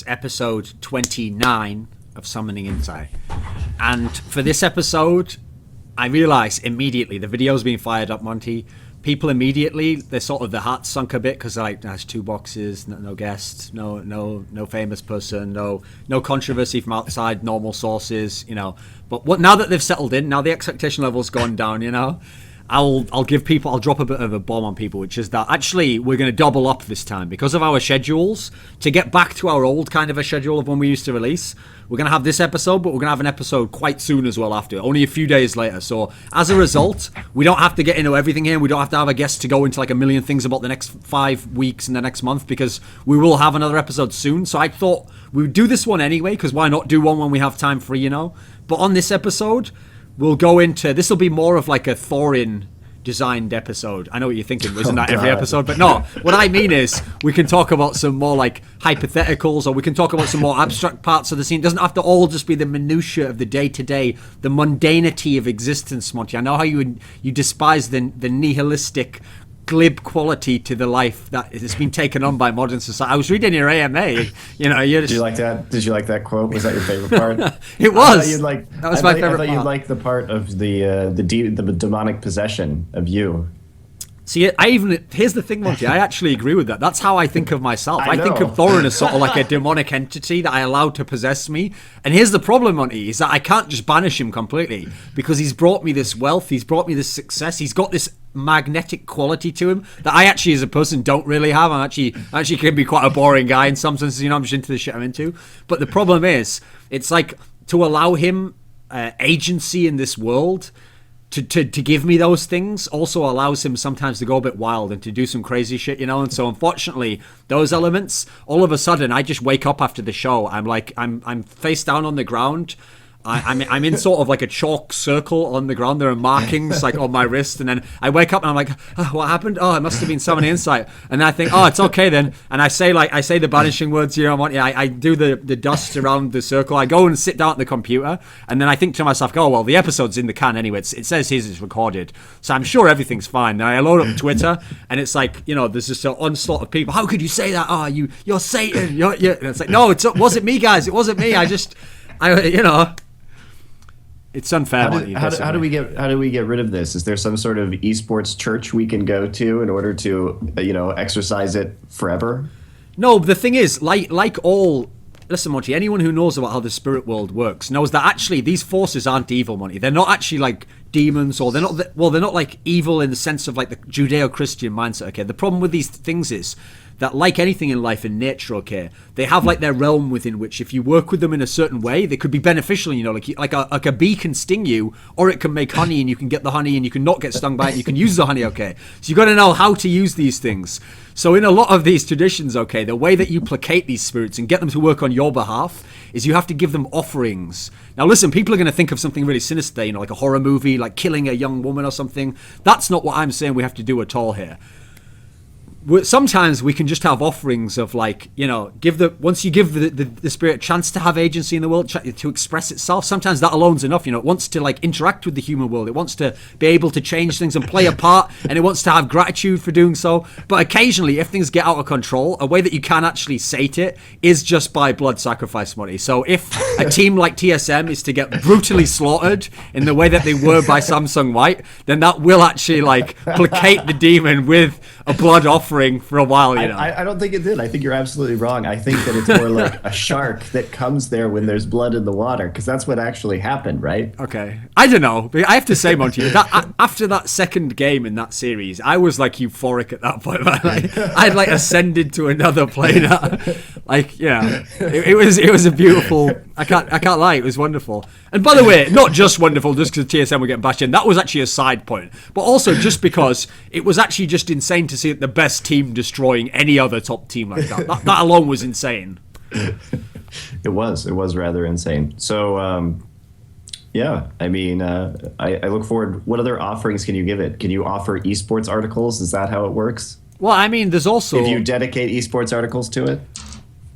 episode 29 of Summoning Insight. And for this episode, I realized immediately the video's being fired up, Monte. People immediately, they're sort of, the heart sunk a bit because they're like, there's 2 boxes, no guests, no famous person, no controversy from outside, normal sources, you know. But now that they've settled in, now the expectation level's gone down, you know, I'll drop a bit of a bomb on people, which is that actually we're going to double up this time because of our schedules. To get back to our old kind of a schedule of when we used to release, we're going to have this episode, but we're going to have an episode quite soon as well after, only a few days later. So as a result, we don't have to get into everything here. We don't have to have a guest to go into like a million things about the next 5 weeks and the next month, because we will have another episode soon. So I thought we would do this one anyway, because why not do one when we have time free, you know? But on this episode, we'll go into, this will be more of like a Thorin designed episode. I know what you're thinking, isn't that every episode? But no, what I mean is we can talk about some more like hypotheticals, or we can talk about some more abstract parts of the scene. It doesn't have to all just be the minutiae of the day-to-day, the mundanity of existence, Monte. I know how you despise the nihilistic, glib quality to the life that has been taken on by modern society. I was reading your AMA, you know. Did you like that? Did you like that quote? Was that your favorite part? It was. That was my favorite part. I thought you liked the part of the demonic possession of you. See, here's the thing, Monty. I actually agree with that. That's how I think of myself. I think of Thorin as sort of like a demonic entity that I allow to possess me. And here's the problem, Monty, is that I can't just banish him completely, because he's brought me this wealth, he's brought me this success, he's got this magnetic quality to him that I actually as a person don't really have. I actually can be quite a boring guy in some senses, you know. I'm just into the shit I'm into. But the problem is, it's like to allow him agency in this world, to give me those things also allows him sometimes to go a bit wild and to do some crazy shit, you know. And so unfortunately, those elements, all of a sudden, I just wake up after the show. I'm face down on the ground. I'm in sort of like a chalk circle on the ground. There are markings like on my wrist, and then I wake up and I'm like, oh, what happened? Oh, it must have been Summoning Insight. And then I think, oh, it's okay then. And I say the banishing words, you know. I do the dust around the circle. I go and sit down at the computer, and then I think to myself, oh well, the episode's in the can anyway. It says his is recorded, so I'm sure everything's fine. Then I load up Twitter, and it's like, you know, there's just an onslaught of people. How could you say that? Oh, you're Satan. You're. And it's like, no, it wasn't me, guys. It wasn't me. You know. It's unfair. How do we get rid of this? Is there some sort of esports church we can go to in order to, you know, exercise it forever? No, the thing is, like all, listen, Monty, anyone who knows about how the spirit world works knows that actually these forces aren't evil, Monty. They're not actually like demons, or they're not like evil in the sense of like the Judeo-Christian mindset. Okay, the problem with these things is that, like anything in life and nature, okay, they have like their realm within which, if you work with them in a certain way, they could be beneficial, you know, like a bee can sting you, or it can make honey and you can get the honey and you can not get stung by it, you can use the honey, okay? So you got to know how to use these things. So in a lot of these traditions, okay, the way that you placate these spirits and get them to work on your behalf is you have to give them offerings. Now listen, people are going to think of something really sinister, you know, like a horror movie, like killing a young woman or something. That's not what I'm saying we have to do at all here. Sometimes we can just have offerings of, like, you know, once you give the spirit a chance to have agency in the world, to express itself, sometimes that alone's enough. You know, it wants to like interact with the human world, it wants to be able to change things and play a part, and it wants to have gratitude for doing so. But occasionally, if things get out of control, a way that you can actually sate it is just by blood sacrifice, money. So if a team like TSM is to get brutally slaughtered in the way that they were by Samsung White, then that will actually like placate the demon with a blood offering for a while, you know. I don't think it did. I think you're absolutely wrong. I think that it's more like a shark that comes there when there's blood in the water, because that's what actually happened, right? Okay. I don't know. But I have to say, Monty, that after that second game in that series, I was like euphoric at that point. I'd like ascended to another plane. Like, yeah, it was a beautiful. I can't lie. It was wonderful. And by the way, not just wonderful just because TSM were getting bashed in. That was actually a side point, but also just because it was actually just insane to see the best team destroying any other top team like that. That alone was insane. It was rather insane. So, yeah, I mean, I look forward. What other offerings can you give it? Can you offer esports articles? Is that how it works? Well, I mean, there's also... If you dedicate esports articles to it?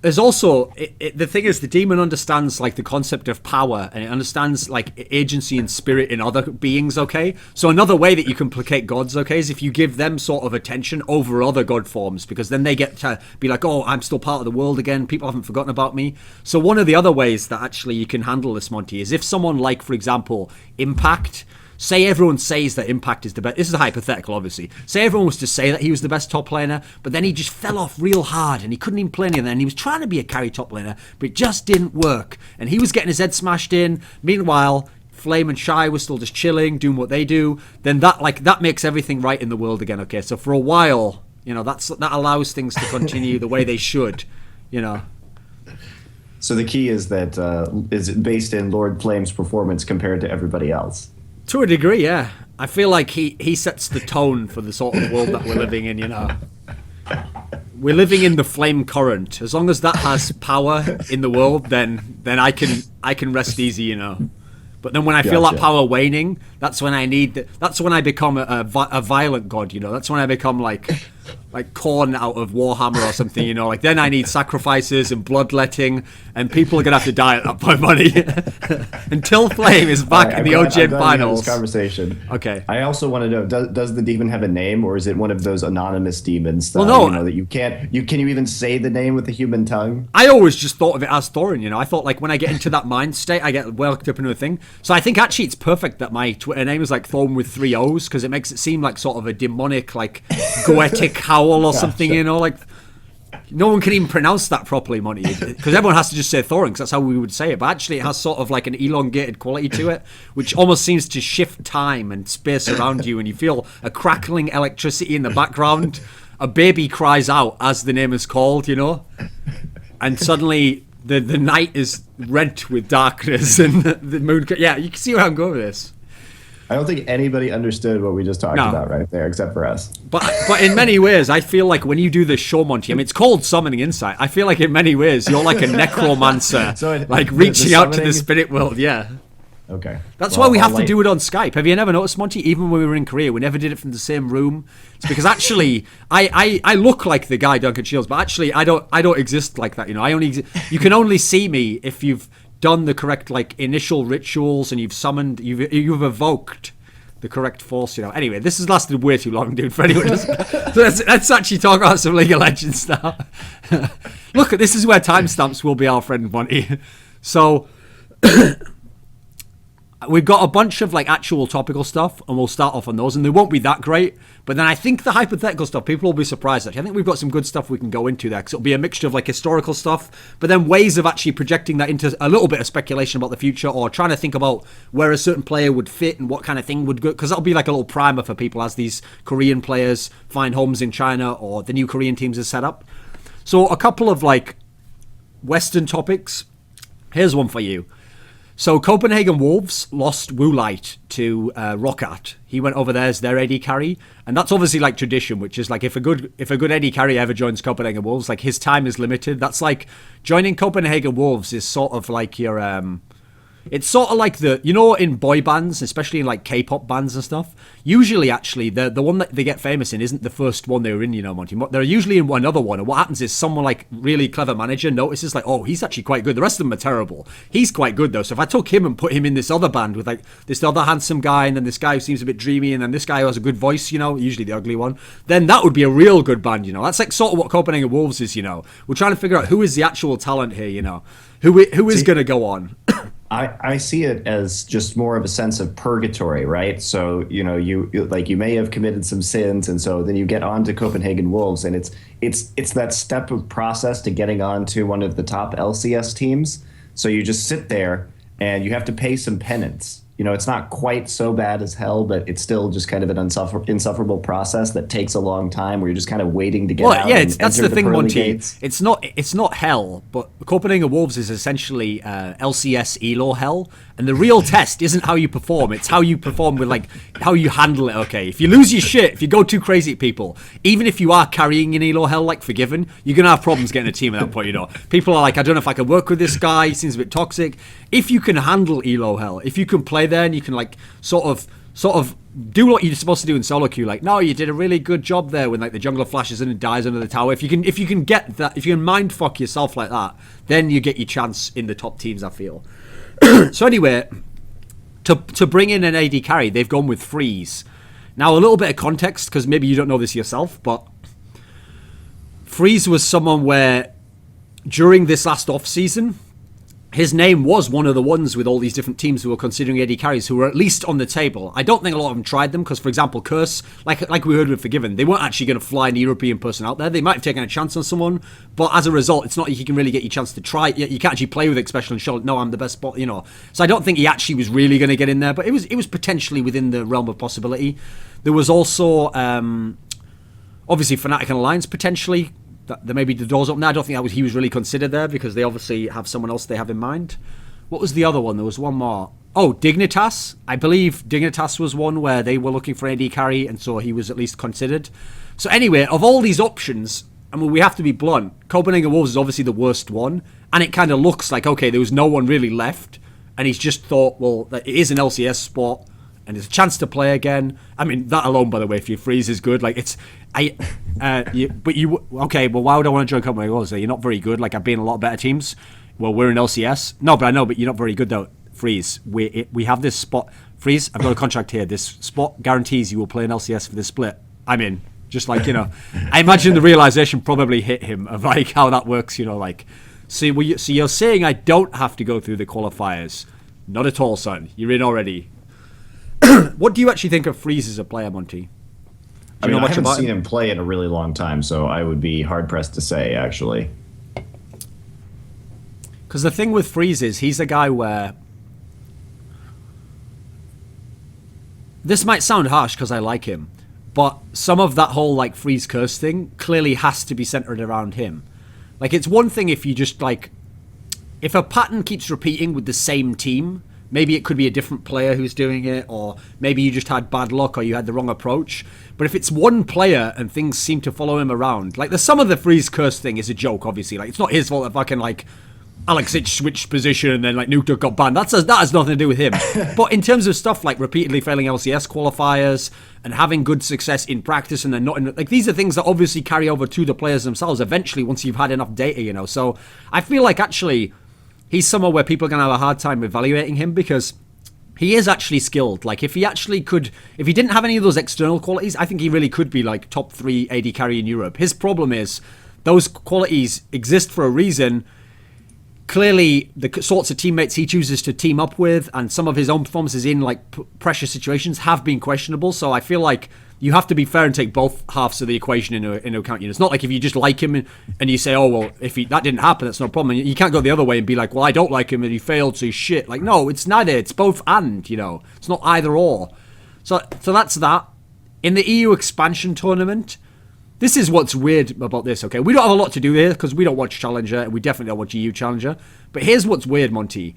there's also the thing is the demon understands like the concept of power, and it understands like agency and spirit in other beings. Okay, so another way that you can placate gods, okay, is if you give them sort of attention over other god forms, because then they get to be like, oh, I'm still part of the world again, people haven't forgotten about me. So one of the other ways that actually you can handle this, Monty, is if someone like, for example, Impact. Say everyone says that Impact is the best. This is a hypothetical, obviously. Say everyone was to say that he was the best top laner, but then he just fell off real hard and he couldn't even play any of that. And he was trying to be a carry top laner, but it just didn't work. And he was getting his head smashed in. Meanwhile, Flame and Shy were still just chilling, doing what they do. Then that makes everything right in the world again. Okay, so for a while, that allows things to continue the way they should. So the key is that is it based in Lord Flame's performance compared to everybody else? To a degree, yeah. I feel like he sets the tone for the sort of world that we're living in, We're living in the flame current. As long as that has power in the world, then I can rest easy, But then when I feel that power waning, that's when I become a violent god, That's when I become like Korn out of Warhammer or something, Like then I need sacrifices and bloodletting, and people are gonna have to die at that point, buddy. Until Flame is back in the OGN finals. This conversation. Okay. I also want to know: does the demon have a name, or is it one of those anonymous demons? That, that you can't. Can you even say the name with the human tongue? I always just thought of it as Thorin. I thought like when I get into that mind state, I get worked up into a thing. So I think actually it's perfect that my Twitter name is like Thorin with 3 O's, because it makes it seem like sort of a demonic, like goetic howl or something, like no one can even pronounce that properly, Monty, because everyone has to just say Thorin, because that's how we would say it. But actually it has sort of like an elongated quality to it, which almost seems to shift time and space around you, and you feel a crackling electricity in the background. A baby cries out as the name is called, and suddenly the night is rent with darkness, and the moon. Yeah, you can see where I'm going with this. I don't think anybody understood what we just talked about right there, except for us. But in many ways, I feel like when you do this show, Monty, I mean, it's called Summoning Insight. I feel like in many ways, you're like a necromancer, reaching out to the spirit world, yeah. Okay. That's why we have to do it on Skype. Have you never noticed, Monty? Even when we were in Korea, we never did it from the same room. It's because actually, I look like the guy Duncan Shields, but actually, I don't exist like that. You can only see me if you've done the correct initial rituals and you've summoned, you've evoked the correct force. Anyway, this has lasted way too long, dude. For anyone, let's actually talk about some League of Legends now. Look, this is where timestamps will be our friend, Monty. So. We've got a bunch of actual topical stuff, and we'll start off on those, and they won't be that great. But then I think the hypothetical stuff, people will be surprised actually. I think we've got some good stuff we can go into there, because it'll be a mixture of historical stuff, but then ways of actually projecting that into a little bit of speculation about the future, or trying to think about where a certain player would fit and what kind of thing would go, because that'll be like a little primer for people as these Korean players find homes in China or the new Korean teams are set up. So a couple of Western topics. Here's one for you. So Copenhagen Wolves lost Woolite to Roccat. He went over there as their AD carry, and that's obviously tradition, which is if a good AD carry ever joins Copenhagen Wolves, his time is limited. That's joining Copenhagen Wolves is sort of your it's sort of like in boy bands, especially in K-pop bands and stuff, usually actually the one that they get famous in isn't the first one they were in, Monty. They're usually in another one, and what happens is someone really clever manager notices oh, he's actually quite good. The rest of them are terrible. He's quite good though. So if I took him and put him in this other band with this other handsome guy, and then this guy who seems a bit dreamy, and then this guy who has a good voice, usually the ugly one, then that would be a real good band, That's sort of what Copenhagen Wolves is, We're trying to figure out who is the actual talent here, who is going to go on. I see it as just more of a sense of purgatory, right? So, you may have committed some sins, and so then you get on to Copenhagen Wolves, and it's that step of process to getting on to one of the top LCS teams. So you just sit there and you have to pay some penance. It's not quite so bad as hell, but it's still just kind of an insufferable process that takes a long time, where you're just kind of waiting to get out. Yeah, that's the thing, Monty. It's not hell, but Copenhagen Wolves is essentially LCS ELO hell, and the real test isn't how you perform; it's how you perform with how you handle it. Okay, if you lose your shit, if you go too crazy at people, even if you are carrying in ELO hell Forgiven, you're gonna have problems getting a team at that point. People are I don't know if I can work with this guy. He seems a bit toxic. If you can handle ELO hell, if you can play there and you can sort of do what you're supposed to do in solo queue. Like, no, you did a really good job there when like the jungler flashes in and dies under the tower. If you can get that, if you can mind fuck yourself like that, then you get your chance in the top teams, I feel. So anyway, to bring in an AD carry, they've gone with Freeze. Now, a little bit of context, because maybe you don't know this yourself, but Freeze was someone where during this last off-season, his name was one of the ones with all these different teams who were considering AD carries who were at least on the table. I don't think a lot of them tried them because, for example, Curse, like we heard with Forgiven, they weren't actually going to fly an European person out there. They might have taken a chance on someone, but as a result, it's not like you can really get your chance to try it. You can't actually play with it, especially and show, no, I'm the best spot, you know. So I don't think he actually was really going to get in there, but it was potentially within the realm of possibility. There was also, obviously, Fnatic and Alliance potentially. There may be the doors open there. I don't think he was really considered there because they obviously have someone else they have in mind. What was the other one? There was one more. Oh, Dignitas. I believe Dignitas was one where they were looking for AD carry, and so he was at least considered. So anyway, of all these options, I mean, we have to be blunt. Copenhagen Wolves is obviously the worst one, and it kind of looks like, okay, there was no one really left, and he's just thought, well, it is an LCS spot, and there's a chance to play again. I mean, that alone, by the way, if you freeze is good. Like, it's... okay, well, why would I want to join Copenhagen Wolves? You're not very good. Like, I've been in a lot better teams. Well, we're in LCS. No, but I know, but you're not very good, though. Freeze. We have this spot. Freeze, I've got a contract here. This spot guarantees you will play in LCS for this split. I'm in. Just like, you know, I imagine the realization probably hit him of, like, how that works, you know, like... So you're saying I don't have to go through the qualifiers? Not at all, son. You're in already. What do you actually think of Freeze as a player, Monte? I mean, I haven't seen him play in a really long time, so I would be hard-pressed to say, actually. Because the thing with Freeze is, he's a guy where... This might sound harsh because I like him, but some of that whole, like, Freeze curse thing clearly has to be centered around him. Like, it's one thing if you just, like... If a pattern keeps repeating with the same team... Maybe it could be a different player who's doing it, or maybe you just had bad luck or you had the wrong approach. But if it's one player and things seem to follow him around, like some of the Freeze curse thing is a joke, obviously. Like, it's not his fault if fucking like Alexic switched position and then like Nuke got banned. That has nothing to do with him. But in terms of stuff like repeatedly failing LCS qualifiers and having good success in practice and then not in, like, these are things that obviously carry over to the players themselves eventually once you've had enough data, you know. So I feel like actually he's somewhere where people are going to have a hard time evaluating him because he is actually skilled. Like, if he didn't have any of those external qualities, I think he really could be, like, top 3 AD carry in Europe. His problem is those qualities exist for a reason. Clearly, the sorts of teammates he chooses to team up with and some of his own performances in, like, pressure situations have been questionable. So I feel like you have to be fair and take both halves of the equation into account. You know, it's not like if you just like him and you say, oh, well, that didn't happen, that's no problem. And you can't go the other way and be like, well, I don't like him and he failed, so he's shit. Like, no, it's neither. It's both and, you know. It's not either or. So that's that. In the EU expansion tournament, this is what's weird about this, okay? We don't have a lot to do here because we don't watch Challenger and we definitely don't watch EU Challenger. But here's what's weird, Monte.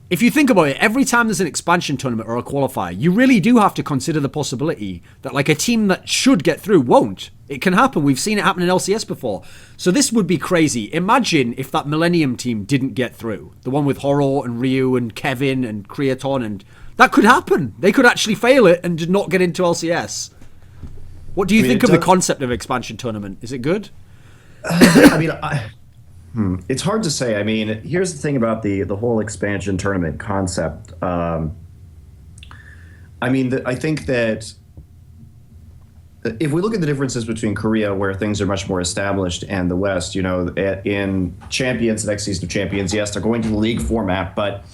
If you think about it, every time there's an expansion tournament or a qualifier, you really do have to consider the possibility that, like, a team that should get through won't. It can happen. We've seen it happen in LCS before. So this would be crazy. Imagine if that Millennium team didn't get through. The one with Horror and Ryu and Kevin and Creaton, and that could happen. They could actually fail it and just not get into LCS. What do you think of the concept of expansion tournament? Is it good? I mean, it's hard to say. I mean, here's the thing about the whole expansion tournament concept. I mean, I think that if we look at the differences between Korea, where things are much more established, and the West, you know, in Champions, the next season of Champions, yes, they're going to the league format, but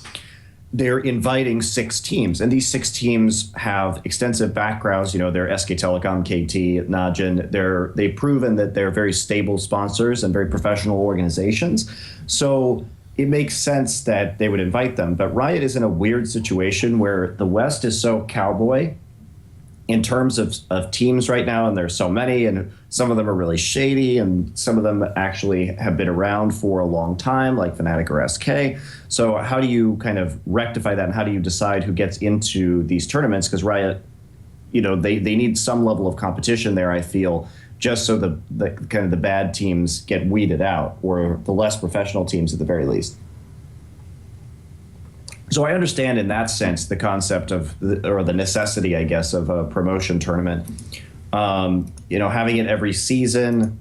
they're inviting 6 teams, and these 6 teams have extensive backgrounds. You know, they're SK Telecom, KT, NaJin. They've proven that they're very stable sponsors and very professional organizations. So it makes sense that they would invite them. But Riot is in a weird situation where the West is so cowboy in terms of teams right now, and there's so many, and some of them are really shady, and some of them actually have been around for a long time, like Fnatic or SK. So how do you kind of rectify that, and how do you decide who gets into these tournaments? Because Riot, you know, they need some level of competition there, I feel, just so the kind of the bad teams get weeded out, or the less professional teams at the very least. So I understand in that sense the concept of or the necessity, I guess, of a promotion tournament. Having it every season,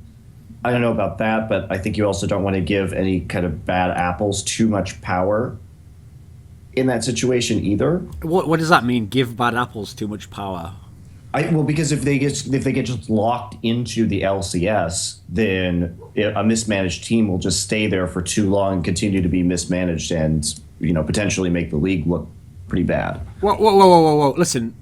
I don't know about that, but I think you also don't want to give any kind of bad apples too much power in that situation either. What does that mean? Give bad apples too much power? Because if they get just locked into the LCS, then a mismanaged team will just stay there for too long and continue to be mismanaged, and potentially make the league look pretty bad. Whoa! Listen,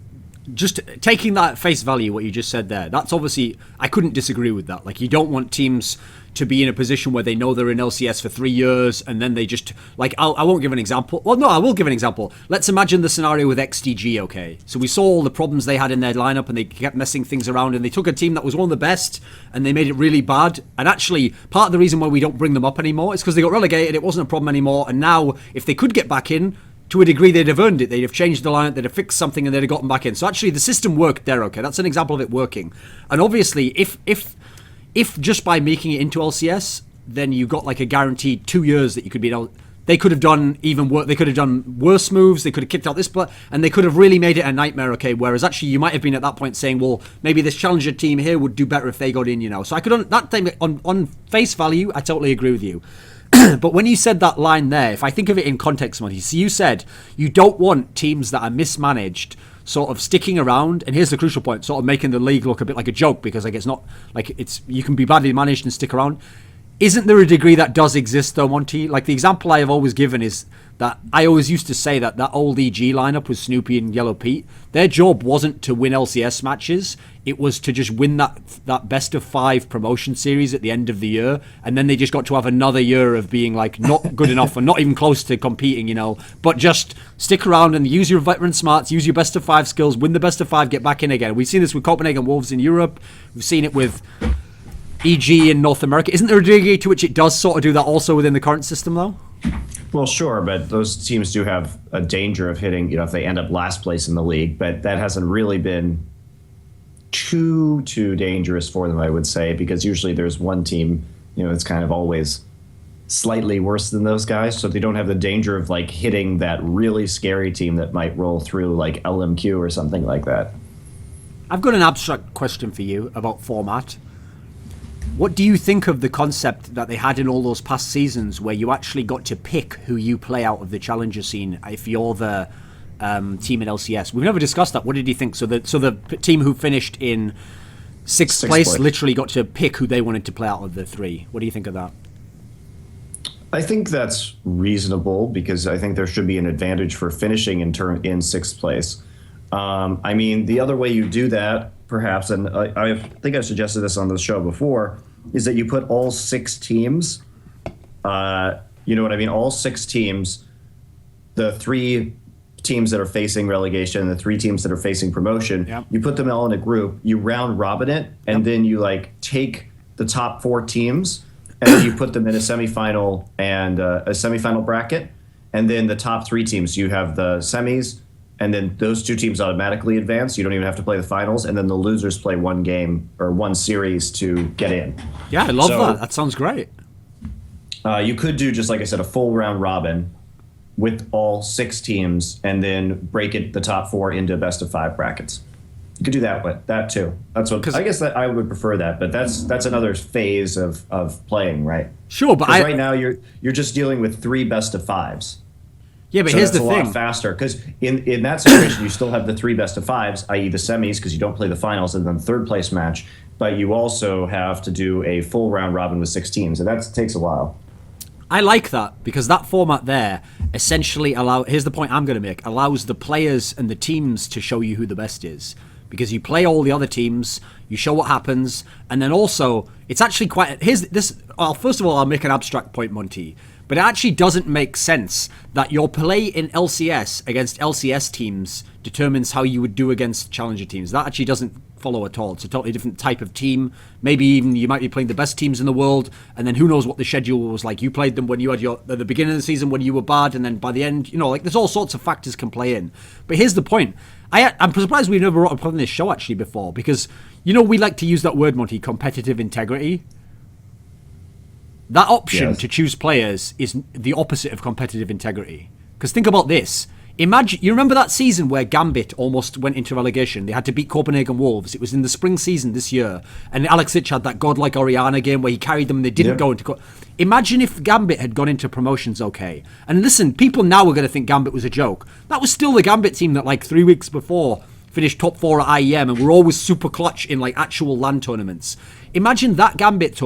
just taking that at face value, what you just said there, that's obviously, I couldn't disagree with that. Like, you don't want teams to be in a position where they know they're in LCS for 3 years and then they just, like, I won't give an example. Well, no, I will give an example. Let's imagine the scenario with XDG, okay? So we saw all the problems they had in their lineup and they kept messing things around, and they took a team that was one of the best and they made it really bad. And actually, part of the reason why we don't bring them up anymore is because they got relegated, it wasn't a problem anymore, and now, if they could get back in, to a degree, they'd have earned it. They'd have changed the lineup, they'd have fixed something, and they'd have gotten back in. So actually, the system worked there, okay? That's an example of it working. And obviously, if just by making it into LCS, then you got like a guaranteed 2 years that you could be... They could have done even worse. They could have done worse moves. They could have kicked out this player, and they could have really made it a nightmare, okay? Whereas actually, you might have been at that point saying, well, maybe this challenger team here would do better if they got in, So I could, that thing, on face value, I totally agree with you. But when you said that line there, if I think of it in context, Monte, so you said you don't want teams that are mismanaged sort of sticking around, and here's the crucial point, sort of making the league look a bit like a joke, because like it's not, like it's, you can be badly managed and stick around. Isn't there a degree that does exist though, Monte? Like the example I have always given is that I always used to say that old EG lineup with Snoopy and Yellow Pete, their job wasn't to win LCS matches, it was to just win that best of 5 promotion series at the end of the year, and then they just got to have another year of being like not good enough and not even close to competing, but just stick around and use your veteran smarts, use your best of 5 skills, win the best of 5, get back in again. We've seen this with Copenhagen Wolves in Europe, we've seen it with EG in North America. Isn't there a degree to which it does sort of do that also within the current system though? Well, sure, but those teams do have a danger of hitting, if they end up last place in the league, but that hasn't really been too dangerous for them, I would say, because usually there's one team, it's kind of always slightly worse than those guys, so they don't have the danger of like hitting that really scary team that might roll through like LMQ or something like that. I've got an abstract question for you about format. What do you think of the concept that they had in all those past seasons where you actually got to pick who you play out of the challenger scene if you're the team in LCS? We've never discussed that. What did you think? So the team who finished in sixth place literally got to pick who they wanted to play out of the 3. What do you think of that? I think that's reasonable because I think there should be an advantage for finishing in 6th place. I mean, the other way you do that, perhaps, and I think I suggested this on the show before, is that you put all 6 teams, you know what I mean? All 6 teams, the 3 teams that are facing relegation, the 3 teams that are facing promotion, you put them all in a group, you round robin it, and then you like take the top 4 teams and then you put them in a semifinal and a semifinal bracket, and then the top 3 teams, you have the semis, and then those 2 teams automatically advance. You don't even have to play the finals, and then the losers play 1 game or 1 series to get in. Yeah, I love that. That sounds great. You could do, just like I said, a full round robin with all 6 teams, and then break it the top 4 into best of 5 brackets. You could do that too. That's what I guess that I would prefer that, but that's another phase of playing, right? Sure, but right now you're just dealing with 3 best of 5s. Yeah, but so here's that's the a thing. lot faster because in that situation you still have the 3 best of 5s, i.e. the semis, because you don't play the finals, and then 3rd place match. But you also have to do a full round robin with 6 teams, and that takes a while. I like that because that format there essentially here's the point I'm going to make, allows the players and the teams to show you who the best is. Because you play all the other teams, you show what happens, and then also, it's actually quite... first of all, I'll make an abstract point, Monte, but it actually doesn't make sense that your play in LCS against LCS teams determines how you would do against challenger teams. That actually doesn't follow at all. It's a totally different type of team. Maybe even you might be playing the best teams in the world, and then who knows what the schedule was like. You played them when you had at the beginning of the season when you were bad, and then by the end, there's all sorts of factors can play in. But here's the point. I'm surprised we've never brought up on this show actually before, because we like to use that word, Monte, competitive integrity. That option to choose players is the opposite of competitive integrity. Because think about this. Imagine, you remember that season where Gambit almost went into relegation? They had to beat Copenhagen Wolves. It was in the spring season this year. And Alexic had that godlike Oriana game where he carried them and they didn't go into... Imagine if Gambit had gone into promotions okay. And listen, people now are going to think Gambit was a joke. That was still the Gambit team that like 3 weeks before finished top 4 at IEM and were always super clutch in like actual LAN tournaments. Imagine that Gambit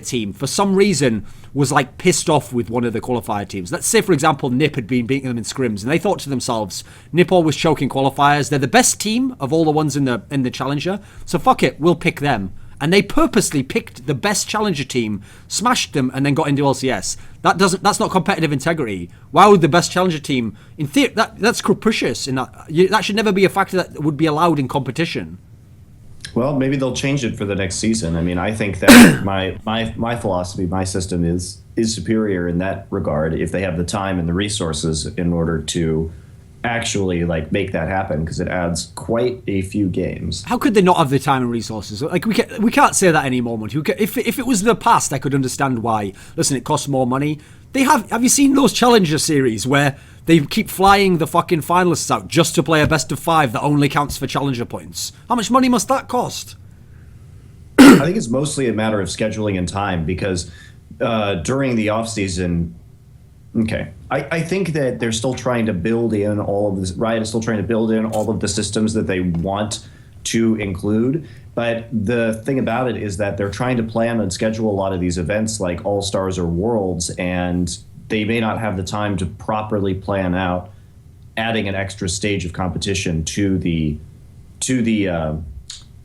team for some reason was like pissed off with one of the qualifier teams. Let's say, for example, NiP had been beating them in scrims and they thought to themselves, NiP always choking qualifiers. They're the best team of all the ones in the challenger. So fuck it, we'll pick them. And they purposely picked the best challenger team, smashed them, and then got into LCS. That's not competitive integrity. Why would the best challenger team, in theory, that's capricious. That should never be a factor that would be allowed in competition. Well, maybe they'll change it for the next season. I mean, I think that my philosophy, my system is superior in that regard if they have the time and the resources in order to actually like make that happen, because it adds quite a few games. How could they not have the time and resources? Like we can't say that anymore, Monte. If it was the past, I could understand why. Listen, it costs more money. Have you seen those challenger series where they keep flying the fucking finalists out just to play a best of 5 that only counts for challenger points? How much money must that cost? I think it's mostly a matter of scheduling and time, because during the off season, I think that they're still trying to build in all of this. Riot is still trying to build in all of the systems that they want to include. But the thing about it is that they're trying to plan and schedule a lot of these events like All-Stars or Worlds, and they may not have the time to properly plan out adding an extra stage of competition to the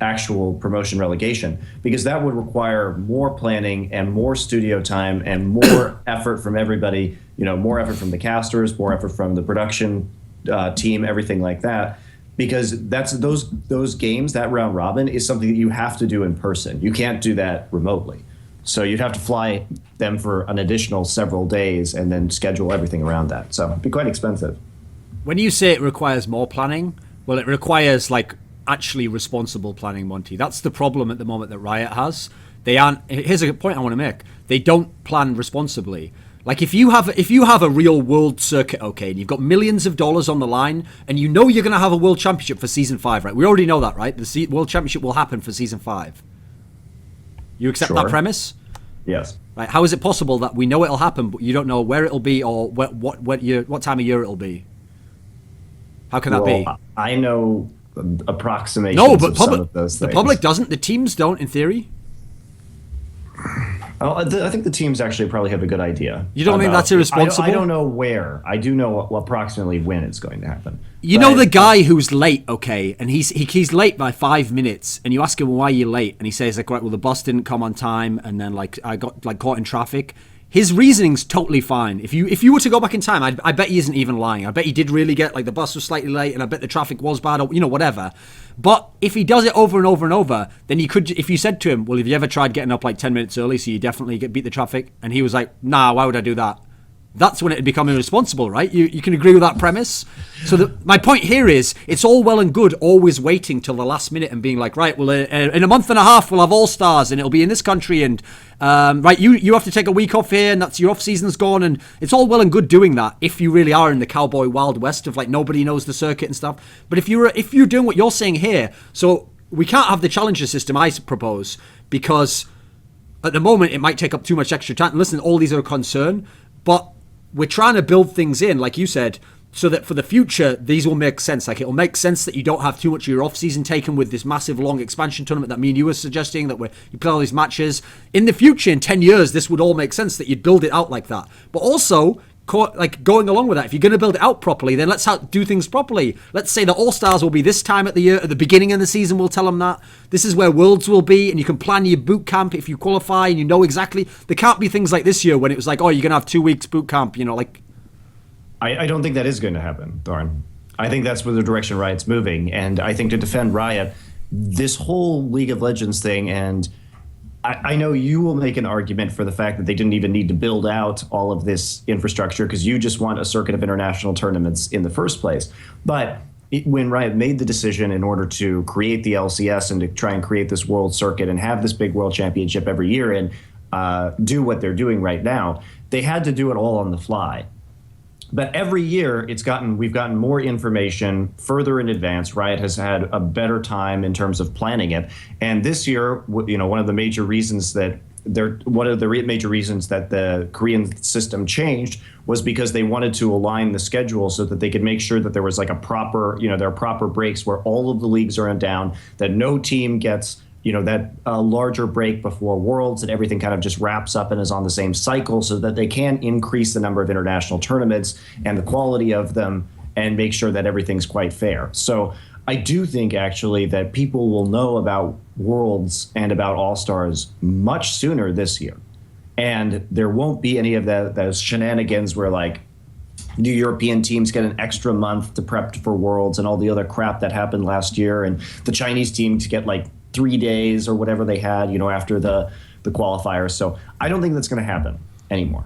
actual promotion relegation, because that would require more planning and more studio time and more effort from everybody, more effort from the casters, more effort from the production team, everything like that. Because that's those games, that round robin is something that you have to do in person. You can't do that remotely. So you'd have to fly them for an additional several days and then schedule everything around that. So it'd be quite expensive. When you say it requires more planning, well, it requires like actually responsible planning, Monte. That's the problem at the moment that Riot has. Here's a point I want to make. They don't plan responsibly. Like if you have a real world circuit, okay, and you've got millions of dollars on the line, and you know you're going to have a world championship for season 5, right? We already know that, right? The world championship will happen for season 5. You accept that premise? Yes. Right. How is it possible that we know it'll happen, but you don't know where it'll be or what time of year it'll be? How can that be? I know approximations but of some of those things. The public doesn't. The teams don't, in theory. I think the teams actually probably have a good idea. You don't think that's irresponsible? I don't know where. I do know approximately when it's going to happen. You know the guy who's late, okay, and he's late by 5 minutes, and you ask him why you're late, and he says like, right, well the bus didn't come on time, and then like I got like caught in traffic. His reasoning's totally fine. If you were to go back in time, I bet he isn't even lying. I bet he did really get like the bus was slightly late, and I bet the traffic was bad, or whatever. But if he does it over and over and over, then if you said to him, well, have you ever tried getting up like 10 minutes early so you definitely beat the traffic? And he was like, nah, why would I do that? That's when it would become irresponsible, right? You can agree with that premise? So my point here is, it's all well and good always waiting till the last minute and being like, right, well, in a month and a half, we'll have All-Stars and it'll be in this country, and right, you have to take a week off here, and that's your off-season's gone, and it's all well and good doing that if you really are in the cowboy Wild West of like nobody knows the circuit and stuff. But if you're doing what you're saying here, so we can't have the challenger system I propose, because at the moment it might take up too much extra time. Listen, all these are a concern, but we're trying to build things in, like you said, so that for the future, these will make sense. Like, it'll make sense that you don't have too much of your off-season taken with this massive, long expansion tournament that me and you were suggesting, that you play all these matches. In the future, in 10 years, this would all make sense that you'd build it out like that. But also, like going along with that, if you're going to build it out properly, then let's do things properly. Let's say the All-Stars will be this time at the year, at the beginning of the season, we'll tell them that. This is where Worlds will be, and you can plan your boot camp if you qualify, and you know exactly. There can't be things like this year when it was like, oh, you're going to have 2 weeks boot camp, like. I don't think that is going to happen, Thorin. I think that's where the direction Riot's moving, and I think to defend Riot, this whole League of Legends thing, and I know you will make an argument for the fact that they didn't even need to build out all of this infrastructure because you just want a circuit of international tournaments in the first place. But when Riot made the decision in order to create the LCS and to try and create this world circuit and have this big world championship every year and do what they're doing right now, they had to do it all on the fly. But every year we've gotten more information further in advance. Riot has had a better time in terms of planning it. And this year, one of the major reasons that the Korean system changed was because they wanted to align the schedule so that they could make sure that there was like there are proper breaks where all of the leagues are down, that no team gets that larger break before Worlds, and everything kind of just wraps up and is on the same cycle, so that they can increase the number of international tournaments and the quality of them and make sure that everything's quite fair. So I do think actually that people will know about Worlds and about All-Stars much sooner this year. And there won't be any of those shenanigans where like New European teams get an extra month to prep for Worlds and all the other crap that happened last year, and the Chinese team to get like 3 days or whatever they had, after the qualifiers. So I don't think that's going to happen anymore.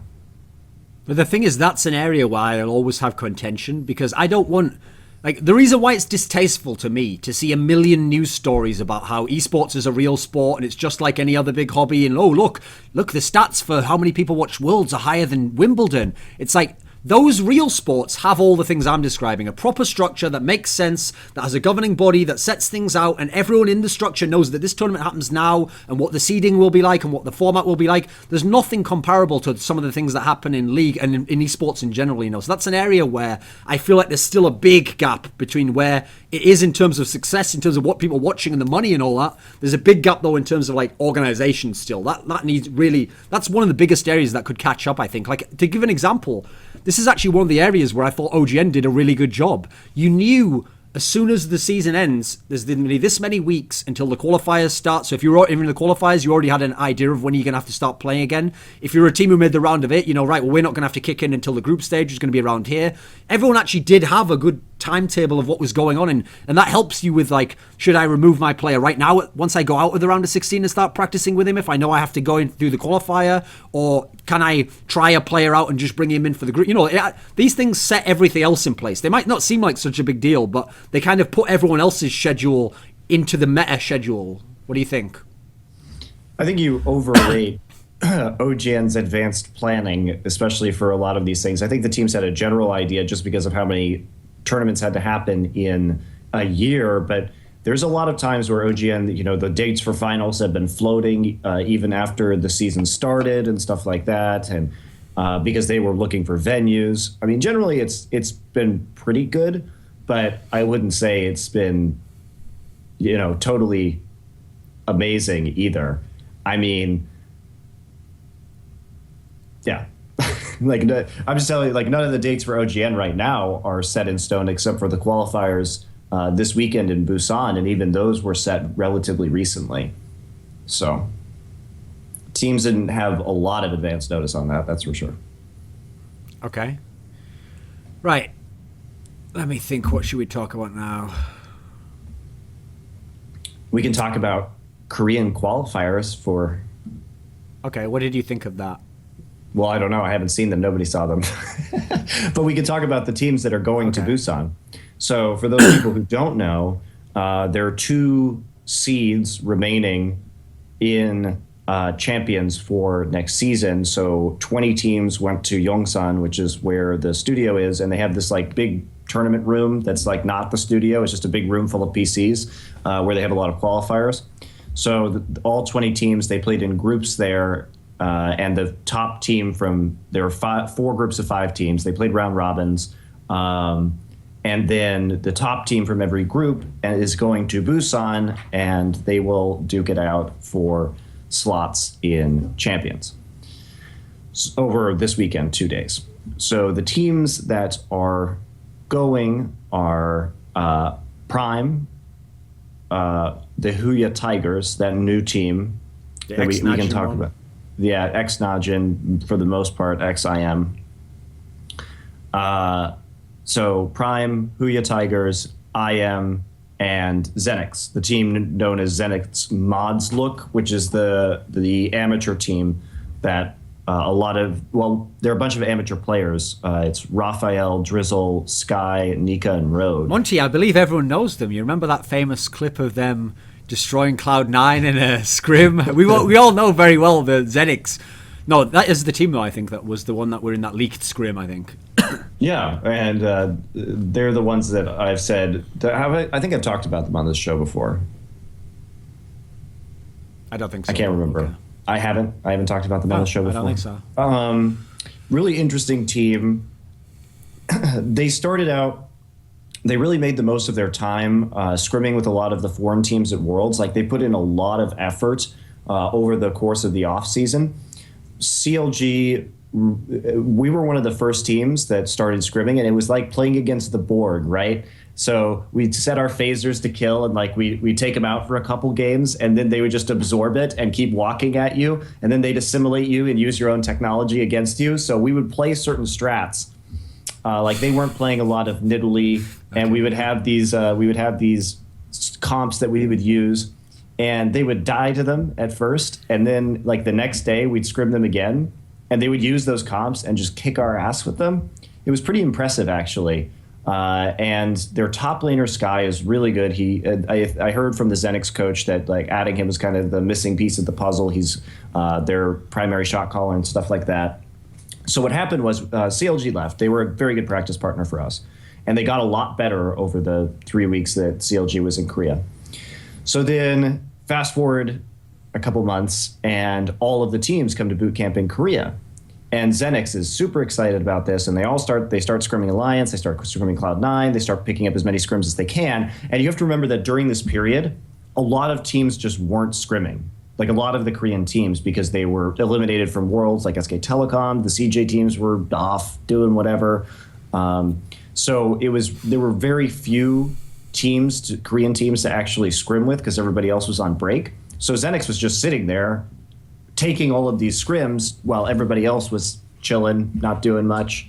But the thing is, that's an area where I'll always have contention, because I don't want... Like, the reason why it's distasteful to me to see a million news stories about how esports is a real sport and it's just like any other big hobby, and, look, the stats for how many people watch Worlds are higher than Wimbledon. It's like, those real sports have all the things I'm describing. A proper structure that makes sense, that has a governing body that sets things out, and everyone in the structure knows that this tournament happens now and what the seeding will be like and what the format will be like. There's nothing comparable to some of the things that happen in League and in esports in general, So that's an area where I feel like there's still a big gap between where it is in terms of success, in terms of what people are watching and the money and all that. There's a big gap, though, in terms of like organization still. That needs really... That's one of the biggest areas that could catch up, I think. Like, to give an example... This is actually one of the areas where I thought OGN did a really good job. You knew as soon as the season ends, there's going to be this many weeks until the qualifiers start. So if you're in the qualifiers, you already had an idea of when you're going to have to start playing again. If you're a team who made the round of it, we're not going to have to kick in until the group stage is going to be around here. Everyone actually did have a good timetable of what was going on, and that helps you with like, should I remove my player right now once I go out of the round of 16 and start practicing with him if I know I have to go in through the qualifier, or can I try a player out and just bring him in for the group? These things set everything else in place. They might not seem like such a big deal, but they kind of put everyone else's schedule into the meta schedule. What do you think? I think you overrate OGN's advanced planning, especially for a lot of these things. I think the teams had a general idea just because of how many tournaments had to happen in a year, but there's a lot of times where OGN, the dates for finals have been floating even after the season started and stuff like that, and because they were looking for venues. I mean, generally it's been pretty good, but I wouldn't say it's been, totally amazing either. I mean, yeah. I'm just telling you, like, none of the dates for OGN right now are set in stone except for the qualifiers this weekend in Busan, and even those were set relatively recently. So teams didn't have a lot of advance notice on that's for sure. Okay. Right. Let me think, what should we talk about now? We can talk about Korean qualifiers for... Okay, what did you think of that? Well, I don't know. I haven't seen them. Nobody saw them. But we can talk about the teams that are going to Busan. So for those people who don't know, there are 2 seeds remaining in champions for next season. So 20 teams went to Yongsan, which is where the studio is, and they have this like big tournament room that's like not the studio. It's just a big room full of PCs where they have a lot of qualifiers. So all 20 teams, they played in groups there. And the top team there were 4 groups of 5 teams. They played round robins. And then the top team from every group is going to Busan, and they will duke it out for slots in champions over this weekend, 2 days. So the teams that are going are Prime, the Huya Tigers, that new team that we can talk about. Yeah, ex-NaJin for the most part, ex-IEM. So Prime, Huya Tigers, IEM, and Xenics, the team known as Xenics modlook, which is the amateur team that there are a bunch of amateur players. It's Raphael, Drizzle, Sky, Nika, and Road. Monte, I believe everyone knows them. You remember that famous clip of them destroying Cloud9 in a scrim? We all know very well the Xenics. No, that is the team, though, I think, that was the one that were in that leaked scrim, I think. Yeah, and they're the ones that I've said. I think I've talked about them on this show before. I don't think so. I can't remember. Okay. I haven't talked about them on the show before. I don't think so. Really interesting team. They started out. They really made the most of their time scrimming with a lot of the foreign teams at Worlds. Like they put in a lot of effort over the course of the off season. CLG, we were one of the first teams that started scrimming, and it was like playing against the board, right? So we'd set our phasers to kill, and like we take them out for a couple games, and then they would just absorb it and keep walking at you, and then they'd assimilate you and use your own technology against you. So we would play certain strats. Like they weren't playing a lot of Nidalee, and we would have these comps that we would use, and they would die to them at first, and then like the next day we'd scrim them again, and they would use those comps and just kick our ass with them. It was pretty impressive, actually. And their top laner Sky is really good. I heard from the Xenics coach that like adding him was kind of the missing piece of the puzzle. He's their primary shot caller and stuff like that. So what happened was CLG left. They were a very good practice partner for us, and they got a lot better over the 3 weeks that CLG was in Korea. So then fast forward a couple months, and all of the teams come to boot camp in Korea. And Xenics is super excited about this, and they start scrimming Alliance, they start scrimming Cloud9, they start picking up as many scrims as they can. And you have to remember that during this period, a lot of teams just weren't scrimming. Like a lot of the Korean teams, because they were eliminated from Worlds, like SK Telecom, the CJ teams were off doing whatever. So there were very few teams, Korean teams, to actually scrim with because everybody else was on break. So Xenix was just sitting there taking all of these scrims while everybody else was chilling, not doing much,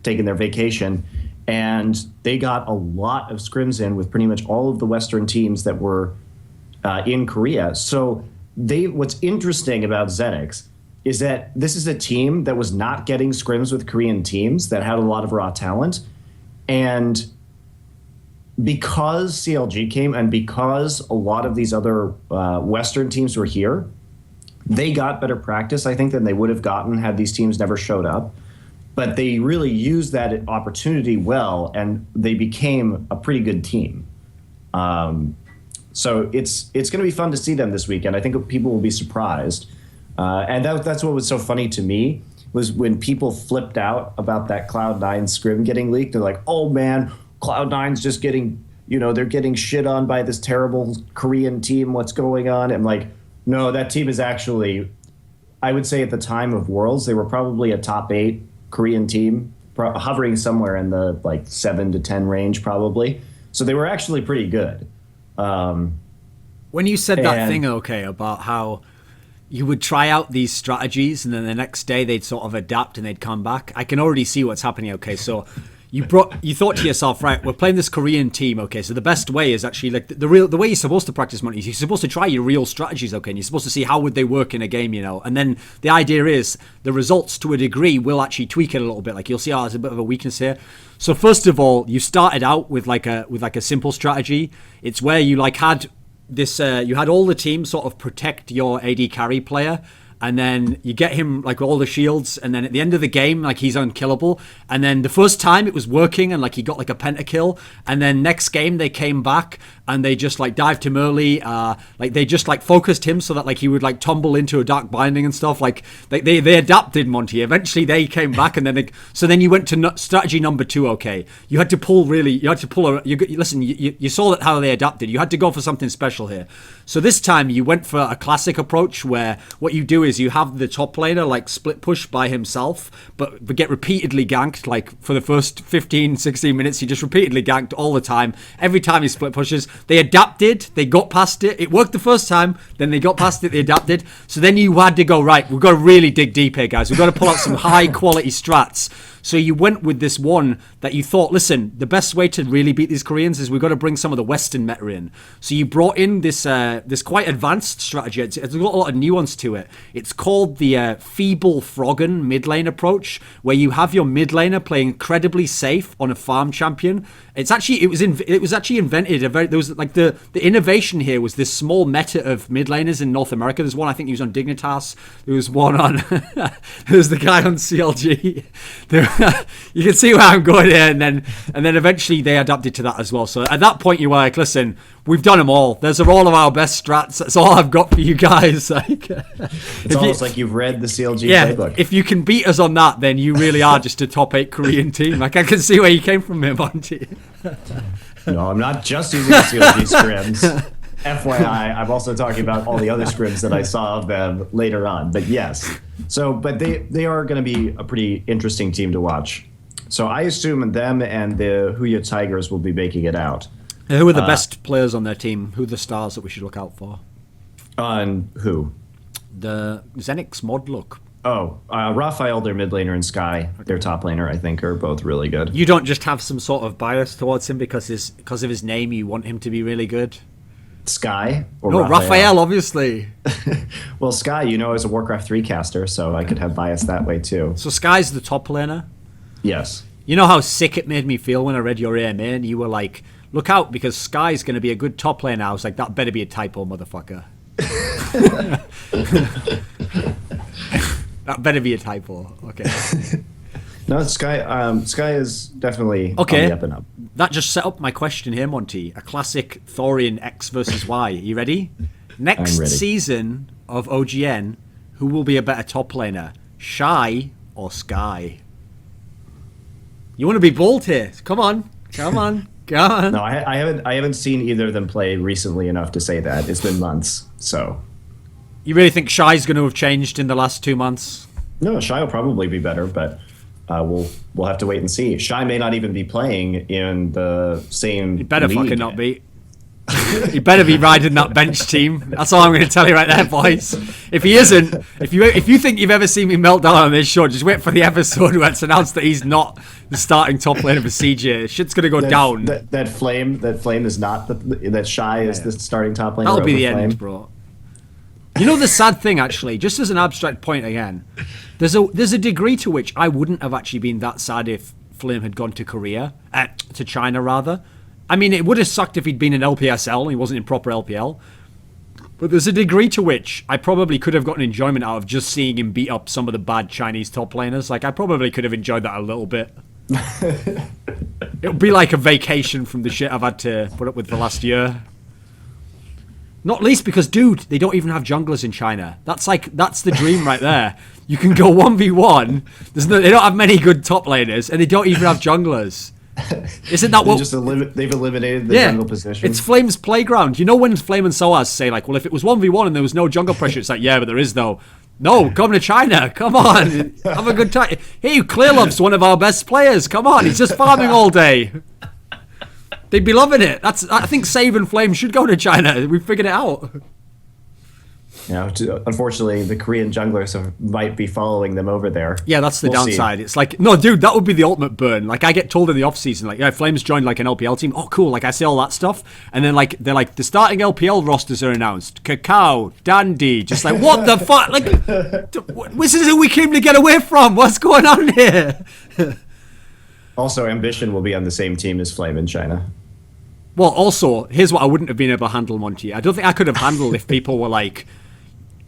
taking their vacation. And they got a lot of scrims in with pretty much all of the Western teams that were in Korea. So what's interesting about Xenix is that this is a team that was not getting scrims with Korean teams that had a lot of raw talent. And because CLG came and because a lot of these other Western teams were here, they got better practice, I think, than they would have gotten had these teams never showed up. But they really used that opportunity well, and they became a pretty good team. So it's going to be fun to see them this weekend. I think people will be surprised. And that's what was so funny to me, was when people flipped out about that Cloud9 scrim getting leaked. They're like, oh, man, Cloud9's just getting, they're getting shit on by this terrible Korean team. What's going on? I'm like, no, that team is actually, I would say at the time of Worlds, they were probably a top 8 Korean team, hovering somewhere in the 7 to 10 range probably. So they were actually pretty good. When you said that thing, okay, about how you would try out these strategies and then the next day they'd sort of adapt and they'd come back, I can already see what's happening. Okay, so you thought to yourself, right, we're playing this Korean team, okay, so the best way is actually like the way you're supposed to practice Monte is you're supposed to try your real strategies, okay, and you're supposed to see how would they work in a game, and then the idea is the results to a degree will actually tweak it a little bit. Like you'll see, there's a bit of a weakness here. So first of all, you started out with like a simple strategy. It's where you had this you had all the teams sort of protect your AD carry player, and then you get him like all the shields, and then at the end of the game, like he's unkillable. And then the first time it was working, and like he got like a pentakill, and then next game they came back and they just like dived him early, like they just like focused him so that like he would like tumble into a dark binding and stuff. Like they adapted Monte. Eventually they came back, and then so then you went to strategy number 2. Okay, you had to pull listen, you saw that how they adapted. You had to go for something special here. So this time you went for a classic approach where what you do is you have the top laner like split push by himself, but get repeatedly ganked. Like for the first 15-16 minutes he just repeatedly ganked all the time. Every time he split pushes, they adapted, they got past it worked the first time, then they got past it, they adapted. So then you had to go, right, we've got to really dig deep here, guys, we've got to pull out some high quality strats. So you went with this one that you thought, listen, the best way to really beat these Koreans is we've got to bring some of the Western meta in. So you brought in this quite advanced strategy. It's got a lot of nuance to it. It's called the Feeble Froggen mid lane approach, where you have your mid laner playing incredibly safe on a farm champion. It was actually invented. There was like the innovation here was this small meta of mid laners in North America. There's one I think he was on Dignitas. There was one on there was the guy on CLG. you can see where I'm going here, and then eventually they adapted to that as well. So at that point, you were like, listen, we've done them all. Those are all of our best strats. That's all I've got for you guys. Like, it's almost like you've read the CLG playbook. If you can beat us on that, then you really are just a top 8 Korean team. Like, I can see where you came from here, Monte. No, I'm not just using the CLG scrims. FYI, I'm also talking about all the other scrims that I saw of them later on. But yes, but they are going to be a pretty interesting team to watch. So I assume them and the Huya Tigers will be making it out. Who are the best players on their team? Who are the stars that we should look out for? On who? The Xenics modlook. Oh, Raphael, their mid laner, and Sky, their top laner, I think, are both really good. You don't just have some sort of bias towards him because of his name. You want him to be really good. Sky or no, Raphael, obviously. Well, Sky, is a Warcraft 3 caster, so I could have bias that way too. So Sky's the top laner? Yes. You know how sick it made me feel when I read your AMA and you were like, look out because Sky's going to be a good top laner. I was like, that better be a typo, motherfucker. That better be a typo. Okay. No, Sky is definitely on the up and up. That just set up my question here, Monte. A classic Thorin X versus Y. Are you ready? Next season of OGN, who will be a better top laner? Shy or Sky? You want to be bold here? Come on. No, I haven't seen either of them play recently enough to say that. It's been months, so. You really think Shy's going to have changed in the last 2 months? No, Shy will probably be better, but we'll have to wait and see. Shy may not even be playing in the same. He better league. Fucking not be. He better be riding that bench team. That's all I'm going to tell you right there, boys. If he isn't, if you think you've ever seen me melt down on this show, just wait for the episode where it's announced that he's not the starting top laner for CJ. Shit's going to go down. That flame is not that Shy is the starting top laner. That'll be the end, bro. You know the sad thing, actually, just as an abstract point again, there's a degree to which I wouldn't have actually been that sad if Flame had gone to to China rather. I mean, it would have sucked if he'd been in LPSL and he wasn't in proper LPL. But there's a degree to which I probably could have gotten enjoyment out of just seeing him beat up some of the bad Chinese top laners. Like, I probably could have enjoyed that a little bit. It would be like a vacation from the shit I've had to put up with the last year. Not least because, dude, they don't even have junglers in China. That's the dream right there. You can go 1v1. They don't have many good top laners, and they don't even have junglers. Isn't that what? They've eliminated the jungle position. It's Flame's playground. You know when Flame and Soaz say, like, well, if it was 1v1 and there was no jungle pressure, it's like, yeah, but there is, though. No, come to China. Come on. Have a good time. Hey, Clearlove's one of our best players. Come on. He's just farming all day. They'd be loving it. I think Save and Flame should go to China. We figured it out. Unfortunately, the Korean junglers might be following them over there. Yeah, that's the downside. See. It's like, no, dude, that would be the ultimate burn. Like, I get told in the off-season, like, yeah, Flames joined, like, an LPL team. Oh, cool. Like, I see all that stuff. And then, like, they're like, the starting LPL rosters are announced. Kakao, Dandy. Just like, what the fuck? Like, this is who we came to get away from. What's going on here? Also, Ambition will be on the same team as Flame in China. Well, also, here's what I wouldn't have been able to handle, Monte. I don't think I could have handled if people were like,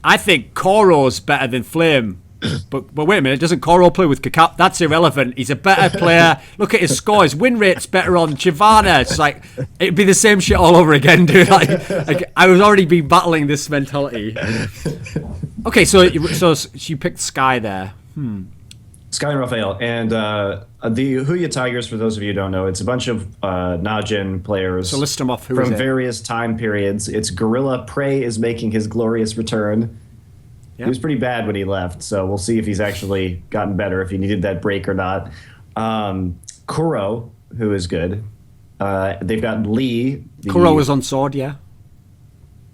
I think Koro's better than Flame. But wait a minute, doesn't Koro play with Kakao? That's irrelevant. He's a better player. Look at his score. His win rate's better on Chivana. It's like, it'd be the same shit all over again, dude. Like I was already been battling this mentality. Okay, so you picked Sky there. Sky and Raphael. And the Huya Tigers, for those of you who don't know, it's a bunch of NaJin players. So list them off. From various time periods. It's Gorilla Prey is making his glorious return. Yep. He was pretty bad when he left, so we'll see if he's actually gotten better, if he needed that break or not. Kuro, who is good. They've got Lee. Kuro was on Sword, yeah?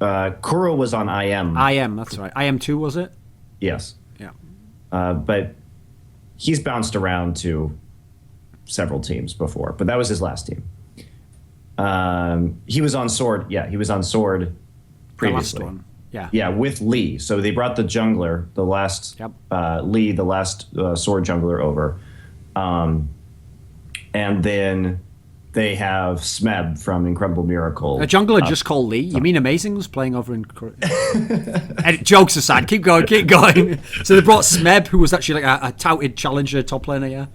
Kuro was on IM. IM, that's right. IM2, was it? Yes. Yeah. But he's bounced around to several teams before, but that was his last team. He was on Sword. Yeah, he was on Sword previously. The last one. Yeah. Yeah, with Lee. So they brought the jungler, the last Lee, the last Sword jungler over. And then they have Smeb from Incredible Miracle. A jungler just called Lee? You mean Amazing was playing over in Korea? And jokes aside, keep going. So they brought Smeb, who was actually like a touted challenger top laner, yeah?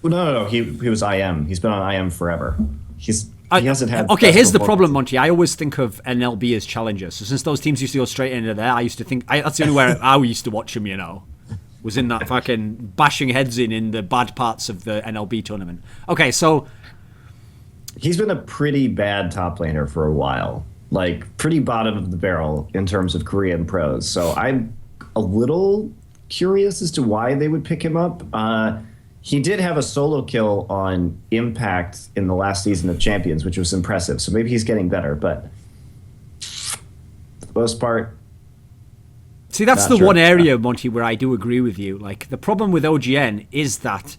Well, no. He was IM. He's been on IM forever. He hasn't had. Okay, here's the problem, Monty. I always think of NLB as challengers. So since those teams used to go straight into there, I used to think that's the only way I used to watch them. Was in that fucking bashing heads in the bad parts of the NLB tournament. Okay, so he's been a pretty bad top laner for a while, like pretty bottom of the barrel in terms of Korean pros. So I'm a little curious as to why they would pick him up. He did have a solo kill on Impact in the last season of Champions, which was impressive. So maybe he's getting better, but for the most part. See, that's the one area, Monty, where I do agree with you. Like, the problem with OGN is that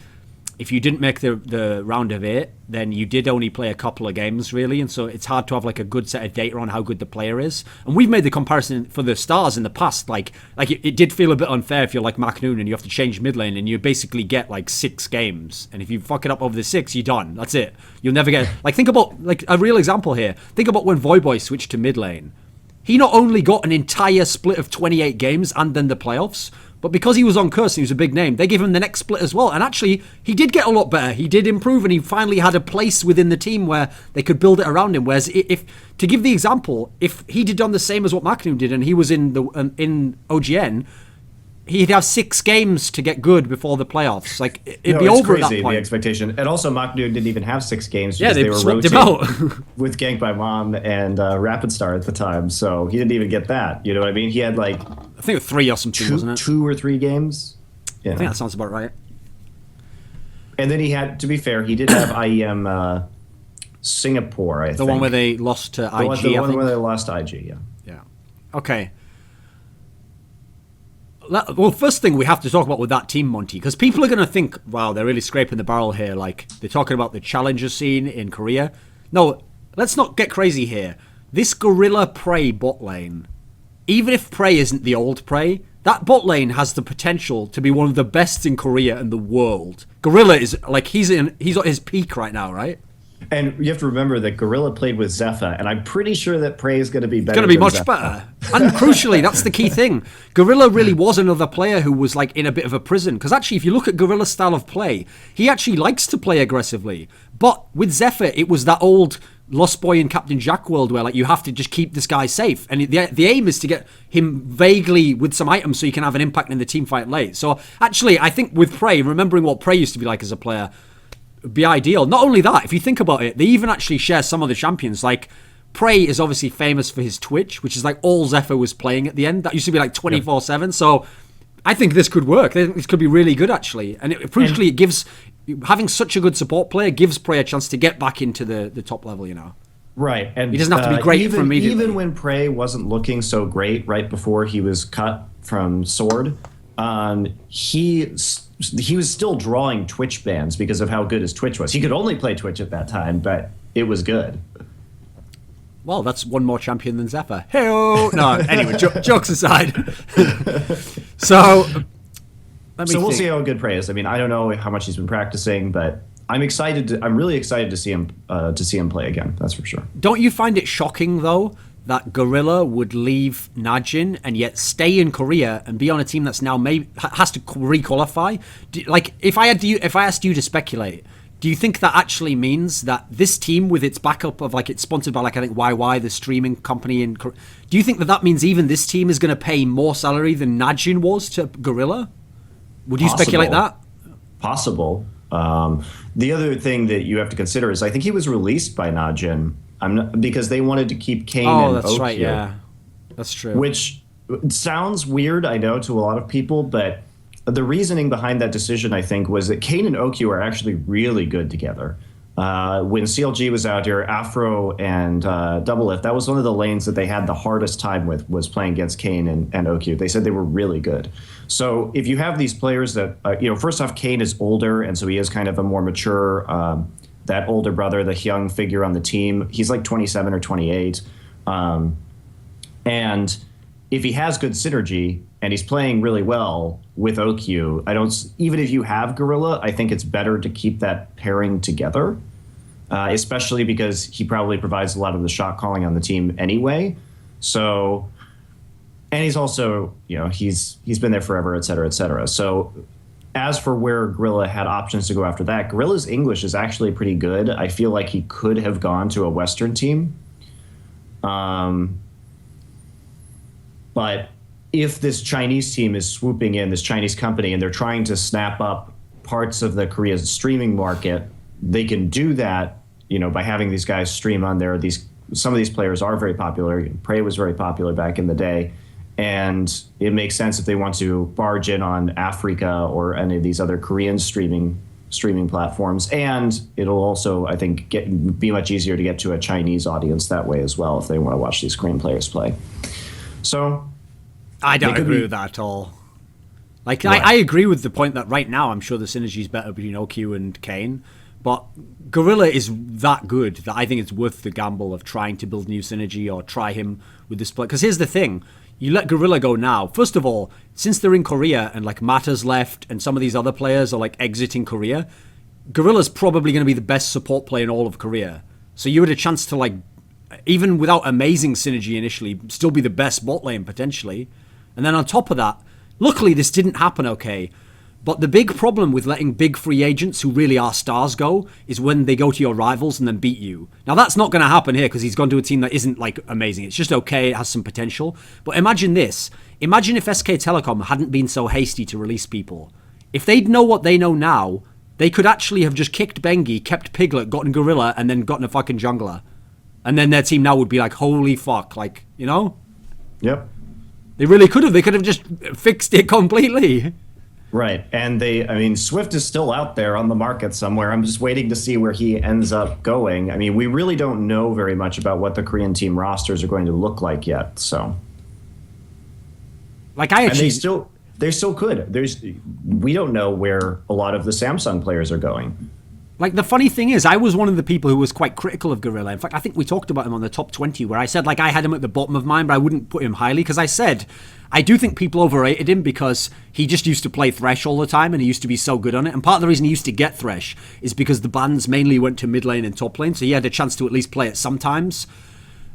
if you didn't make the round of 8, then you did only play a couple of games, really. And so it's hard to have, like, a good set of data on how good the player is. And we've made the comparison for the stars in the past. Like it did feel a bit unfair if you're like Mac Noon and you have to change mid lane and you basically get, like, 6 games. And if you fuck it up over the 6, you're done. That's it. You'll never get... Like, think about, like, a real example here. Think about when Voyboy switched to mid lane. He not only got an entire split of 28 games and then the playoffs, but because he was on Curse and he was a big name, they gave him the next split as well. And actually, he did get a lot better. He did improve, and he finally had a place within the team where they could build it around him. Whereas, if to give the example, if he did done the same as what Macnoon did, and he was in OGN, he'd have 6 games to get good before the playoffs. Like, it'd be over crazy, at that point. The expectation. And also, Macnoon didn't even have 6 games because they were swapped rotating him out. with Gank by Mom and Rapid Star at the time. So he didn't even get that. You know what I mean? He had like... I think it was 3 or something, wasn't it? 2 or 3 games. Yeah. I think that sounds about right. And then he had, to be fair, he did have IEM Singapore, I think. The one where they lost to IG, The one where they lost to IG, yeah. Yeah. Okay. Well, first thing we have to talk about with that team, Monty, because people are going to think, wow, they're really scraping the barrel here. Like, they're talking about the challenger scene in Korea. No, let's not get crazy here. This Gorilla Prey bot lane, even if Prey isn't the old Prey, that bot lane has the potential to be one of the best in Korea and the world. Gorilla is, like, he's at his peak right now, right? And you have to remember that Gorilla played with Zephyr, and I'm pretty sure that Prey is going to be better. It's going to be much Zephyr. better. And crucially, that's the key thing. Gorilla really was another player who was like in a bit of a prison. Because actually, if you look at Gorilla's style of play, he actually likes to play aggressively. But with Zephyr, it was that old Lost Boy in Captain Jack world where like you have to just keep this guy safe. And the aim is to get him vaguely with some items so you can have an impact in the team fight late. So actually, I think with Prey, remembering what Prey used to be like as a player, be ideal. Not only that, if you think about it, they even actually share some of the champions. Like, Prey is obviously famous for his Twitch, which is like all Zephyr was playing at the end. That used to be like 24/7. So I think this could work. I think this could be really good, actually. And crucially, it gives... Having such a good support player gives Prey a chance to get back into the top level, you know. Right. And he doesn't have to be great for immediately. Even when Prey wasn't looking so great right before he was cut from Sword, he was still drawing Twitch bans because of how good his Twitch was. He could only play Twitch at that time, but it was good. Well, that's one more champion than Zephyr. Hey-oh! No, anyway, jokes aside. So we'll see how good Prey is. I mean, I don't know how much he's been practicing, but I'm really excited to see him play again. That's for sure. Don't you find it shocking though that Gorilla would leave NaJin and yet stay in Korea and be on a team that's now has to re-qualify? Like, if I asked you to speculate, do you think that actually means that this team with its backup of, like, it's sponsored by, like, I think YY, the streaming company in Korea, do you think that means even this team is going to pay more salary than NaJin was to Gorilla? Would you speculate that? Possible. The other thing that you have to consider is I think he was released by NaJin because they wanted to keep Kane and that's Okyu, right, yeah. That's true. Which sounds weird, I know, to a lot of people, but the reasoning behind that decision, I think, was that Kane and Okyu are actually really good together. When CLG was out here, Afro and Doublelift, that was one of the lanes that they had the hardest time with, was playing against Kane and Okyu. They said they were really good. So if you have these players that, first off, Kane is older, and so he is kind of a more mature, that older brother, the young figure on the team. He's like 27 or 28. And if he has good synergy and he's playing really well with Okyu, even if you have Gorilla, I think it's better to keep that pairing together, especially because he probably provides a lot of the shot calling on the team anyway. So, and he's also, he's been there forever, et cetera, et cetera. So as for where Gorilla had options to go after that, Gorilla's English is actually pretty good. I feel like he could have gone to a Western team. But if this Chinese team is swooping in, this Chinese company, and they're trying to snap up parts of the Korea streaming market, they can do that, by having these guys stream on there. Some of these players are very popular. Prey was very popular back in the day. And it makes sense if they want to barge in on Africa or any of these other Korean streaming platforms. And it'll also, I think, be much easier to get to a Chinese audience that way as well if they want to watch these Korean players play. So I don't agree with that at all. Like, I agree with the point that right now I'm sure the synergy is better between OQ and Kane. But Gorilla is that good that I think it's worth the gamble of trying to build new synergy or try him with this play. Because here's the thing. You let Gorilla go now. First of all, since they're in Korea and like Mata's left and some of these other players are like exiting Korea, Gorilla's probably going to be the best support player in all of Korea. So you had a chance to like, even without amazing synergy initially, still be the best bot lane potentially. And then on top of that, luckily this didn't happen okay. But the big problem with letting big free agents who really are stars go is when they go to your rivals and then beat you. Now that's not going to happen here because he's gone to a team that isn't like amazing. It's just okay, it has some potential. But imagine this. Imagine if SK Telecom hadn't been so hasty to release people. If they'd know what they know now, they could actually have just kicked Bengi, kept Piglet, gotten Gorilla, and then gotten a fucking jungler. And then their team now would be like, holy fuck, like, Yep. They really could have. They could have just fixed it completely. Right. And Swift is still out there on the market somewhere. I'm just waiting to see where he ends up going. I mean, we really don't know very much about what the Korean team rosters are going to look like yet. So, like, I actually, and they still could. We don't know where a lot of the Samsung players are going. Like, the funny thing is, I was one of the people who was quite critical of Gorilla. In fact, I think we talked about him on the top 20, where I said, like, I had him at the bottom of mine, but I wouldn't put him highly, because I said, I do think people overrated him because he just used to play Thresh all the time, and he used to be so good on it. And part of the reason he used to get Thresh is because the bans mainly went to mid lane and top lane, so he had a chance to at least play it sometimes.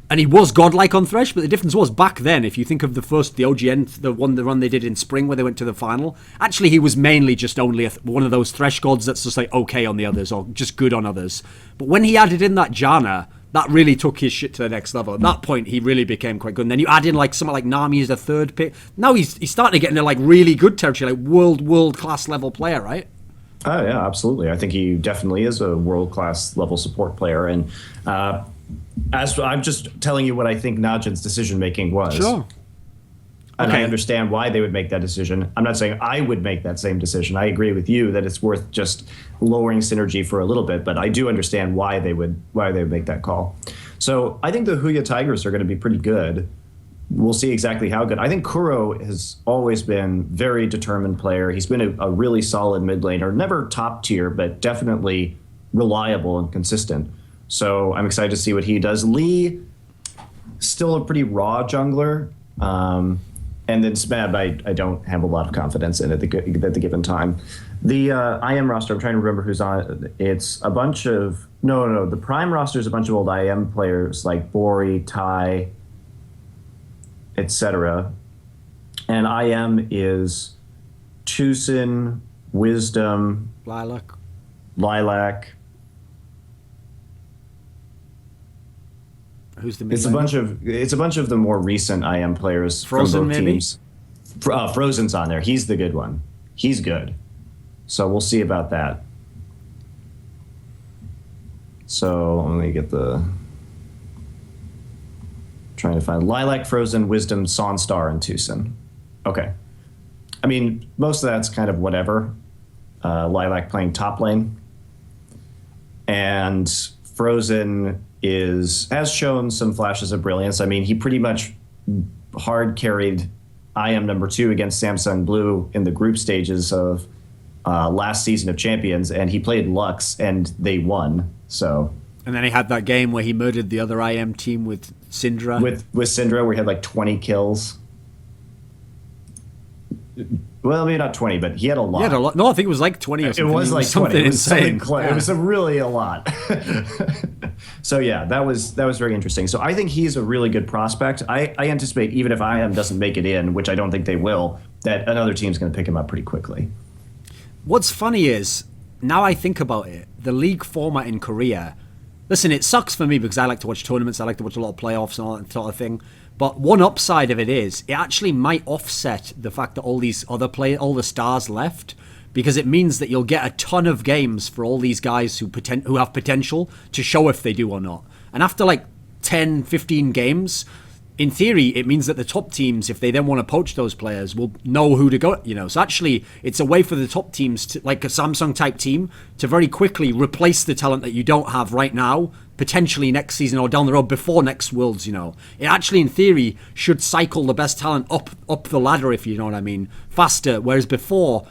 And he was godlike on Thresh, but the difference was back then, if you think of the OGN, the run they did in spring where they went to the final, actually he was mainly just only one of those Thresh gods that's just like okay on the others or just good on others. But when he added in that Janna, that really took his shit to the next level. At that point, he really became quite good. And then you add in like someone like Nami as a third pick. Now he's starting to get into like really good territory, like world class level player, right? Oh yeah, absolutely. I think he definitely is a world class level support player. And as I'm just telling you what I think NaJin's decision making was. Sure. And okay. I understand why they would make that decision. I'm not saying I would make that same decision. I agree with you that it's worth just lowering synergy for a little bit, but I do understand why they would make that call. So I think the Huya Tigers are going to be pretty good. We'll see exactly how good. I think Kuro has always been very determined player. He's been a really solid mid laner, never top tier, but definitely reliable and consistent. So I'm excited to see what he does. Lee, still a pretty raw jungler. And then Smab, I don't have a lot of confidence in at the given time. The IEM roster, I'm trying to remember who's on it. It's a bunch of... No. The Prime roster is a bunch of old IEM players like Bori, Tai, etc. And IEM is Tucson, Wisdom, Lilac. Who's the It's a bunch of the more recent IM players Frozen, from both maybe? teams. Frozen's on there. He's the good one. He's good. So we'll see about that. So let me get trying to find Lilac, Frozen, Wisdom, Sonstar, and Tucson. Okay. I mean, most of that's kind of whatever. Lilac playing top lane. And Frozen has shown some flashes of brilliance. I mean, he pretty much hard carried IM number 2 against Samsung Blue in the group stages of last season of Champions, and he played Lux, and they won. So, and then he had that game where he murdered the other IM team with Syndra. With Syndra, where he had like 20 kills. Well, maybe not 20, but he had a lot. He had a lot. No, I think it was like 20 or something. It was like something 20. It was insane. It was really a lot. So yeah, that was very interesting. So I think he's a really good prospect. I anticipate even if IM doesn't make it in, which I don't think they will, that another team's going to pick him up pretty quickly. What's funny is, now I think about it, the league format in Korea, listen, it sucks for me because I like to watch tournaments, I like to watch a lot of playoffs and all that sort of thing, but one upside of it is, it actually might offset the fact that all these other all the stars left, because it means that you'll get a ton of games for all these guys who have potential to show if they do or not. And after like 10, 15 games, in theory, it means that the top teams, if they then want to poach those players, will know who to go, So actually, it's a way for the top teams, to, like a Samsung-type team, to very quickly replace the talent that you don't have right now, potentially next season or down the road before next Worlds, It actually, in theory, should cycle the best talent up the ladder, if you know what I mean, faster, whereas before,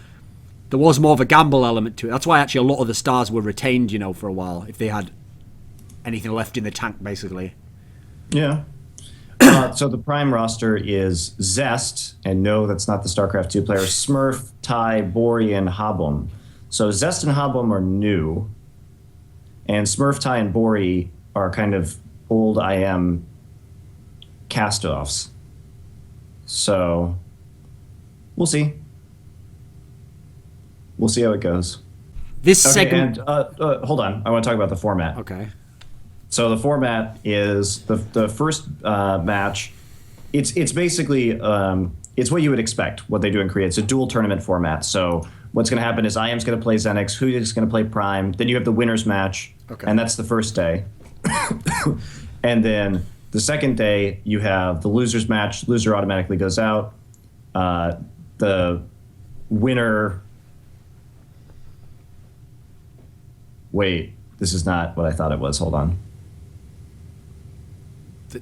there was more of a gamble element to it. That's why actually a lot of the stars were retained, for a while, if they had anything left in the tank, basically. Yeah. So the prime roster is Zest, and no, that's not the StarCraft 2 player, Smurf, Tai, Bori, and Habum. So Zest and Habum are new, and Smurf, Tai, and Bori are kind of old IM cast-offs. So we'll see. We'll see how it goes. This segment... And, hold on, I want to talk about the format. Okay. So the format is the first match. It's basically it's what you would expect. What they do in Korea. It's a dual tournament format. So what's going to happen is IEM's going to play Xenics, Huya's going to play Prime. Then you have the winners match, and that's the first day. And then the second day you have the losers match. Loser automatically goes out. The winner. Wait, this is not what I thought it was. Hold on.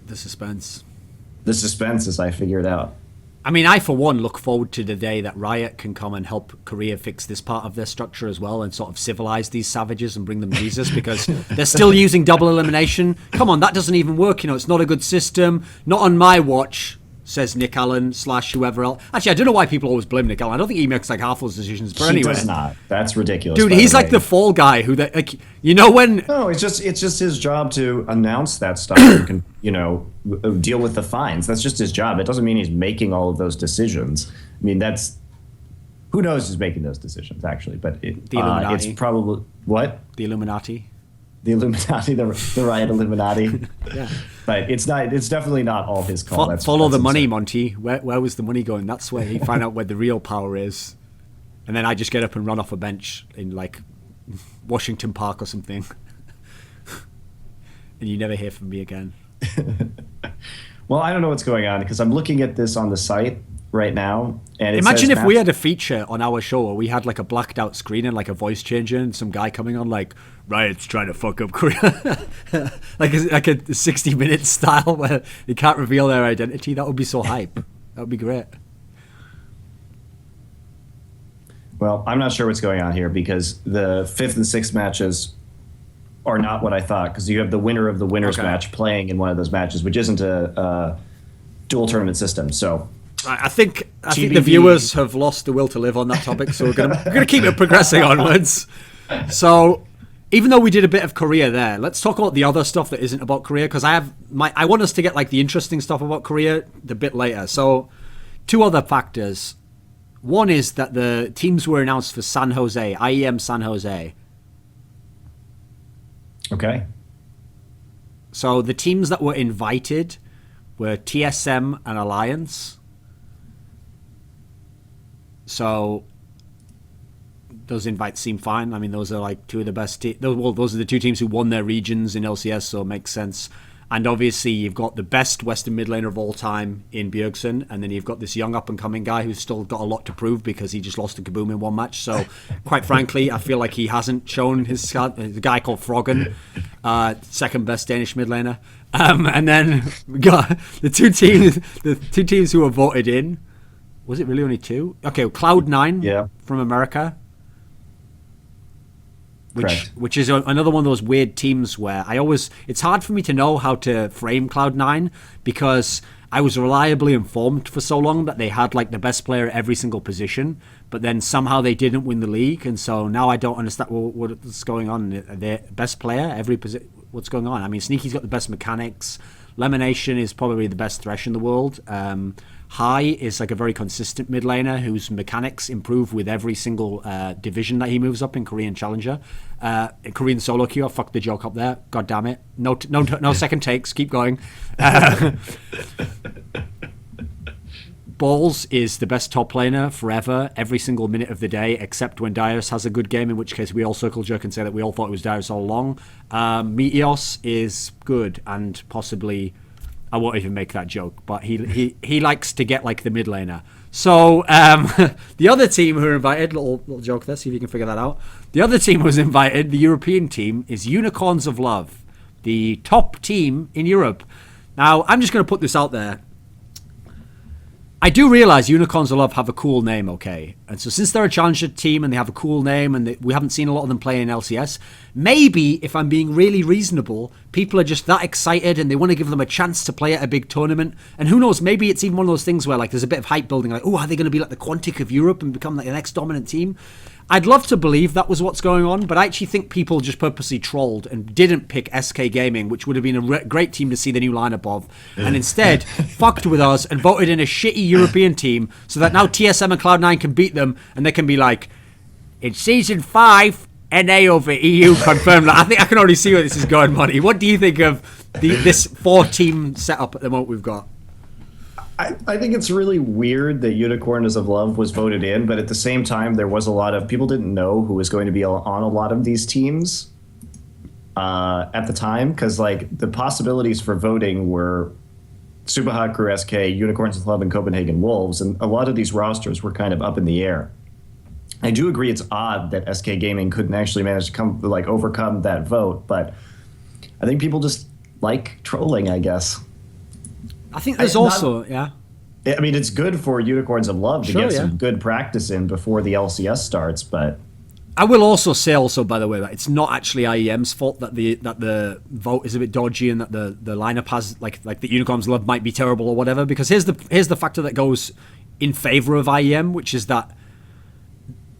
The suspense. The suspense as I figure it out. I mean, I, for one, look forward to the day that Riot can come and help Korea fix this part of their structure as well and sort of civilize these savages and bring them Jesus, because they're still using double elimination. Come on, that doesn't even work. It's not a good system. Not on my watch, says Nick Allen / whoever else. Actually, I don't know why people always blame Nick Allen. I don't think he makes like half those decisions. But anyway, he does not. That's ridiculous. Dude, he's like the fall guy who that when. No, it's just his job to announce that stuff and deal with the fines. That's just his job. It doesn't mean he's making all of those decisions. I mean, that's who knows who's making those decisions actually. But the Illuminati. It's probably what the Illuminati. The Illuminati, the Riot Illuminati. Yeah. But it's definitely not all his call. Follow the money, Monte. Where was the money going? That's where he find out where the real power is. And then I just get up and run off a bench in like Washington Park or something. And you never hear from me again. Well, I don't know what's going on because I'm looking at this on the site right now. And imagine if we had a feature on our show where we had like a blacked out screen and like a voice changer and some guy coming on like, Riot's trying to fuck up Korea. like a 60-minute style where they can't reveal their identity. That would be so hype. That would be great. Well, I'm not sure what's going on here because the 5th and 6th matches are not what I thought, because you have the winner of the winners match playing in one of those matches, which isn't a dual tournament system. So I think the viewers have lost the will to live on that topic, so we're gonna keep it progressing onwards. So even though we did a bit of Korea there, let's talk about the other stuff that isn't about Korea, because I want us to get like the interesting stuff about Korea the bit later. So 2 other factors. One is that the teams were announced for San Jose, IEM San Jose. Okay. So the teams that were invited were TSM and Alliance. So those invites seem fine. I mean, those are like 2 of the best teams. Those are the 2 teams who won their regions in LCS, so it makes sense. And obviously, you've got the best Western mid laner of all time in Bjergsen, and then you've got this young up-and-coming guy who's still got a lot to prove because he just lost to Kaboom in 1 match. So, quite frankly, I feel like he hasn't shown his... The guy called Froggen, second best Danish mid laner. And then we got the two teams who were voted in. Was it really only 2? Okay, Cloud9 from America. Which is another one of those weird teams where it's hard for me to know how to frame Cloud9 because I was reliably informed for so long that they had like the best player at every single position, but then somehow they didn't win the league, and so now I don't understand what's going on. Their best player every position. What's going on? I mean, Sneaky's got the best mechanics. Lemonation is probably the best Thresh in the world. High is like a very consistent mid laner whose mechanics improve with every single division that he moves up in Korean Challenger. Korean solo queue, I fucked the joke up there. God damn it. No second takes. Keep going. Balls is the best top laner forever, every single minute of the day, except when Darius has a good game, in which case we all circle jerk and say that we all thought it was Darius all along. Meteos is good and possibly, I won't even make that joke, but he likes to get like the mid laner. So the other team who are invited, little joke there, see if you can figure that out. The other team who was invited, the European team, is Unicorns of Love, the top team in Europe. Now, I'm just going to put this out there. I do realize Unicorns of Love have a cool name, okay? And so since they're a challenger team and they have a cool name and we haven't seen a lot of them play in LCS, maybe, if I'm being really reasonable, people are just that excited and they want to give them a chance to play at a big tournament. And who knows, maybe it's even one of those things where like there's a bit of hype building, like, oh, are they going to be like the Quantic of Europe and become like the next dominant team? I'd love to believe that was what's going on, but I actually think people just purposely trolled and didn't pick SK Gaming, which would have been a great team to see the new lineup of, and instead fucked with us and voted in a shitty European team so that now TSM and Cloud9 can beat them and they can be like, in Season 5, NA over EU confirmed. I think I can already see where this is going, Monty. What do you think of this 4-team setup at the moment we've got? I think it's really weird that Unicorns of Love was voted in, but at the same time, there was a lot of people didn't know who was going to be on a lot of these teams at the time, because like the possibilities for voting were Super Hot Crew SK, Unicorns of Love, and Copenhagen Wolves, and a lot of these rosters were kind of up in the air. I do agree it's odd that SK Gaming couldn't actually manage to overcome that vote, but I think people just like trolling, I guess. I think there's also, yeah. I mean, it's good for Unicorns of Love to get some good practice in before the LCS starts, but I will also say, by the way, that it's not actually IEM's fault that the vote is a bit dodgy and that the lineup has like the Unicorns of Love might be terrible or whatever. Because here's the factor that goes in favor of IEM, which is that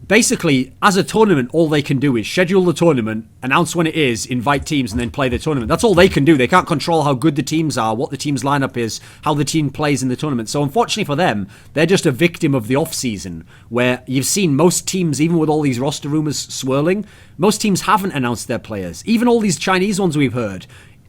basically, as a tournament, all they can do is schedule the tournament, announce when it is, invite teams, and then play the tournament. That's all they can do. They can't control how good the teams are, what the team's lineup is, how the team plays in the tournament. So unfortunately for them, they're just a victim of the off-season, where you've seen most teams, even with all these roster rumors swirling, most teams haven't announced their players. Even all these Chinese ones we've heard.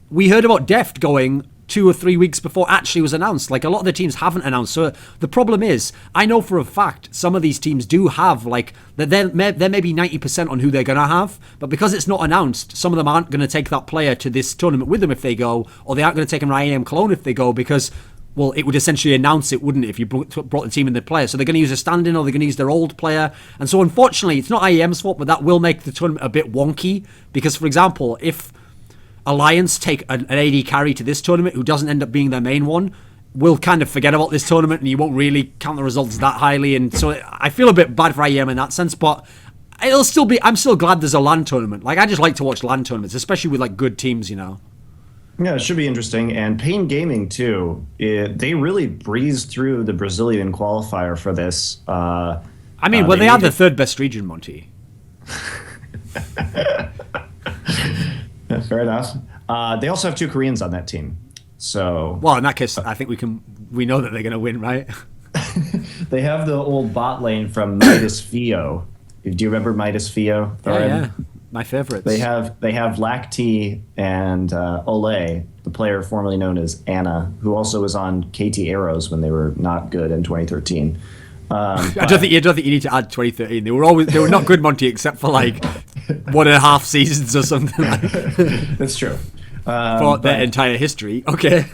We heard about Deft going 2 or 3 weeks before actually was announced. Like, a lot of the teams haven't announced. So the problem is, I know for a fact some of these teams do have, like, they're maybe 90% on who they're going to have, but because it's not announced, some of them aren't going to take that player to this tournament with them if they go, or they aren't going to take an IEM clone if they go, because, well, it would essentially announce it, wouldn't it, if you brought the team and the player. So they're going to use a stand-in, or they're going to use their old player. And so unfortunately, it's not IEM's fault, but that will make the tournament a bit wonky, because, for example, if Alliance take an AD carry to this tournament who doesn't end up being their main one, we'll kind of forget about this tournament and you won't really count the results that highly. And so I feel a bit bad for IEM in that sense, but I'm still glad there's a LAN tournament. Like, I just like to watch LAN tournaments, especially with like good teams, you know. Yeah, it should be interesting. And Pain Gaming too, they really breezed through the Brazilian qualifier for this. They are the third best region, Monte. Fair enough. They also have 2 Koreans on that team. So, well, in that case, I think we know that they're going to win, right? They have the old bot lane from Midas Fio. Do you remember Midas Fio? Yeah, my favorites. They have Lacti and Ole, the player formerly known as Anna, who also was on KT Arrows when they were not good in 2013. I don't think you need to add 2013. They were not good, Monty, except for like 1.5 seasons or something. That's true. For their entire history. Okay.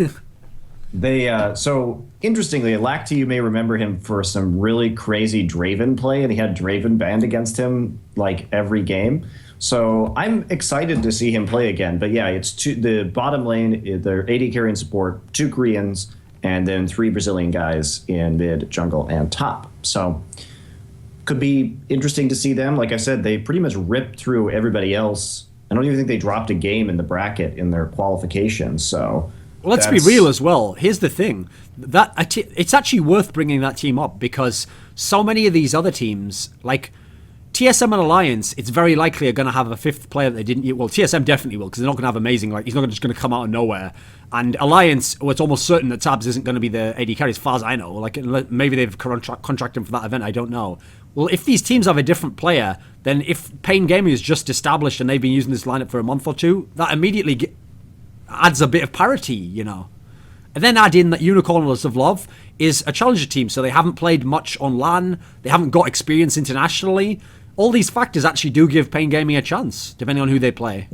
So interestingly, Lacti, you may remember him for some really crazy Draven play, and he had Draven banned against him like every game. So I'm excited to see him play again. But yeah, it's the bottom lane, they're AD carry and support, 2 Koreans, and then 3 Brazilian guys in mid, jungle, and top. So could be interesting to see them. Like I said, they pretty much ripped through everybody else. I don't even think they dropped a game in the bracket in their qualifications. So, well, let's be real as well. Here's the thing. It's actually worth bringing that team up, because so many of these other teams, like, TSM and Alliance, it's very likely are going to have a fifth player that they didn't use. Well, TSM definitely will, because they're not going to have amazing, like, he's not just going to come out of nowhere. And Alliance, well, it's almost certain that Tabs isn't going to be the AD carry, as far as I know. Like, maybe they've contracted him for that event, I don't know. Well, if these teams have a different player, then if Pain Gaming is just established and they've been using this lineup for a month or two, that immediately adds a bit of parity, you know. And then add in that Unicornless of Love is a challenger team, so they haven't played much on LAN, they haven't got experience internationally. All these factors actually do give Pain Gaming a chance, depending on who they play.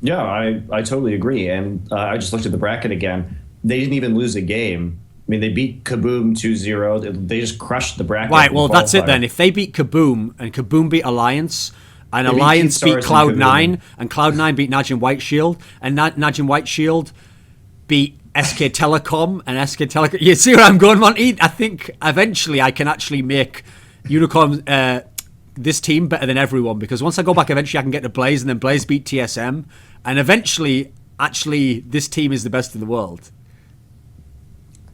Yeah, I totally agree. And I just looked at the bracket again. They didn't even lose a game. I mean, they beat Kaboom 2-0. They just crushed the bracket. Right, well, that's it then. If they beat Kaboom, and Kaboom beat Alliance, and Alliance beat Cloud9, and Cloud9 beat NaJin White Shield, and NaJin White Shield beat SK Telecom, and SK Telecom... You see where I'm going, Monte? I think eventually I can actually make Unicorn... this team better than everyone, because once I go back, eventually I can get to Blaze, and then Blaze beat TSM, and eventually, actually, this team is the best in the world.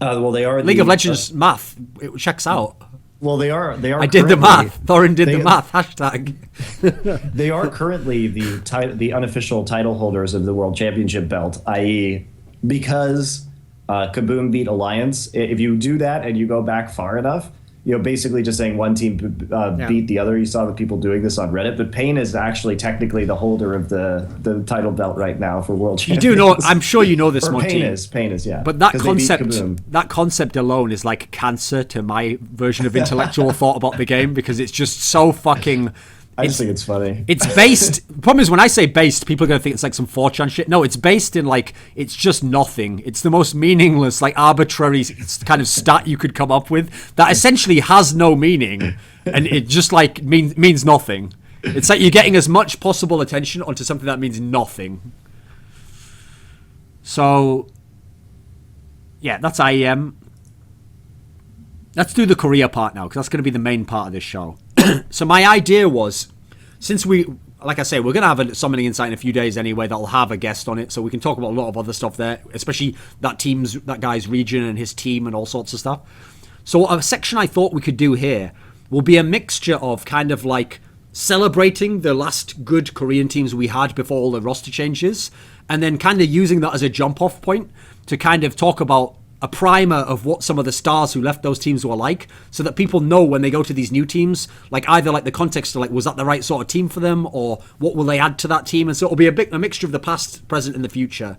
Well, they are League of Legends math. It checks out. Well, they are. I did the math. Thorin did the math. Hashtag. They are currently the unofficial title holders of the World Championship belt, i.e., because Kaboom beat Alliance. If you do that and you go back far enough, you know, basically just saying one team beat the other. You saw the people doing this on Reddit, but Pain is actually technically the holder of the title belt right now for World Champions. You do know, I'm sure you know this, or Monte. Pain is, yeah. But that concept alone is like cancer to my version of intellectual thought about the game, because it's just so fucking... I just think it's funny. It's based... The problem is when I say based, people are going to think it's like some 4chan shit. No, it's based in like, it's just nothing. It's the most meaningless, like arbitrary kind of stat you could come up with that essentially has no meaning, and it just like means nothing. It's like you're getting as much possible attention onto something that means nothing. So, yeah, that's IEM. Let's do the Korea part now, because that's going to be the main part of this show. So my idea was, since like I say, we're going to have a Summoning Insight in a few days anyway that'll have a guest on it, so we can talk about a lot of other stuff there, especially that guy's region and his team and all sorts of stuff. So a section I thought we could do here will be a mixture of kind of like celebrating the last good Korean teams we had before all the roster changes, and then kind of using that as a jump-off point to kind of talk about a primer of what some of the stars who left those teams were like, so that people know when they go to these new teams, like either like the context of like, was that the right sort of team for them, or what will they add to that team? And so it'll be a mixture of the past, present, and the future.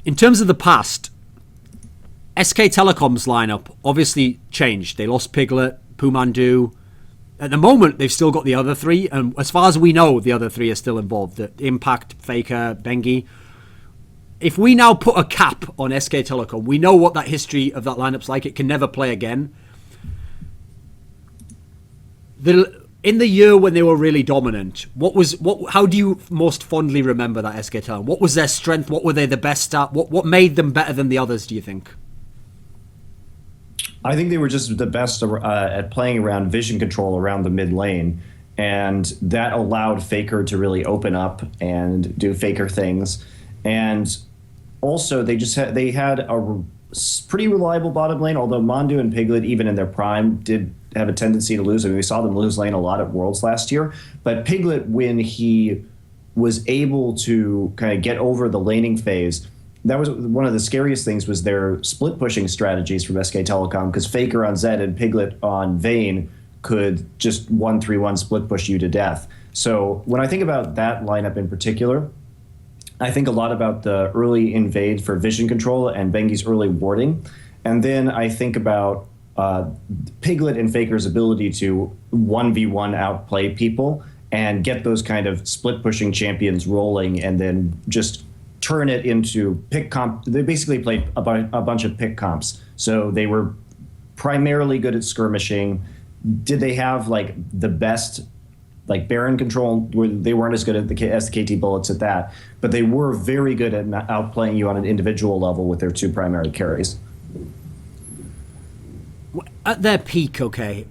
In terms of the past, SK Telecom's lineup obviously changed. They lost Piglet, Pumandu. At the moment, they've still got the other three, and as far as we know, the other three are still involved. The Impact, Faker, Bengi. If we now put a cap on SK Telecom, we know what that history of that lineup's like. It can never play again. In the year when they were really dominant, how do you most fondly remember that SK Telecom? What was their strength? What were they the best at? What made them better than the others, do you think? I think they were just the best at playing around vision control around the mid lane, and that allowed Faker to really open up and do Faker things. And also, they had a pretty reliable bottom lane, although Mondu and Piglet, even in their prime, did have a tendency to lose. I mean, we saw them lose lane a lot at Worlds last year. But Piglet, when he was able to kind of get over the laning phase, that was one of the scariest things, was their split pushing strategies from SK Telecom, because Faker on Zed and Piglet on Vayne could just 1-3-1 split push you to death. So when I think about that lineup in particular, I think a lot about the early invade for vision control and Bengi's early warding. And then I think about Piglet and Faker's ability to 1v1 outplay people and get those kind of split pushing champions rolling, and then just turn it into pick comp. They basically played a bunch of pick comps. So they were primarily good at skirmishing. Did they have like the best like Baron control? They weren't as good at as the KT Bullets at that, but they were very good at outplaying you on an individual level with their two primary carries. At their peak, okay,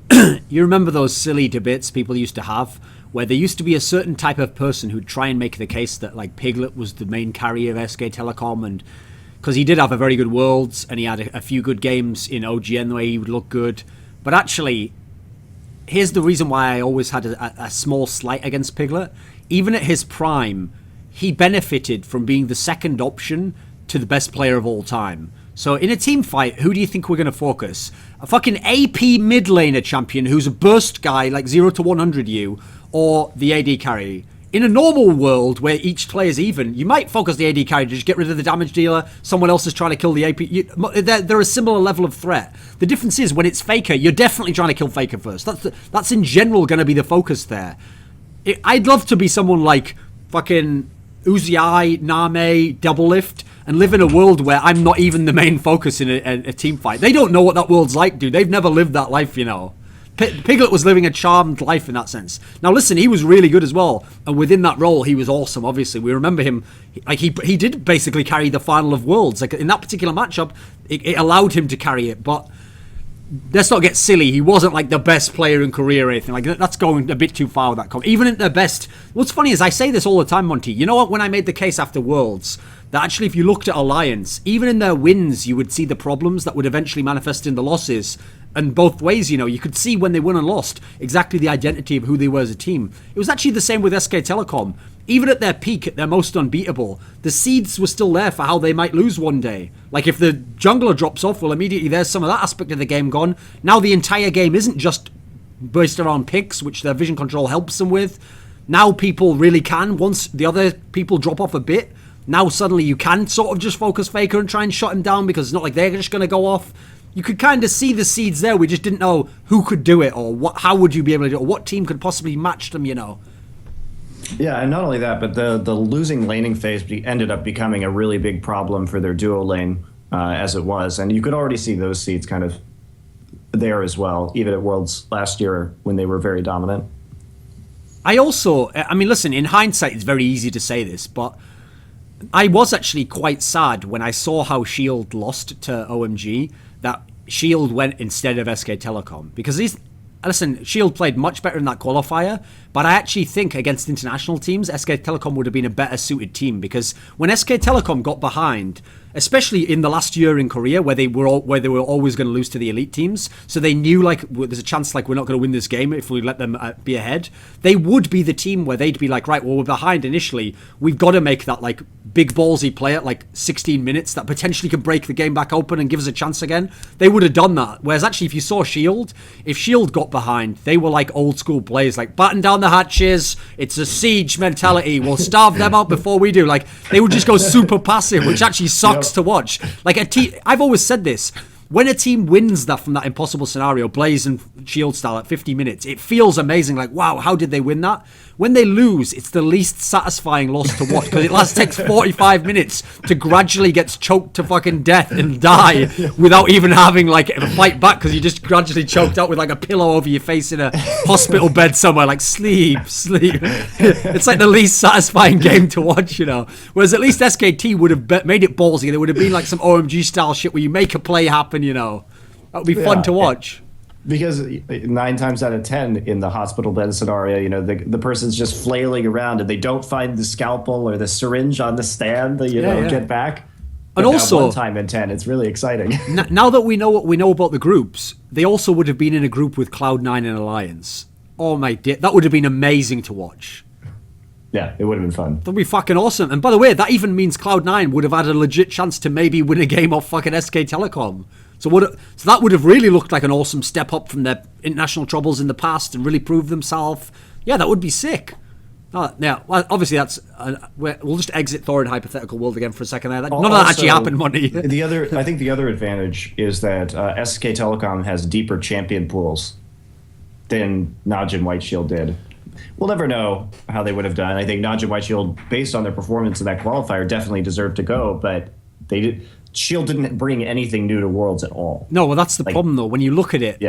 you remember those silly debates people used to have, where there used to be a certain type of person who'd try and make the case that like Piglet was the main carrier of SK Telecom, and because he did have a very good Worlds and he had a few good games in OGN the way he would look good, but actually here's the reason why I always had a small slight against Piglet. Even at his prime, he benefited from being the second option to the best player of all time. So in a team fight, who do you think we're going to focus? A fucking AP mid laner champion who's a burst guy like 0 to 100 you, or the AD carry? In a normal world where each player is even, you might focus the AD carry to just get rid of the damage dealer. Someone else is trying to kill the AP. They're a similar level of threat. The difference is when it's Faker, you're definitely trying to kill Faker first. That's in general going to be the focus there. I'd love to be someone like fucking Uzi, Name, Double Lift, and live in a world where I'm not even the main focus in a team fight. They don't know what that world's like, dude. They've never lived that life, you know. Piglet was living a charmed life in that sense. Now listen, he was really good as well, and within that role he was awesome. Obviously we remember him, like he did basically carry the final of Worlds. Like in that particular matchup it allowed him to carry it, but let's not get silly. He wasn't like the best player in Korea or anything. Like that's going a bit too far with that comment. Even at their best, what's funny is I say this all the time, Monty. You know what? When I made the case after Worlds that actually if you looked at Alliance, even in their wins, you would see the problems that would eventually manifest in the losses. And both ways, you know, you could see when they won and lost exactly the identity of who they were as a team. It was actually the same with SK Telecom. Even at their peak, at their most unbeatable, the seeds were still there for how they might lose one day. Like if the jungler drops off, well, immediately there's some of that aspect of the game gone. Now the entire game isn't just based around picks, which their vision control helps them with. Now people really can, once the other people drop off a bit, now suddenly you can sort of just focus Faker and try and shut him down because it's not like they're just going to go off. You could kind of see the seeds there. We just didn't know who could do it or how would you be able to do it or what team could possibly match them, you know. Yeah, and not only that, but the losing laning phase ended up becoming a really big problem for their duo lane as it was. And you could already see those seeds kind of there as well, even at Worlds last year when they were very dominant. I mean, listen, in hindsight, it's very easy to say this, but I was actually quite sad when I saw how Shield lost to OMG, that Shield went instead of SK Telecom. Because listen, Shield played much better in that qualifier, but I actually think against international teams, SK Telecom would have been a better suited team. Because when SK Telecom got behind, especially in the last year in Korea, where they were always going to lose to the elite teams, so they knew like there's a chance like we're not going to win this game if we let them be ahead. They would be the team where they'd be like, right, well we're behind initially, we've got to make that like big ballsy play at like 16 minutes that potentially can break the game back open and give us a chance again. They would have done that. Whereas actually if you saw Shield, if Shield got behind, they were like old school players, like batten down the hatches, it's a siege mentality, we'll starve them out before we do. Like they would just go super passive, which actually sucks to watch. Like a team, I've always said this, when a team wins that from that impossible scenario, Blaze and Shield style at 50 minutes, it feels amazing. Like, wow, how did they win that? When they lose, it's the least satisfying loss to watch because it takes 45 minutes to gradually get choked to fucking death and die without even having like a fight back because you just gradually choked out with like a pillow over your face in a hospital bed somewhere. Like sleep. It's like the least satisfying game to watch, you know. Whereas at least SKT would have made it ballsy. There would have been like some OMG style shit where you make a play happen, you know. That would be fun to watch. Because 9 times out of 10 in the hospital bed scenario, you know, the person's just flailing around and they don't find the scalpel or the syringe on the stand that, get back. But and also, 1 time in 10, it's really exciting. Now that we know what we know about the groups, they also would have been in a group with Cloud9 and Alliance. Oh my dear, that would have been amazing to watch. Yeah, it would have been fun. That'd be fucking awesome. And by the way, that even means Cloud9 would have had a legit chance to maybe win a game off fucking SK Telecom. So that would have really looked like an awesome step up from their international troubles in the past and really prove themselves. Yeah, that would be sick. Now, obviously, that's we'll just exit Thorin hypothetical world again for a second. There, none of that actually happened, Monte. I think the other advantage is that SK Telecom has deeper champion pools than NaJin White Shield did. We'll never know how they would have done. I think NaJin White Shield, based on their performance in that qualifier, definitely deserved to go, but they did. Shield didn't bring anything new to Worlds at all. No, well, that's the problem, though. When you look at it,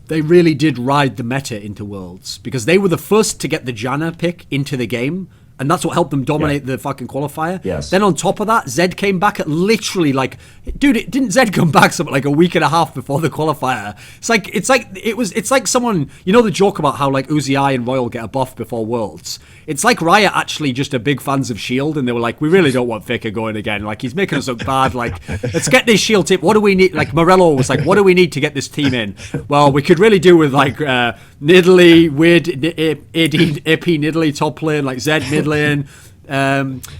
they really did ride the meta into Worlds because they were the first to get the Janna pick into the game And that's what helped them dominate the fucking qualifier. Yes. Then on top of that, Zed came back at literally like, dude, didn't Zed come back something like a week and a half before the qualifier? It's like someone, you know the joke about how like Uzi and Royal get a buff before Worlds. It's like Riot actually just are big fans of Shield, and they were like, we really don't want Faker going again. Like he's making us look bad. Like let's get this Shield team. What do we need? Like Morello was like, what do we need to get this team in? Well, we could really do with like Nidalee, weird AP Nidalee top lane, like Zed mid lane.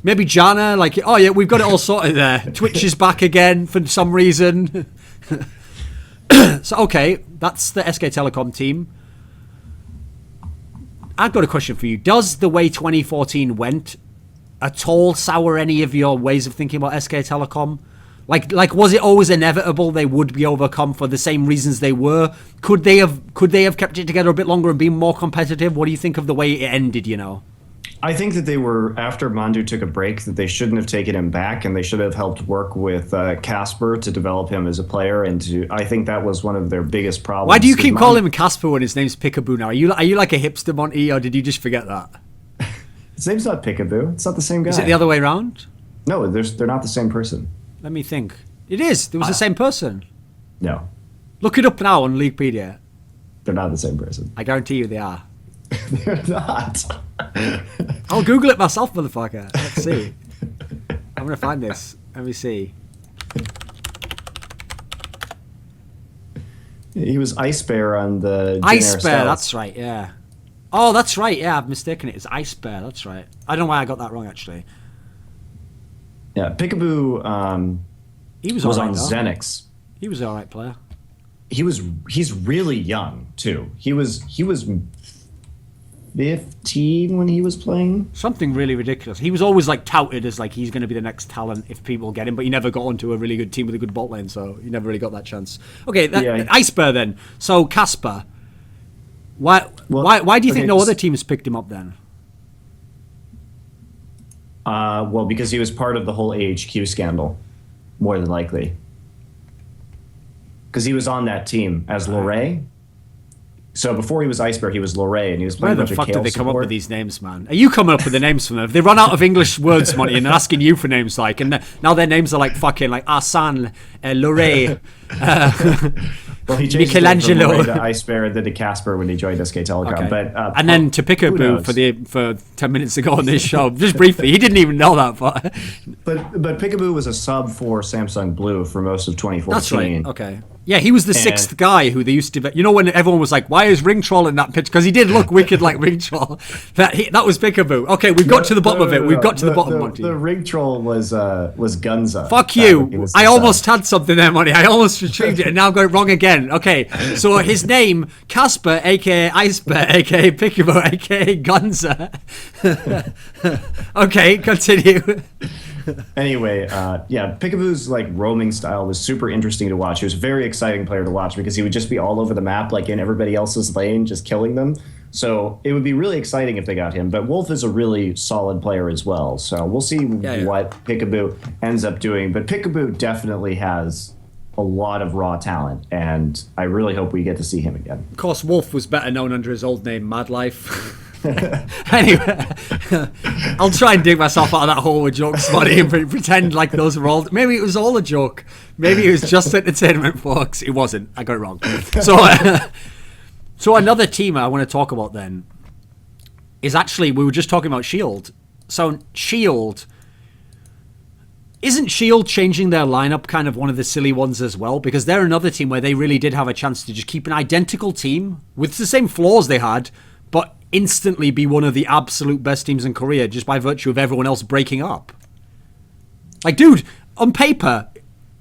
Maybe Janna, like, oh yeah, we've got it all sorted there. Twitch is back again for some reason. So okay, that's the SK Telecom team. I've got a question for you. Does the way 2014 went at all sour any of your ways of thinking about SK Telecom? Like was it always inevitable they would be overcome for the same reasons they were? Could they have kept it together a bit longer and been more competitive? What do you think of the way it ended, you know? I think that they were, after Mandu took a break, that they shouldn't have taken him back, and they should have helped work with Casper to develop him as a player. And I think that was one of their biggest problems. Why do you keep calling him Casper when his name's Peekaboo now? Are you like a hipster, Monte, or did you just forget that? His name's not Peekaboo. It's not the same guy. Is it the other way around? No, they're not the same person. Let me think. It is. It was the same person. No. Look it up now on Leaguepedia. They're not the same person. I guarantee you they are. They're not. I'll Google it myself, motherfucker. Let's see. I'm gonna find this. Let me see. He was Ice Bear on the Ice Bear, that's right, yeah. Oh, that's right, yeah, I've mistaken it. It's Ice Bear, that's right. I don't know why I got that wrong, actually. Yeah, Peekaboo He was on though. Xenics. He was an alright player. He's really young too. He was 15 when he was playing. Something really ridiculous. He was always like touted as like he's going to be the next talent if people get him, but he never got onto a really good team with a good bot lane, so he never really got that chance. Okay, Ice Bear then. So Casper, why do you think no other teams picked him up then? Well, because he was part of the whole AHQ scandal, more than likely. Because he was on that team as Lorray. So before he was Ice Bear, he was Lorray, and he was playing. Where the fuck did they come up with these names, man? Are you coming up with the names from them? They run out of English words, Monty, and they're asking you for names, like, and now their names are like fucking like Arsene, Lorray, well, he changed Michelangelo, his name from Lorray to Ice Bear, and then to Casper when he joined SK Telecom. Okay. But and then to Peekaboo for 10 minutes ago on this show, just briefly, he didn't even know that. But Peekaboo was a sub for Samsung Blue for most of 2014. That's right. Okay. Yeah, he was the sixth guy who they used to... You know when everyone was like, why is Ring Troll in that pitch? Because he did look wicked like Ring Troll. That was Peekaboo. Okay, we've got to the bottom of it. We've got to the bottom, Monty. The Ring Troll was Gunza. Fuck you. I almost had something there, Monty. I almost retrieved it, and now I've got it wrong again. Okay, so his name, Casper, a.k.a. Ice Bear, a.k.a. Peekaboo, a.k.a. Gunza. Okay, continue. Anyway, yeah, Peekaboo's like roaming style was super interesting to watch. He was a very exciting player to watch because he would just be all over the map, like in everybody else's lane, just killing them. So it would be really exciting if they got him. But Wolf is a really solid player as well. So we'll see what Peekaboo ends up doing. But Peekaboo definitely has a lot of raw talent, and I really hope we get to see him again. Of course, Wolf was better known under his old name, Mad Life. Anyway, I'll try and dig myself out of that hole with jokes, Monty, and pretend like those were all... Maybe it was all a joke. Maybe it was just entertainment, folks. It wasn't. I got it wrong. So another team I want to talk about then is actually... We were just talking about S.H.I.E.L.D. So S.H.I.E.L.D... Isn't S.H.I.E.L.D. changing their lineup kind of one of the silly ones as well? Because they're another team where they really did have a chance to just keep an identical team with the same flaws they had, but instantly be one of the absolute best teams in Korea just by virtue of everyone else breaking up. Like, dude, on paper,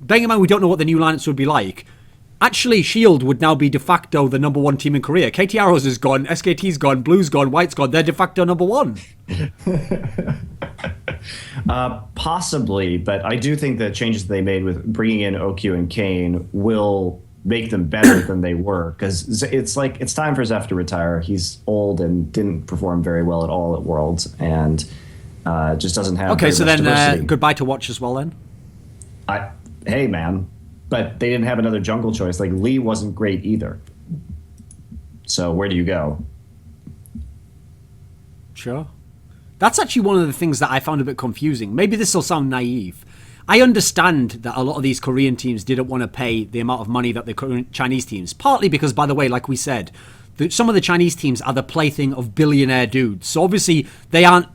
bearing in mind we don't know what the new lineups would be like, actually S.H.I.E.L.D. would now be de facto the number one team in Korea. KT Arrows is gone, SKT's gone, Blue's gone, White's gone. They're de facto number one. Possibly, but I do think the changes they made with bringing in OQ and Kane will make them better than they were, because it's like it's time for Zeph to retire. He's old and didn't perform very well at all at Worlds, and just doesn't have okay, so then diversity. Goodbye to Watch as well then. Hey man, but they didn't have another jungle choice. Like Lee wasn't great either, so where do you go? Sure. That's actually one of the things that I found a bit confusing. Maybe this will sound naive. I understand that a lot of these Korean teams didn't want to pay the amount of money that the Chinese teams, partly because, by the way, like we said, some of the Chinese teams are the plaything of billionaire dudes. So obviously they aren't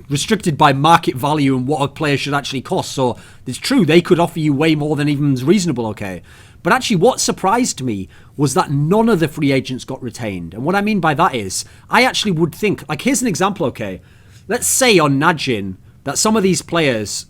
restricted by market value and what a player should actually cost. So it's true, they could offer you way more than even is reasonable, okay? But actually what surprised me was that none of the free agents got retained. And what I mean by that is, I actually would think, like here's an example, okay? Let's say on NaJin that some of these players,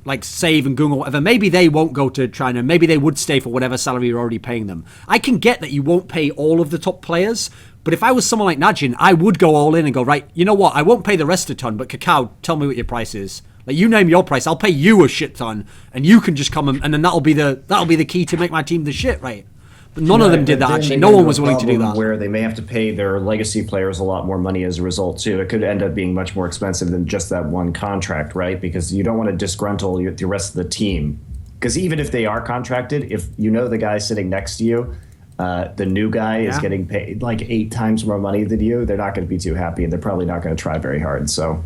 like Save and Gung or whatever, maybe they won't go to China. Maybe they would stay for whatever salary you're already paying them. I can get that you won't pay all of the top players, but if I was someone like NaJin, I would go all in and go, right, you know what? I won't pay the rest a ton, but Kakao, tell me what your price is. Like, you name your price, I'll pay you a shit ton, and you can just come and then that'll be the key to make my team the shit, right? But none of them did that, actually. No one was willing to do that. Where they may have to pay their legacy players a lot more money as a result, too. It could end up being much more expensive than just that one contract, right? Because you don't want to disgruntle the rest of the team. Because even if they are contracted, if you know the guy sitting next to you, the new guy is getting paid like 8 times more money than you, they're not going to be too happy, and they're probably not going to try very hard, So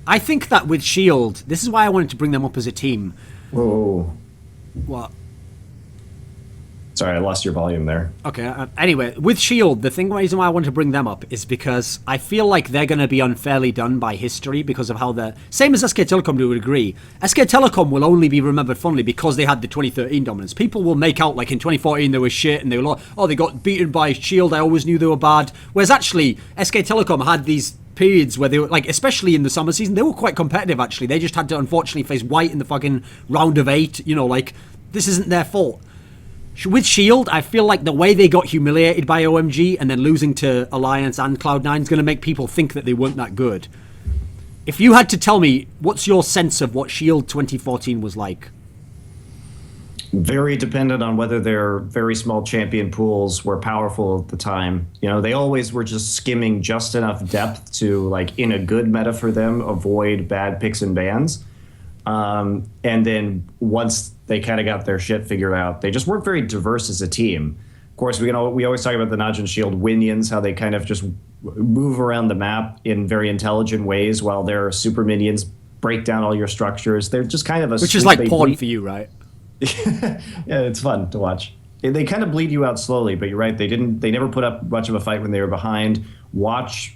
I think that with Shield, this is why I wanted to bring them up as a team. Whoa. What? Sorry, I lost your volume there. Okay, anyway, with Shield, the reason why I want to bring them up is because I feel like they're going to be unfairly done by history because of how they're... Same as SK Telecom, do would agree. SK Telecom will only be remembered fondly because they had the 2013 dominance. People will make out like in 2014 they were shit and they were like, oh, they got beaten by Shield, I always knew they were bad. Whereas actually, SK Telecom had these periods where they were, like, especially in the summer season, they were quite competitive, actually. They just had to, unfortunately, face White in the fucking round of 8. You know, like, this isn't their fault. With Shield, I feel like the way they got humiliated by OMG and then losing to Alliance and Cloud9 is going to make people think that they weren't that good. If you had to tell me, what's your sense of what Shield 2014 was like? Very dependent on whether their very small champion pools were powerful at the time. You know, they always were just skimming just enough depth to, like, in a good meta for them, avoid bad picks and bans. And then once they kind of got their shit figured out, they just weren't very diverse as a team. Of course, we always talk about the NaJin Shield Winions, how they kind of just move around the map in very intelligent ways while their super minions break down all your structures. They're just kind of a... Which is like porn for you, right? Yeah, it's fun to watch. They kind of bleed you out slowly, but you're right. They never put up much of a fight when they were behind. Watch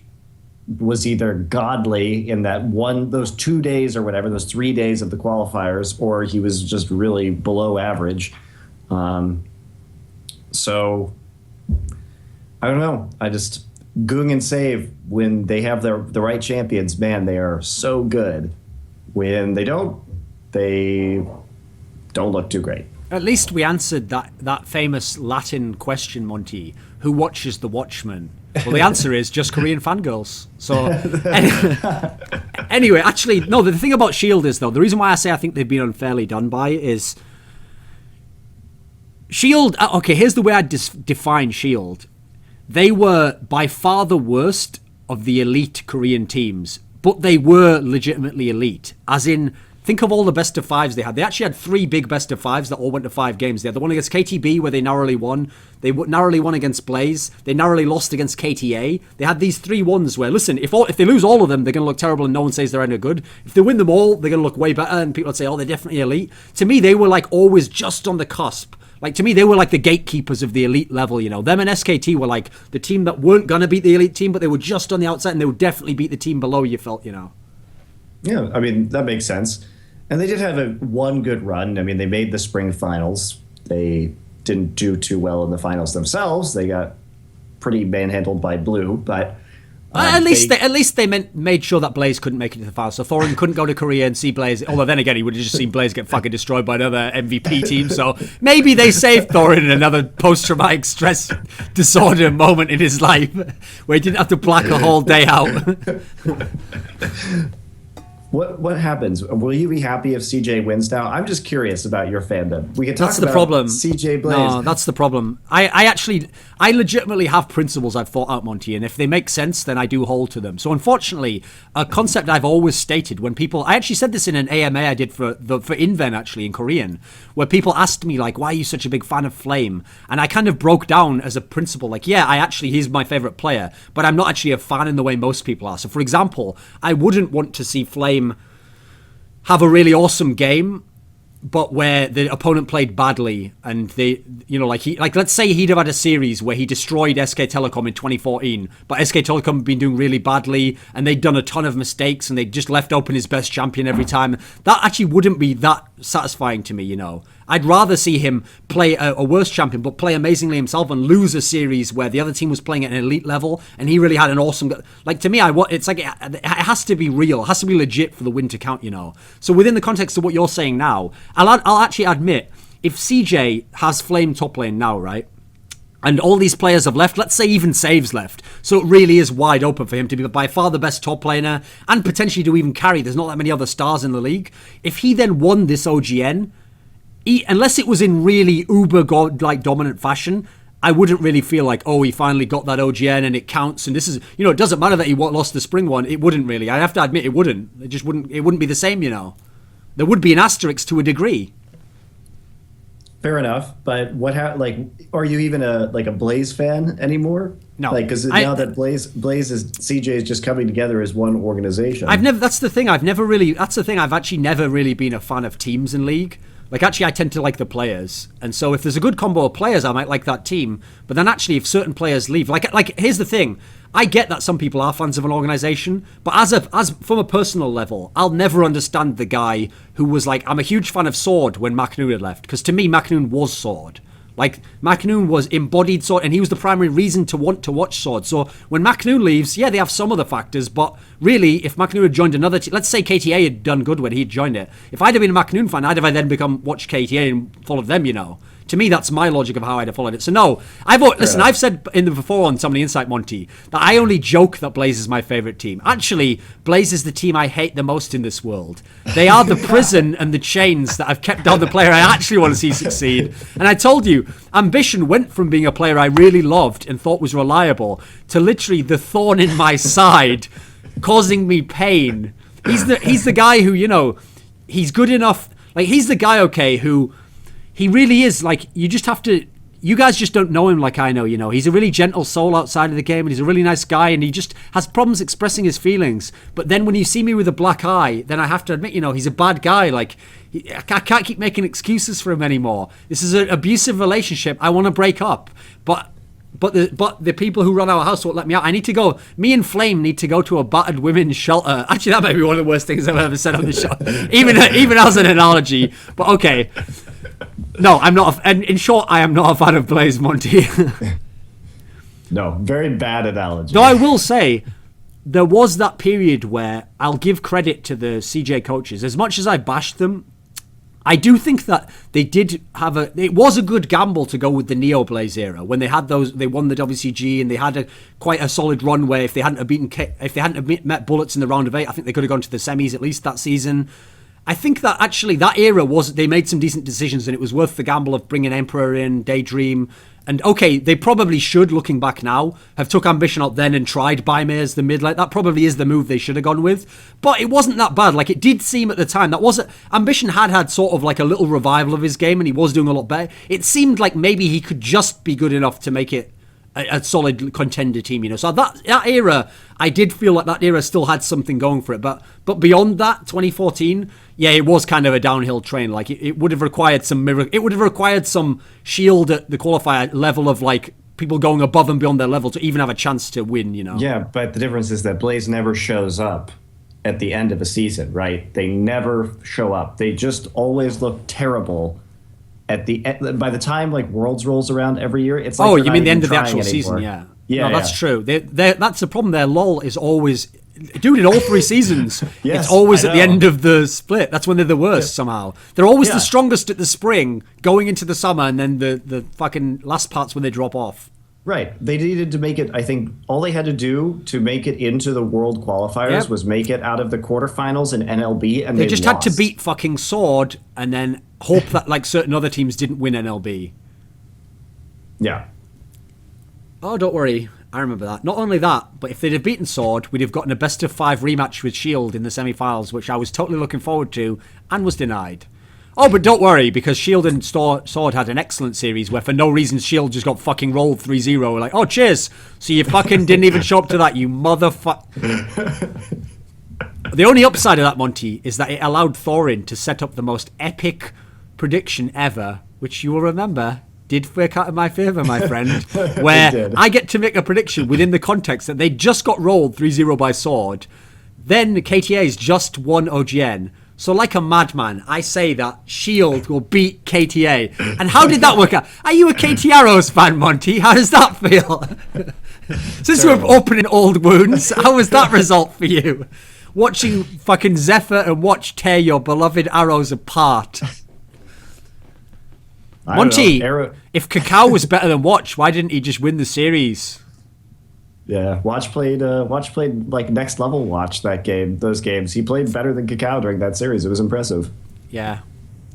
was either godly in those 2 days or whatever, those 3 days of the qualifiers, or he was just really below average. So I don't know. Gung and Save, when they have the right champions, man, they are so good. When they don't look too great. At least we answered that famous Latin question, Monte. Who watches The Watchmen? Well, the answer is just Korean fangirls. So, anyway, actually, no, the thing about Shield is, though, the reason why I say I think they've been unfairly done by is Shield, okay, here's the way I define Shield. They were by far the worst of the elite Korean teams, but they were legitimately elite. As in, think of all the best of fives they had. They actually had 3 big best of fives that all went to 5 games. They had the one against KTB where they narrowly won. They narrowly won against Blaze. They narrowly lost against KTA. They had these 3 ones where, listen, if they lose all of them, they're going to look terrible and no one says they're any good. If they win them all, they're going to look way better and people would say, oh, they're definitely elite. To me, they were like always just on the cusp. Like, to me, they were like the gatekeepers of the elite level, you know. Them and SKT were like the team that weren't going to beat the elite team, but they were just on the outside and they would definitely beat the team below, you felt, you know. Yeah, I mean, that makes sense. And they did have one good run. I mean, they made the spring finals. They didn't do too well in the finals themselves. They got pretty manhandled by Blue, but at least they made sure that Blaze couldn't make it to the finals. So Thorin couldn't go to Korea and see Blaze. Although then again, he would have just seen Blaze get fucking destroyed by another MVP team. So maybe they saved Thorin in another post-traumatic stress disorder moment in his life where he didn't have to black a whole day out. What happens? Will you be happy if CJ wins now? I'm just curious about your fandom. We can talk That's about the problem. CJ Blaze. No, that's the problem. I legitimately have principles I've thought out, Monty, and if they make sense, then I do hold to them. So unfortunately, a concept I've always stated when people, I actually said this in an AMA I did for Inven actually in Korean, where people asked me like, why are you such a big fan of Flame? And I kind of broke down as a principle, like, yeah, he's my favorite player, but I'm not actually a fan in the way most people are. So for example, I wouldn't want to see Flame have a really awesome game, but where the opponent played badly and they, let's say he'd have had a series where he destroyed SK Telecom in 2014, but SK Telecom had been doing really badly and they'd done a ton of mistakes and they just left open his best champion every time. That actually wouldn't be that satisfying to me, I'd rather see him play a worse champion, but play amazingly himself and lose a series where the other team was playing at an elite level and he really had an awesome. Like to me, it's like it has to be real, it has to be legit for the win to count, So within the context of what you're saying now, I'll actually admit if CJ has Flame top lane now, right? And all these players have left, let's say even Saves left. So it really is wide open for him to be by far the best top laner and potentially to even carry. There's not that many other stars in the league. If he then won this OGN, unless it was in really uber god-like dominant fashion, I wouldn't really feel like, oh, he finally got that OGN and it counts. And this is, it doesn't matter that he lost the spring one. It wouldn't really. I have to admit, it wouldn't. It wouldn't be the same, There would be an asterisk to a degree. Fair enough, but are you even a Blaze fan anymore? No, because now that Blaze is CJ is just coming together as one organization. That's the thing. I've actually never really been a fan of teams in League. Like, actually, I tend to like the players. And so if there's a good combo of players, I might like that team. But then actually, if certain players leave... Like here's the thing. I get that some people are fans of an organization. But as from a personal level, I'll never understand the guy who was like... I'm a huge fan of Sword when Macnoon had left. Because to me, Macnoon was Sword. Like, Macnoon was embodied Sword, and he was the primary reason to want to watch Sword. So when Macnoon leaves, yeah, they have some other factors, but really, if Macnoon had joined another team, let's say KTA had done good when he'd joined it. If I'd have been a Macnoon fan, I'd have then watch KTA and followed them, To me, that's my logic of how I'd have followed it. So no, I've said before on some of the Insight, Monty, that I only joke that Blaze is my favorite team. Actually, Blaze is the team I hate the most in this world. They are the prison and the chains that I've kept down the player I actually want to see succeed. And I told you, Ambition went from being a player I really loved and thought was reliable to literally the thorn in my side, causing me pain. He's the guy who, he's good enough. Like, he's the guy, okay, who... He really is, like, you just have to... You guys just don't know him like I know, He's a really gentle soul outside of the game, and he's a really nice guy, and he just has problems expressing his feelings. But then when you see me with a black eye, then I have to admit, he's a bad guy. Like, I can't keep making excuses for him anymore. This is an abusive relationship. I want to break up. But the people who run our house won't let me out. I need to go. Me and Flame need to go to a battered women's shelter. Actually, that might be one of the worst things I've ever said on the show. even as an analogy. But okay. No, I'm not. And in short, I am not a fan of Blaze, Monty. No, very bad analogy. Though I will say, there was that period where I'll give credit to the CJ coaches. As much as I bashed them, I do think that they did have it was a good gamble to go with the Neo Blaze era when they had they won the WCG and they had quite a solid run where if they hadn't met Bullets in the round of 8, I think they could have gone to the semis at least that season. I think that actually that era they made some decent decisions and it was worth the gamble of bringing Emperor in, Daydream. And okay, they probably should, looking back now, have took Ambition out then and tried Bymay the mid. Like, that probably is the move they should have gone with. But it wasn't that bad. Like, it did seem at the time Ambition had sort of like a little revival of his game and he was doing a lot better. It seemed like maybe he could just be good enough to make it a solid contender team, So that era, I did feel like that era still had something going for it. But beyond that, 2014, yeah, it was kind of a downhill train. Like, it would have required some miracle. It would have required some shield at the qualifier level of like people going above and beyond their level to even have a chance to win, Yeah, but the difference is that Blaze never shows up at the end of a season, right? They never show up. They just always look terrible. By the time like Worlds rolls around every year, it's like oh, you mean the end of the actual season? Yeah, yeah, no, that's true. That's the problem. Their lull is always, dude, in all 3 seasons, yes, it's always at the end of the split. That's when they're the worst somehow. They're always the strongest at the spring, going into the summer, and then the fucking last parts when they drop off. Right. They needed to make it, I think all they had to do to make it into the world qualifiers was make it out of the quarterfinals in NLB, and they just lost. had to beat fucking Sword and then hope that like certain other teams didn't win NLB. Yeah. Oh, don't worry. I remember that. Not only that, but if they'd have beaten Sword, we'd have gotten a best of 5 rematch with Shield in the semi-finals, which I was totally looking forward to and was denied. Oh, but don't worry, because Shield and Sword had an excellent series where for no reason Shield just got fucking rolled 3-0. Like, oh, cheers. So you fucking didn't even show up to that, you motherfucker. The only upside of that, Monte, is that it allowed Thorin to set up the most epic prediction ever, which you will remember did work out in my favour, my friend, where I get to make a prediction within the context that they just got rolled 3-0 by Sword. Then KTA's just won OGN. So like a madman, I say that Shield will beat KTA. And how did that work out? Are you a KT Arrows fan, Monte? How does that feel? Since we're opening old wounds, how was that result for you? Watching fucking Zephyr and Watch tear your beloved Arrows apart. Monte, if Cacao was better than Watch, why didn't he just win the series? Yeah, Watch played like next level Watch that game, those games. He played better than Cacao during that series. It was impressive. Yeah.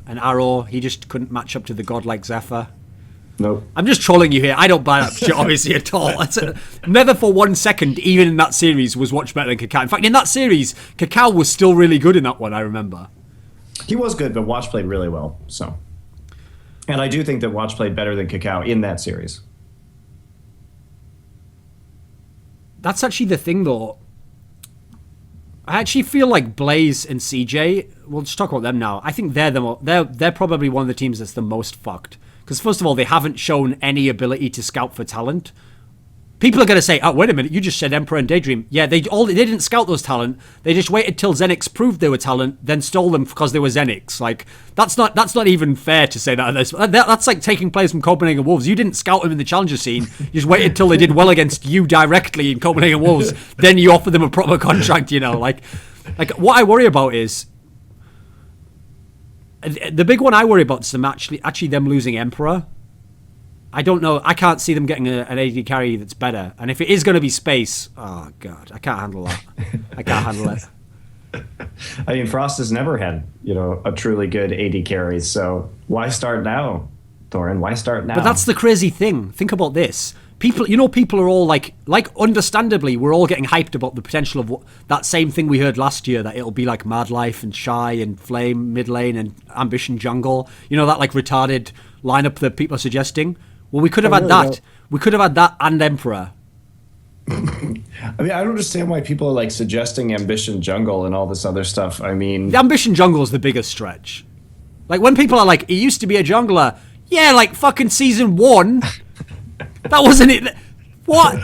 And Arrow, he just couldn't match up to the godlike Zephyr. Nope. I'm just trolling you here. I don't buy that shit, obviously, at all. Never for 1 second, even in that series, was Watch better than Cacao. In fact, in that series, Cacao was still really good in that one, I remember. He was good, but Watch played really well, so. And I do think that Watch played better than Cacao in that series. That's actually the thing, though. I actually feel like Blaze and CJ, we'll just talk about them now. I think they're probably one of the teams that's the most fucked. Because first of all, they haven't shown any ability to scout for talent. People are going to say, oh, wait a minute, you just said Emperor and Daydream. Yeah, they didn't scout those talent. They just waited till Xenics proved they were talent, then stole them because they were Xenics. Like, that's not even fair to say that. That's like taking players from Copenhagen Wolves. You didn't scout them in the challenger scene. You just waited till they did well against you directly in Copenhagen Wolves. Then you offer them a proper contract, you know. Like what I worry about is, the big one I worry about is them actually them losing Emperor. I don't know. I can't see them getting an AD carry that's better. And if it is going to be Space, oh, God, I can't handle that. I can't handle it. I mean, Frost has never had, a truly good AD carry. So why start now, Thorin? Why start now? But that's the crazy thing. Think about this. People are all like understandably, we're all getting hyped about the potential of that same thing we heard last year, that it'll be like Mad Life and Shy and Flame mid lane and Ambition jungle. You know, that like retarded lineup that people are suggesting. Well, we could have had that. We could have had that and Emperor. I mean, I don't understand why people are like suggesting Ambition jungle and all this other stuff. I mean, the Ambition jungle is the biggest stretch. Like when people are like, it used to be a jungler. Yeah, like fucking season 1. That wasn't it. What?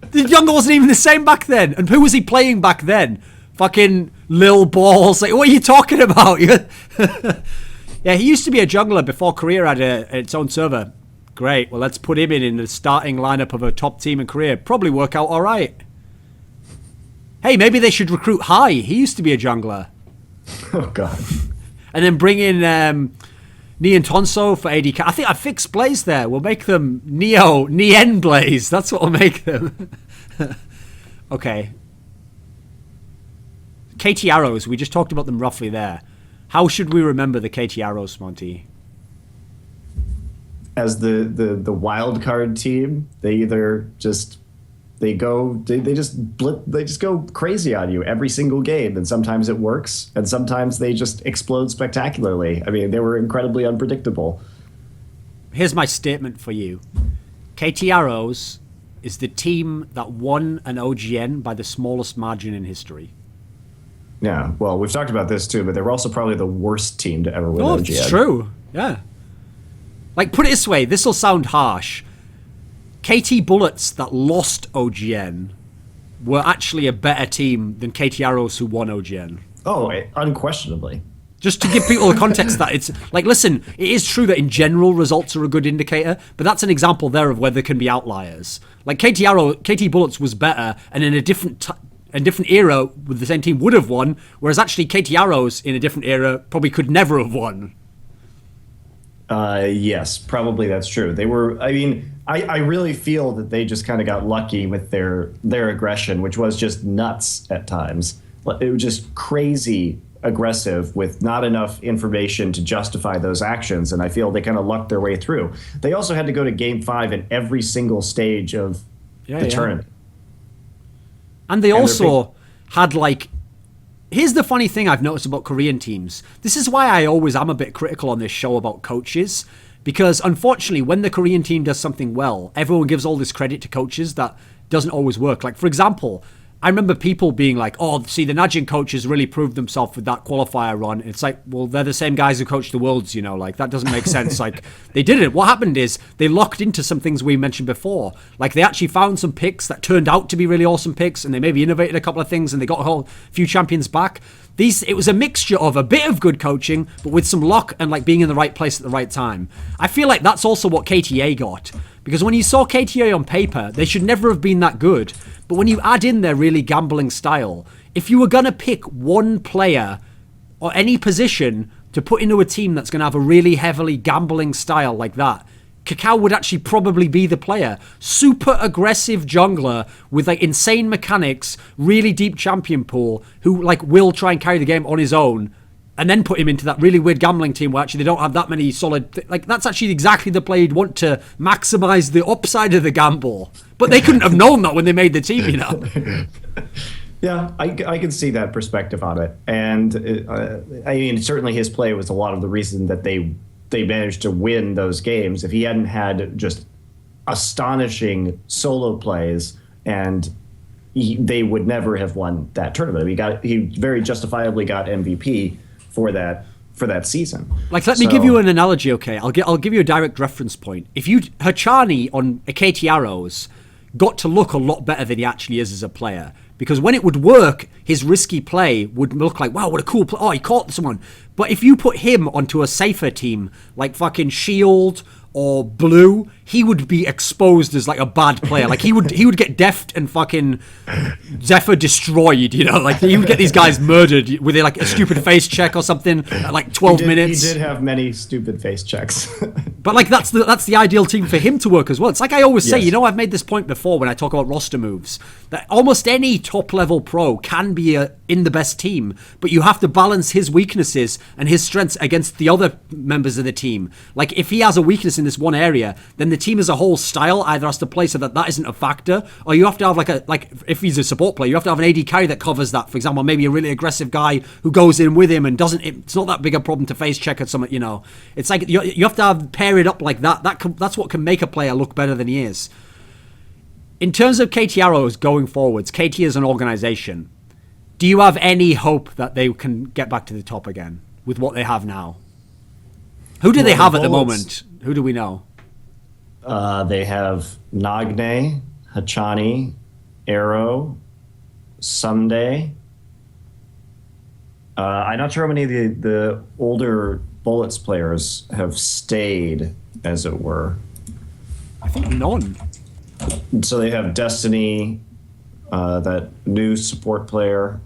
The jungle wasn't even the same back then. And who was he playing back then? Fucking Lil Balls. Like, what are you talking about? Yeah, he used to be a jungler before Korea had its own server. Great. Well, let's put him in the starting lineup of a top team in Korea. Probably work out all right. Hey, maybe they should recruit High. He used to be a jungler. Oh, God. And then bring in Ni and Tonso for AD. I think I fixed Blaze there. We'll make them Nien Blaze. That's what we'll make them. Okay. KT Arrows. We just talked about them roughly there. How should we remember the KT Arrows, Monte? As the wild card team, they either just they just go crazy on you every single game, and sometimes it works, and sometimes they just explode spectacularly. I mean, they were incredibly unpredictable. Here's my statement for you. KT Arrows is the team that won an OGN by the smallest margin in history. Yeah, well, we've talked about this too, but they were also probably the worst team to ever win OGN. It's true. Yeah. Like, put it this way, this will sound harsh. KT Bullets that lost OGN were actually a better team than KT Arrows who won OGN. Oh, unquestionably. Just to give people the context that it's... Like, listen, it is true that in general results are a good indicator, but that's an example there of where there can be outliers. Like, KT Bullets was better, and in a different era with the same team would have won, whereas actually KT Arrows in a different era probably could never have won. Yes, probably that's true. They were. I mean, I really feel that they just kind of got lucky with their aggression, which was just nuts at times. It was just crazy aggressive with not enough information to justify those actions, and I feel they kind of lucked their way through. They also had to go to Game 5 in every single stage of the tournament. And they also had, like... Here's the funny thing I've noticed about Korean teams. This is why I always am a bit critical on this show about coaches, because unfortunately, when the Korean team does something well, everyone gives all this credit to coaches that doesn't always work. Like, for example... I remember people being like, oh, see, the NaJin coaches really proved themselves with that qualifier run. It's like, well, they're the same guys who coached the Worlds, you know, like, that doesn't make sense. Like, they did it. What happened is they locked into some things we mentioned before. Like, they actually found some picks that turned out to be really awesome picks, and they maybe innovated a couple of things, and they got a whole few champions back. It was a mixture of a bit of good coaching, but with some luck and, like, being in the right place at the right time. I feel like that's also what KTA got. Because when you saw KTA on paper, they should never have been that good. But when you add in their really gambling style, if you were going to pick one player or any position to put into a team that's going to have a really heavily gambling style like that, Kakao would actually probably be the player. Super aggressive jungler with like insane mechanics, really deep champion pool, who like will try and carry the game on his own, and then put him into that really weird gambling team where actually they don't have that many solid... Like, that's actually exactly the play you'd want to maximize the upside of the gamble. But they couldn't have known that when they made the team, you know? Yeah, I can see that perspective on it. And, I mean, certainly his play was a lot of the reason that they managed to win those games. If he hadn't had just astonishing solo plays, and they would never have won that tournament. He very justifiably got MVP for that season. Like, let me give you an analogy, okay? I'll give you a direct reference point. If Hachani on Katie Arrows got to look a lot better than he actually is as a player, because when it would work, his risky play would look like, wow, what a cool play. Oh, he caught someone. But if you put him onto a safer team, like fucking Shield or Blue, he would be exposed as like a bad player. Like he would get deft and fucking Zephyr destroyed, you know? Like he would get these guys murdered with like a stupid face check or something at like 12 minutes. He did have many stupid face checks. But like that's the ideal team for him to work as well. It's like I always say, you know, I've made this point before when I talk about roster moves, that almost any top level pro can be in the best team, but you have to balance his weaknesses and his strengths against the other members of the team. Like if he has a weakness in this one area, then the team as a whole style either has to play so that isn't a factor, or you have to have like if he's a support player, you have to have an AD carry that covers that. For example, maybe a really aggressive guy who goes in with him and it's not that big a problem to face check at something, you know. It's like you have to pair it up like that. That's what can make a player look better than he is. In terms of KT Arrows going forwards, KT as an organization, do you have any hope that they can get back to the top again with what they have now? Who do they have at the moment? Who do we know? They have Nagne, Hachani, Arrow, Someday. I'm not sure how many of the older Bullets players have stayed, as it were. I think none. So they have Destiny, that new support player.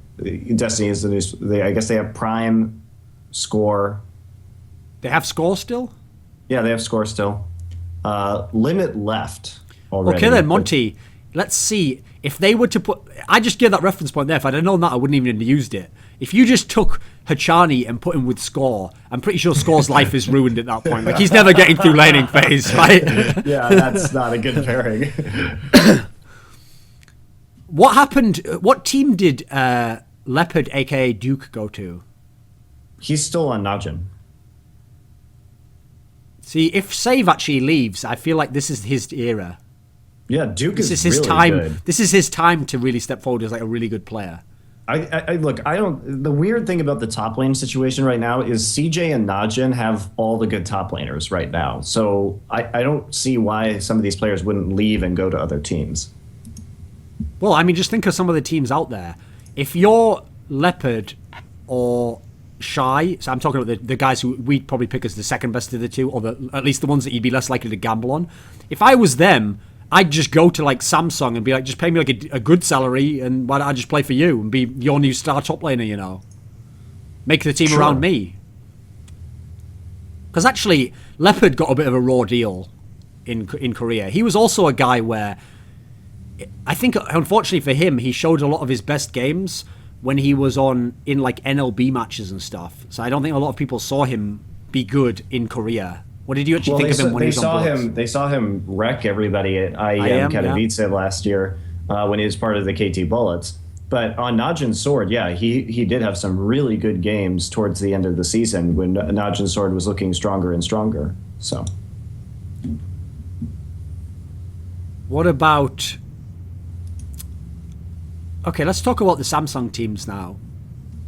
Destiny is the new... I guess they have Prime, Score. They have Score still? Yeah, they have Score still. Limit left already. Okay then, Monte, let's see. If they were to put... I just gave that reference point there. If I'd have known that, I wouldn't even have used it. If you just took Hachani and put him with Score, I'm pretty sure Score's life is ruined at that point. Like, he's never getting through laning phase, right? Yeah, that's not a good pairing. What happened... What team did Leopard, a.k.a. Duke, go to? He's still on NaJin. See, if Save actually leaves, I feel like this is his era. Yeah, Duke is his really time. good. This is his time to really step forward as like a really good player. The weird thing about the top lane situation right now is CJ and NaJin have all the good top laners right now. So I don't see why some of these players wouldn't leave and go to other teams. Well, I mean, just think of some of the teams out there. If you're Leopard or Shy, so I'm talking about the guys who we'd probably pick as the second best of the two, or at least the ones that you'd be less likely to gamble on. If I was them, I'd just go to like Samsung and be like, just pay me like a good salary, and why don't I just play for you and be your new star top laner, you know? Make the team around me. Because actually, Leopard got a bit of a raw deal in Korea. He was also a guy where I think, unfortunately for him, he showed a lot of his best games when he was in like NLB matches and stuff. So I don't think a lot of people saw him be good in Korea. What did you actually think of him when he was on boards? They saw him wreck everybody at IEM Katowice last year when he was part of the KT Bullets. But on NaJin's Sword, yeah, he did have some really good games towards the end of the season when NaJin's Sword was looking stronger and stronger. So, what about? Okay, let's talk about the Samsung teams now.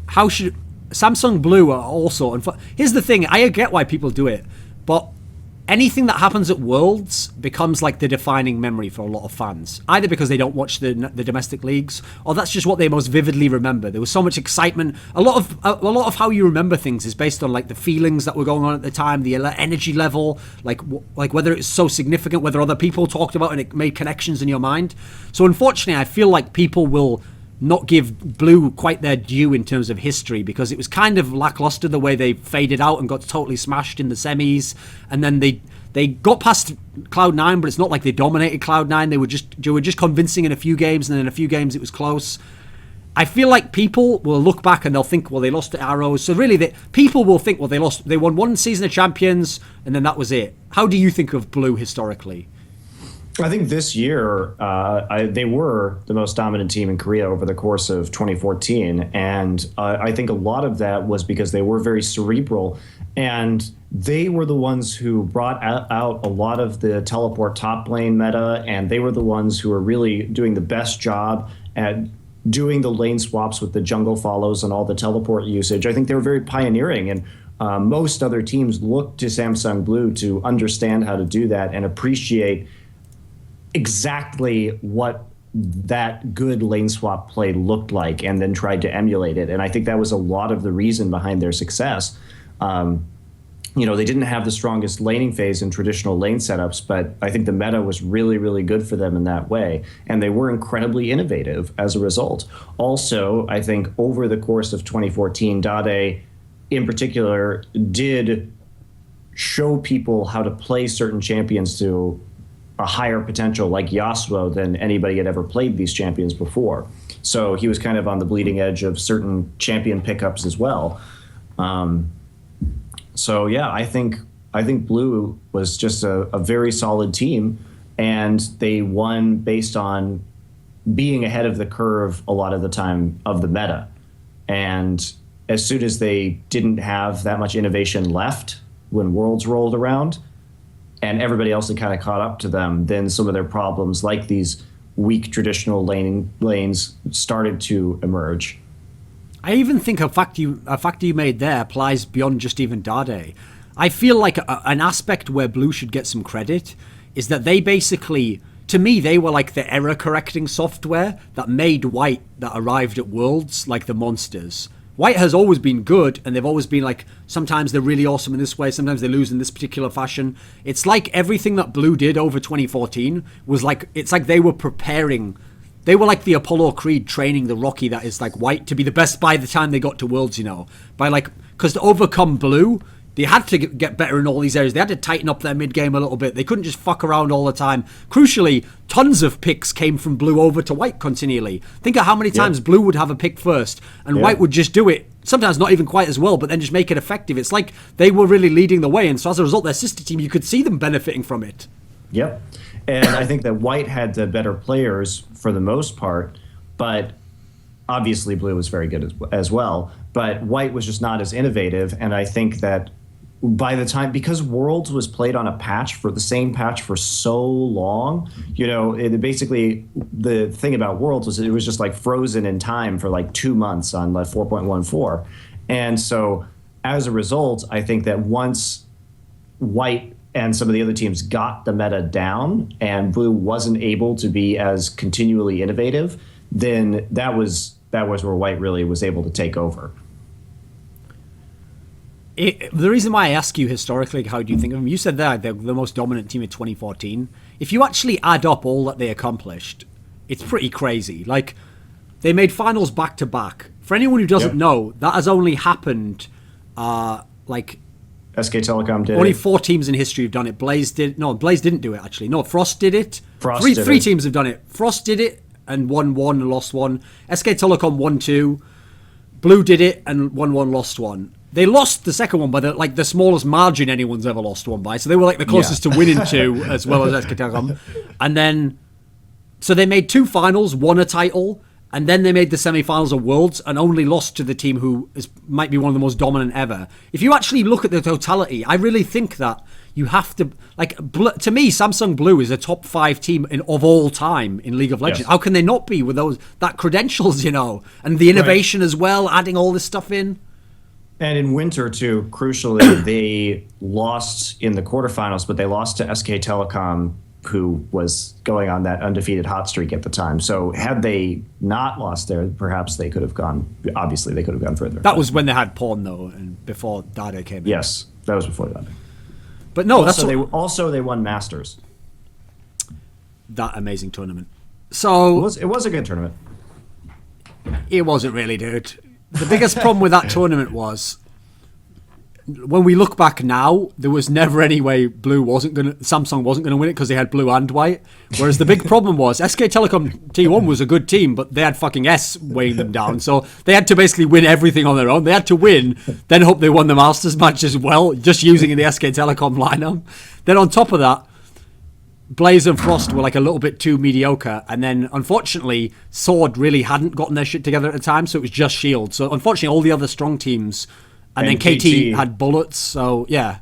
How should Samsung Blue are also? Here's the thing: I get why people do it, but anything that happens at Worlds becomes like the defining memory for a lot of fans, either because they don't watch the domestic leagues, or that's just what they most vividly remember. There was so much excitement. A lot of how you remember things is based on like the feelings that were going on at the time, the energy level, like whether it's so significant, whether other people talked about it and it made connections in your mind. So unfortunately, I feel like people will not give Blue quite their due in terms of history, because it was kind of lackluster the way they faded out and got totally smashed in the semis, and then they got past Cloud9, but it's not like they dominated Cloud9. They were just convincing in a few games, and then in a few games it was close. I feel like people will look back and they'll think, well, they lost to Arrows. So really, people will think, well, they won one season of champions, and then that was it. How do you think of Blue historically? I think this year they were the most dominant team in Korea over the course of 2014, and I think a lot of that was because they were very cerebral, and they were the ones who brought out a lot of the teleport top lane meta, and they were the ones who were really doing the best job at doing the lane swaps with the jungle follows and all the teleport usage. I think they were very pioneering, and most other teams looked to Samsung Blue to understand how to do that and appreciate exactly what that good lane swap play looked like, and then tried to emulate it. And I think that was a lot of the reason behind their success. They didn't have the strongest laning phase in traditional lane setups, but I think the meta was really, really good for them in that way. And they were incredibly innovative as a result. Also, I think over the course of 2014, Dade in particular did show people how to play certain champions to a higher potential, like Yasuo, than anybody had ever played these champions before. So he was kind of on the bleeding edge of certain champion pickups as well. So yeah, I think Blue was just a very solid team, and they won based on being ahead of the curve a lot of the time of the meta. And as soon as they didn't have that much innovation left when Worlds rolled around, and everybody else had kind of caught up to them, then some of their problems, like these weak traditional lanes, started to emerge. I even think a factor you made there applies beyond just even Dade. I feel like an aspect where Blue should get some credit is that they basically, to me, they were like the error-correcting software that made White that arrived at Worlds like the monsters. White has always been good, and they've always been like, sometimes they're really awesome in this way, sometimes they lose in this particular fashion. It's like everything that Blue did over 2014 was like, it's like they were preparing, they were like the Apollo Creed training the Rocky that is like White to be the best by the time they got to Worlds, because to overcome Blue, they had to get better in all these areas. They had to tighten up their mid-game a little bit. They couldn't just fuck around all the time. Crucially, tons of picks came from Blue over to White continually. Think of how many times Blue would have a pick first, and White would just do it, sometimes not even quite as well, but then just make it effective. It's like they were really leading the way, and so as a result, their sister team, you could see them benefiting from it. Yep. And I think that White had the better players for the most part, but obviously Blue was very good as well. But White was just not as innovative, and I think that by the time, because Worlds was played on the same patch for so long, basically the thing about Worlds was it was just like frozen in time for like 2 months on like 4.14. And so as a result, I think that once White and some of the other teams got the meta down and Blue wasn't able to be as continually innovative, then that was where White really was able to take over. The reason why I ask you historically, how do you think of them? You said they're the most dominant team in 2014. If you actually add up all that they accomplished, it's pretty crazy. Like, they made finals back to back. For anyone who doesn't know, that has only happened, at SK Telecom did Only it. 4 teams in history have done it. Blaze didn't do it, actually. No, Frost did it. Frost Three did it. teams have done it. Frost did it and won 1 and lost 1. SK Telecom won 2. Blue did it and won 1, lost 1. They lost the second one by the smallest margin anyone's ever lost one by. So they were like the closest to winning 2 as well as SK Telecom. And then, so they made 2 finals, won a title, and then they made the semi-finals of Worlds and only lost to the team who might be one of the most dominant ever. If you actually look at the totality, I really think that you have to, to me, Samsung Blue is a top 5 team of all time in League of Legends. Yes. How can they not be with that credentials, and the innovation as well, adding all this stuff in? And in winter, too, crucially, they lost in the quarterfinals, but they lost to SK Telecom, who was going on that undefeated hot streak at the time. So had they not lost there, perhaps they could have gone, obviously, they could have gone further. That was when they had Pawn, though, and before Dade came in. Yes, that was before that. But no, Also, they won Masters. That amazing tournament. So It was a good tournament. it wasn't really, dude. The biggest problem with that tournament was, when we look back now, there was never any way Samsung wasn't gonna win it because they had blue and white. Whereas the big problem was SK Telecom T1 was a good team, but they had fucking S weighing them down, so they had to basically win everything on their own. They had to win, then hope they won the Masters match as well, just using the SK Telecom lineup. Then on top of that, Blaze and Frost were like a little bit too mediocre, and then unfortunately Sword really hadn't gotten their shit together at the time, so it was just Shield. So unfortunately all the other strong teams, and then KT had Bullets, so yeah.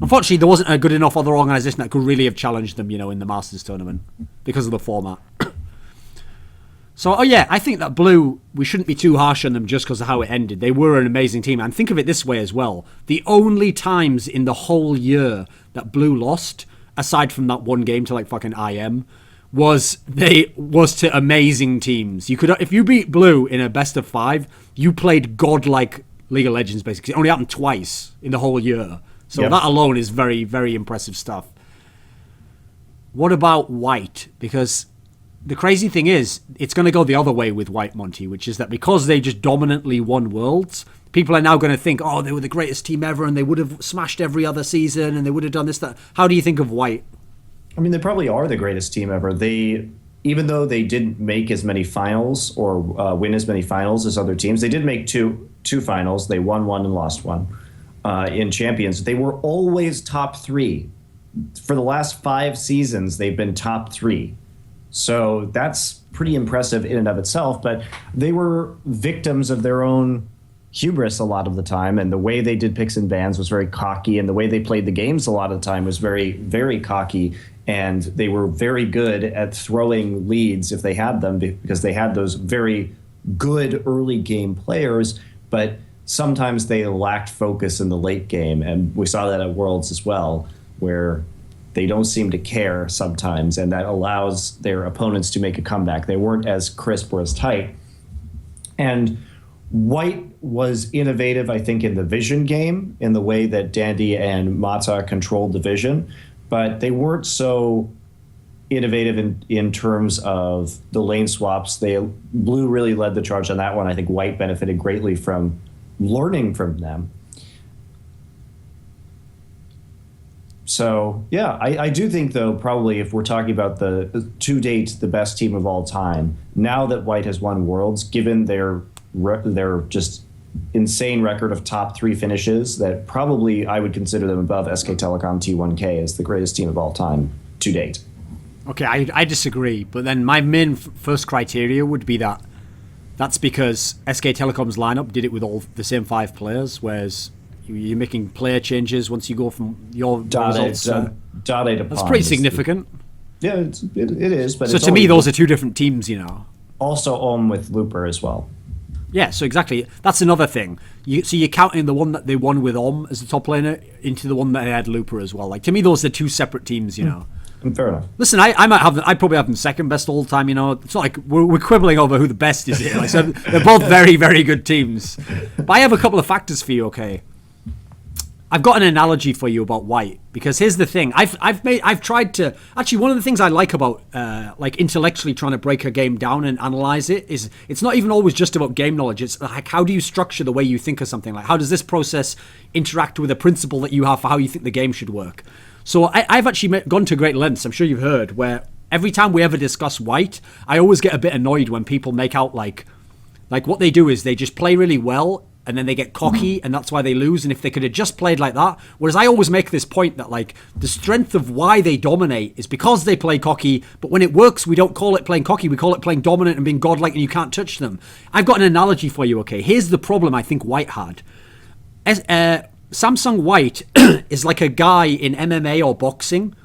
Unfortunately there wasn't a good enough other organisation that could really have challenged them, in the Masters tournament because of the format. So I think that Blue, we shouldn't be too harsh on them just because of how it ended. They were an amazing team, and think of it this way as well. The only times in the whole year that Blue lost, aside from that one game to like fucking IEM, was to amazing teams. You could, if you beat Blue in a best of 5, you played godlike League of Legends basically. It only happened twice in the whole year. So that alone is very, very impressive stuff. What about White? Because the crazy thing is, it's going to go the other way with White, Monte, which is that because they just dominantly won Worlds, people are now going to think, oh, they were the greatest team ever and they would have smashed every other season and they would have done this, that. How do you think of White? I mean, they probably are the greatest team ever. Even though they didn't make as many finals or win as many finals as other teams, they did make two finals. They won 1 and lost 1 in Champions. They were always top 3. For the last 5 seasons, they've been top 3. So that's pretty impressive in and of itself. But they were victims of their own hubris a lot of the time, and the way they did picks and bans was very cocky, and the way they played the games a lot of the time was very, very cocky, and they were very good at throwing leads if they had them because they had those very good early game players, but sometimes they lacked focus in the late game, and we saw that at Worlds as well, where they don't seem to care sometimes, and that allows their opponents to make a comeback. They weren't as crisp or as tight. And White was innovative, I think, in the vision game, in the way that Dandy and Mata controlled the vision, but they weren't so innovative in terms of the lane swaps. Blue really led the charge on that one. I think White benefited greatly from learning from them. So, yeah, I do think, though, probably if we're talking about to date, the best team of all time, now that White has won Worlds, given their just insane record of top 3 finishes, that probably I would consider them above SK Telecom T1 K as the greatest team of all time to date. Okay, I disagree, but then my main first criteria would be that's because SK Telecom's lineup did it with all the same 5 players, whereas you're making player changes once you go from your results. That's pretty significant. Yeah, it is. But so to me, those are 2 different teams, Also with Looper as well. Yeah, so exactly. That's another thing. So you're counting the one that they won with as the top laner into the one that they had Looper as well. Like, to me, those are 2 separate teams, Fair enough. Listen, I'd probably have them second best all the time, It's not like we're quibbling over who the best is here. Like, so they're both very, very good teams. But I have a couple of factors for you, okay? I've got an analogy for you about white, because here's the thing. I've tried to actually, one of the things I like about like intellectually trying to break a game down and analyze it is it's not even always just about game knowledge. It's like, how do you structure the way you think of something? Like, how does this process interact with a principle that you have for how you think the game should work? So I've actually gone to great lengths, I'm sure you've heard, where every time we ever discuss white, I always get a bit annoyed when people make out like what they do is they just play really well and then they get cocky and that's why they lose. And if they could have just played like that, whereas I always make this point that like the strength of why they dominate is because they play cocky, but when it works, we don't call it playing cocky, we call it playing dominant and being godlike and you can't touch them. I've got an analogy for you, okay? Here's the problem I think White had. Samsung White is like a guy in MMA or boxing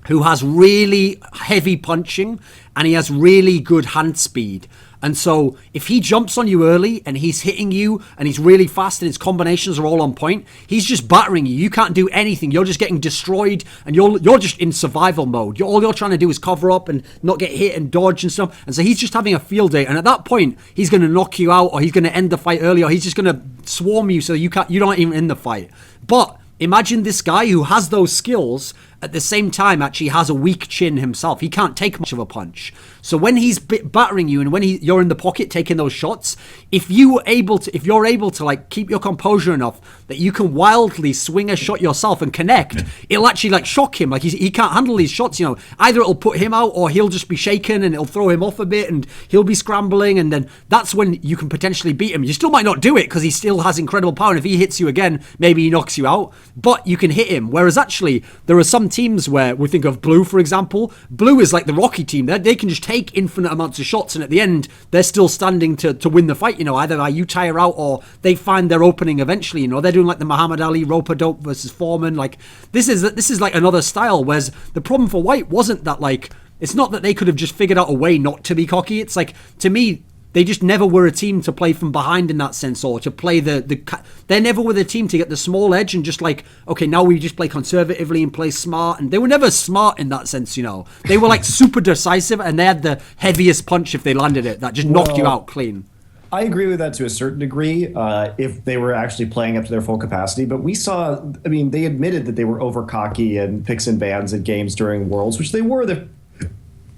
who has really heavy punching and he has really good hand speed. And so if he jumps on you early and he's hitting you and he's really fast and his combinations are all on point, he's just battering you. You can't do anything. You're just getting destroyed and you're just in survival mode. All you're trying to do is cover up and not get hit and dodge and stuff. And so he's just having a field day. And at that point, he's going to knock you out or he's going to end the fight early or he's just going to swarm you so you're not even in the fight. But imagine this guy who has those skills at the same time actually has a weak chin himself. He can't take much of a punch. So when he's battering you and when you're in the pocket taking those shots, if you're able to like keep your composure enough that you can wildly swing a shot yourself and connect, it'll actually like shock him. Like he can't handle these shots, you know. Either it'll put him out or he'll just be shaken and it'll throw him off a bit and he'll be scrambling, and then that's when you can potentially beat him. You still might not do it because he still has incredible power, and if he hits you again, maybe he knocks you out, but you can hit him. Whereas actually there are some teams where we think of Blue, for example. Blue is like the Rocky team. They can just take infinite amounts of shots and at the end they're still standing to win the fight, you know. Either you tire out or they find their opening eventually, you know. They're doing like the Muhammad Ali rope-a-dope versus Foreman. Like this is like another style, whereas the problem for White wasn't that like, it's not that they could have just figured out a way not to be cocky. It's like, to me, they just never were a team to play from behind in that sense, or to play they never were the team to get the small edge and just like, okay, now we just play conservatively and play smart. And they were never smart in that sense, you know. They were like super decisive and they had the heaviest punch if they landed it that just knocked you out clean. I agree with that to a certain degree, if they were actually playing up to their full capacity. But we saw, I mean, they admitted that they were over cocky and picks and bans at games during Worlds, which they were.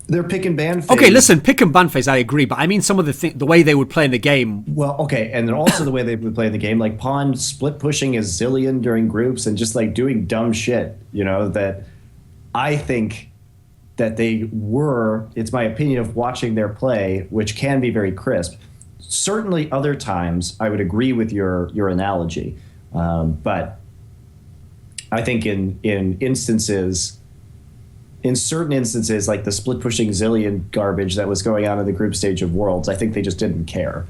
Their pick and ban phase. Okay, listen, pick and ban phase, I agree, but I mean some of the way they would play in the game. Well, okay, and then also the way they would play in the game, like Pawn split pushing a zillion during groups and just like doing dumb shit, you know, that I think that they were, it's my opinion of watching their play, which can be very crisp. Certainly other times I would agree with your analogy, but I think in certain instances, like the split pushing zillion garbage that was going on in the group stage of Worlds, I think they just didn't care.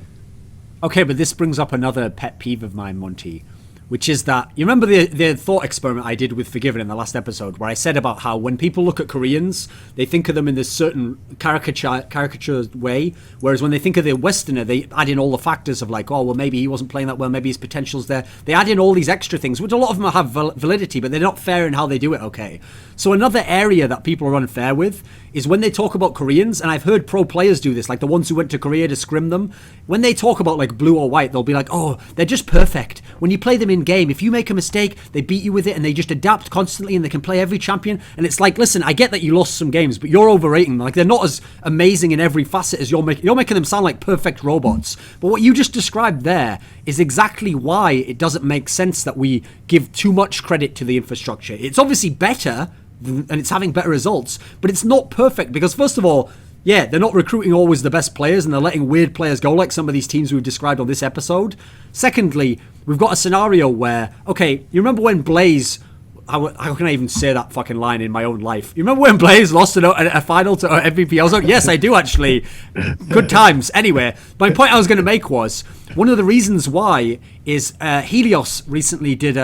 Okay, but this brings up another pet peeve of mine, Monte, which is that, you remember the thought experiment I did with Forgiven in the last episode, where I said about how when people look at Koreans, they think of them in this certain caricature way, whereas when they think of the Westerner, they add in all the factors of like, oh, well, maybe he wasn't playing that well, maybe his potential's there. They add in all these extra things, which a lot of them have validity, but they're not fair in how they do it, okay? So another area that people are unfair with is when they talk about Koreans, and I've heard pro players do this, like the ones who went to Korea to scrim them. When they talk about like Blue or White, they'll be like, oh, they're just perfect. When you play them in game, if you make a mistake, they beat you with it and they just adapt constantly and they can play every champion. And it's like, listen, I get that you lost some games, but you're overrating them. Like, they're not as amazing in every facet as you're making them sound like perfect robots. But what you just described there is exactly why it doesn't make sense that we give too much credit to the infrastructure. It's obviously better and it's having better results, but it's not perfect because, first of all, yeah, they're not recruiting always the best players and they're letting weird players go like some of these teams we've described on this episode. Secondly, we've got a scenario where, okay, you remember when Blaze, how can I even say that fucking line in my own life? You remember when Blaze lost a final to MVP? I was like, yes, I do actually. Good times. Anyway, my point I was going to make was, one of the reasons why is Helios recently did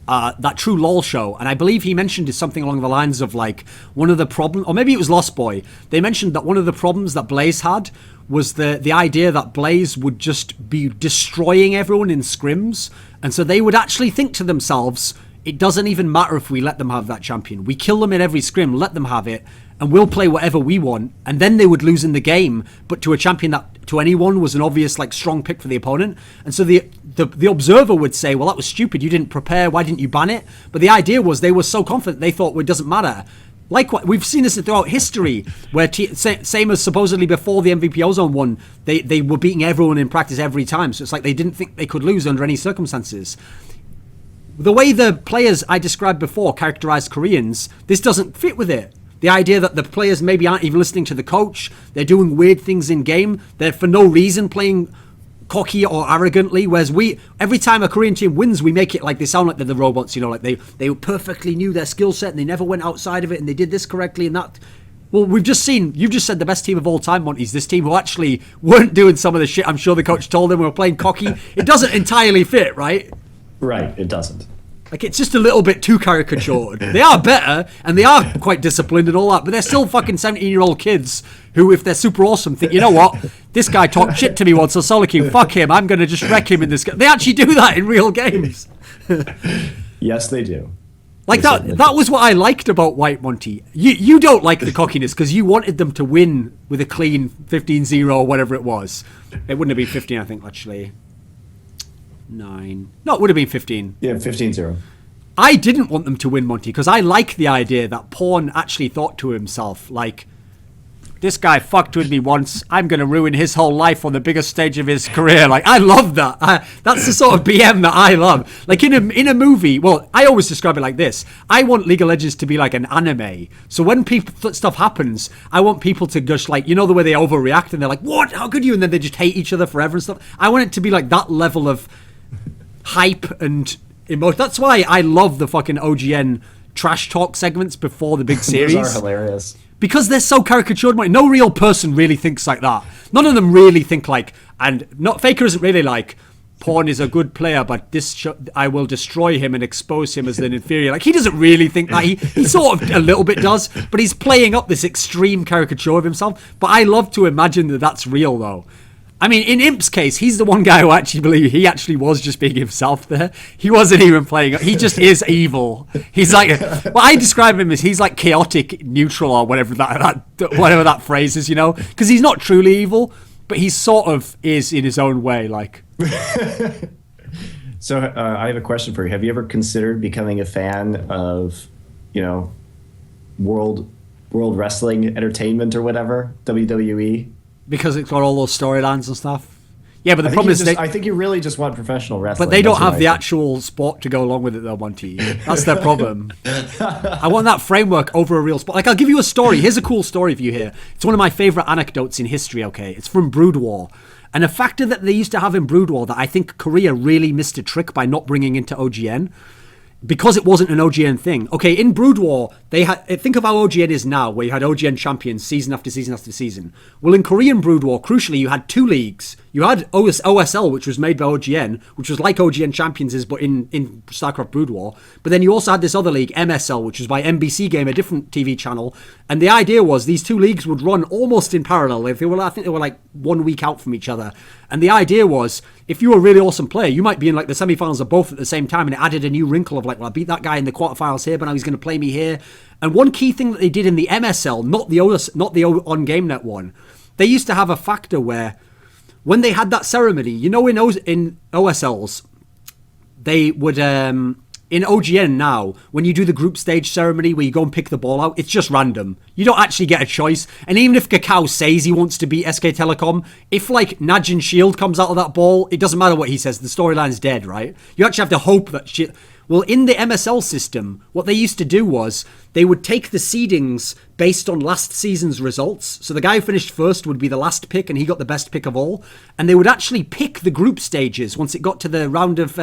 that True LOL show, and I believe he mentioned something along the lines of like, one of the problems, or maybe it was Lost Boy, they mentioned that one of the problems that Blaze had was the idea that Blaze would just be destroying everyone in scrims, and so they would actually think to themselves, it doesn't even matter if we let them have that champion. We kill them in every scrim, let them have it, and we'll play whatever we want, and then they would lose in the game, but to a champion that to anyone was an obvious like strong pick for the opponent. And so the the observer would say, well, that was stupid. You didn't prepare. Why didn't you ban it? But the idea was they were so confident they thought, well, it doesn't matter. Like what we've seen this throughout history, where same as supposedly before the MVP Ozone won, they were beating everyone in practice every time. So it's like they didn't think they could lose under any circumstances. The way the players I described before characterized Koreans, this doesn't fit with it. The idea that the players maybe aren't even listening to the coach, they're doing weird things in game, they're for no reason playing cocky or arrogantly, whereas every time a Korean team wins, we make it like they sound like they're the robots, like they perfectly knew their skill set and they never went outside of it and they did this correctly and that. Well, you've just said the best team of all time, Monty's this team who actually weren't doing some of the shit I'm sure the coach told them we were playing cocky. It doesn't entirely fit, right? Right, it doesn't. Like, it's just a little bit too caricatured. They are better, and they are quite disciplined and all that, but they're still fucking 17-year-old kids who, if they're super awesome, think, you know what? This guy talked shit to me once on solo queue. Fuck him. I'm going to just wreck him in this game. They actually do that in real games. Yes, they do. Like, that was what I liked about White Monty. You don't like the cockiness because you wanted them to win with a clean 15-0 or whatever it was. It wouldn't have been 15, I think, actually. 9. No, it would have been 15. Yeah, 15-0. I didn't want them to win, Monty, because I like the idea that Pawn actually thought to himself, like, this guy fucked with me once. I'm going to ruin his whole life on the biggest stage of his career. Like, I love that. That's the sort of BM that I love. Like, in a movie, well, I always describe it like this. I want League of Legends to be like an anime. So when stuff happens, I want people to just, like, the way they overreact and they're like, what? How could you? And then they just hate each other forever and stuff. I want it to be like that level of hype and emotion. That's why I love the fucking OGN trash talk segments before the big series. Those are hilarious. Because they're so caricatured. No real person really thinks like that. None of them really think like, Faker isn't really like, Pawn is a good player, but I will destroy him and expose him as an inferior. Like, he doesn't really think that. He sort of a little bit does, but he's playing up this extreme caricature of himself. But I love to imagine that that's real, though. I mean, in Imp's case, he's the one guy who actually believes he actually was just being himself there. He wasn't even playing. He just is evil. He's like, well, I describe him as he's like chaotic neutral or whatever that phrase is, because he's not truly evil, but he sort of is in his own way. Like, so I have a question for you. Have you ever considered becoming a fan of, World Wrestling Entertainment or whatever, WWE? Because it's got all those storylines and stuff. Yeah, but the problem is I think you really just want professional wrestling. But they don't have the actual sport to go along with it, though, Monty. That's their problem. I want that framework over a real sport. Like, I'll give you a story. Here's a cool story for you here. It's one of my favorite anecdotes in history, okay? It's from Brood War. And a factor that they used to have in Brood War that I think Korea really missed a trick by not bringing into OGN, because it wasn't an OGN thing. Okay, in Brood War, think of how OGN is now, where you had OGN champions season after season after season. Well, in Korean Brood War, crucially, you had two leagues. You had OSL, which was made by OGN, which was like OGN Champions is, but in StarCraft Brood War. But then you also had this other league, MSL, which was by NBC Game, a different TV channel. And the idea was these two leagues would run almost in parallel. I think they were like 1 week out from each other. And the idea was, if you were a really awesome player, you might be in like the semifinals of both at the same time, and it added a new wrinkle of like, well, I beat that guy in the quarterfinals here, but now he's going to play me here. And one key thing that they did in the MSL, not the on GameNet one, they used to have a factor where when they had that ceremony, in OSLs, they would in OGN now, when you do the group stage ceremony where you go and pick the ball out, it's just random. You don't actually get a choice. And even if Kakao says he wants to beat SK Telecom, if like NaJin Shield comes out of that ball, it doesn't matter what he says. The storyline's dead, right? You actually have to hope that Well, in the MSL system, what they used to do was they would take the seedings based on last season's results. So the guy who finished first would be the last pick, and he got the best pick of all. And they would actually pick the group stages once it got to the round of...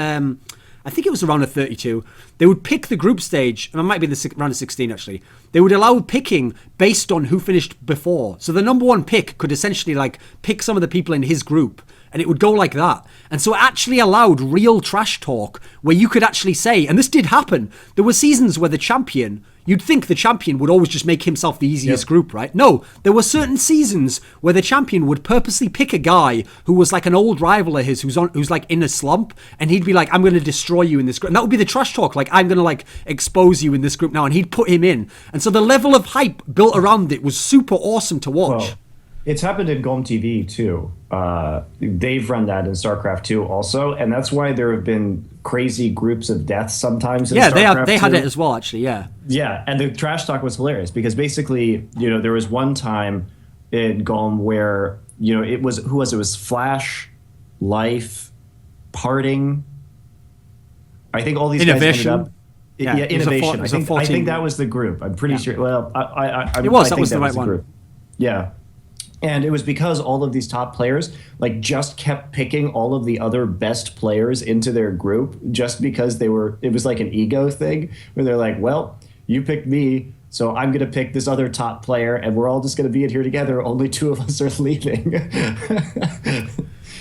I think it was around a 32. They would pick the group stage, and it might be the round of 16 actually. They would allow picking based on who finished before. So the number one pick could essentially like pick some of the people in his group, and it would go like that. And so it actually allowed real trash talk where you could actually say, and this did happen, there were seasons where the champion, you'd think the champion would always just make himself the easiest group, right? No, there were certain seasons where the champion would purposely pick a guy who was like an old rival of his who's like in a slump, and he'd be like, I'm going to destroy you in this group. And that would be the trash talk, like, I'm going to like expose you in this group now, and he'd put him in. And so the level of hype built around it was super awesome to watch. Well, It's happened in GOM TV too. They've run that in StarCraft 2 also, and that's why there have been crazy groups of deaths sometimes in StarCraft they 2. had it as well, actually, yeah. Yeah, and the trash talk was hilarious because basically, there was one time in GOM where, it was, it was Flash, Life, Parting. I think all these Innovation. guys ended up. Yeah, Innovation. I think that was the group. I'm pretty sure. Well, it was. That was the right one. Group. Yeah. And it was because all of these top players just kept picking all of the other best players into their group just because it was like an ego thing where they're like, well, you picked me, so I'm going to pick this other top player and we're all just going to be in here together. Only 2 of us are leaving.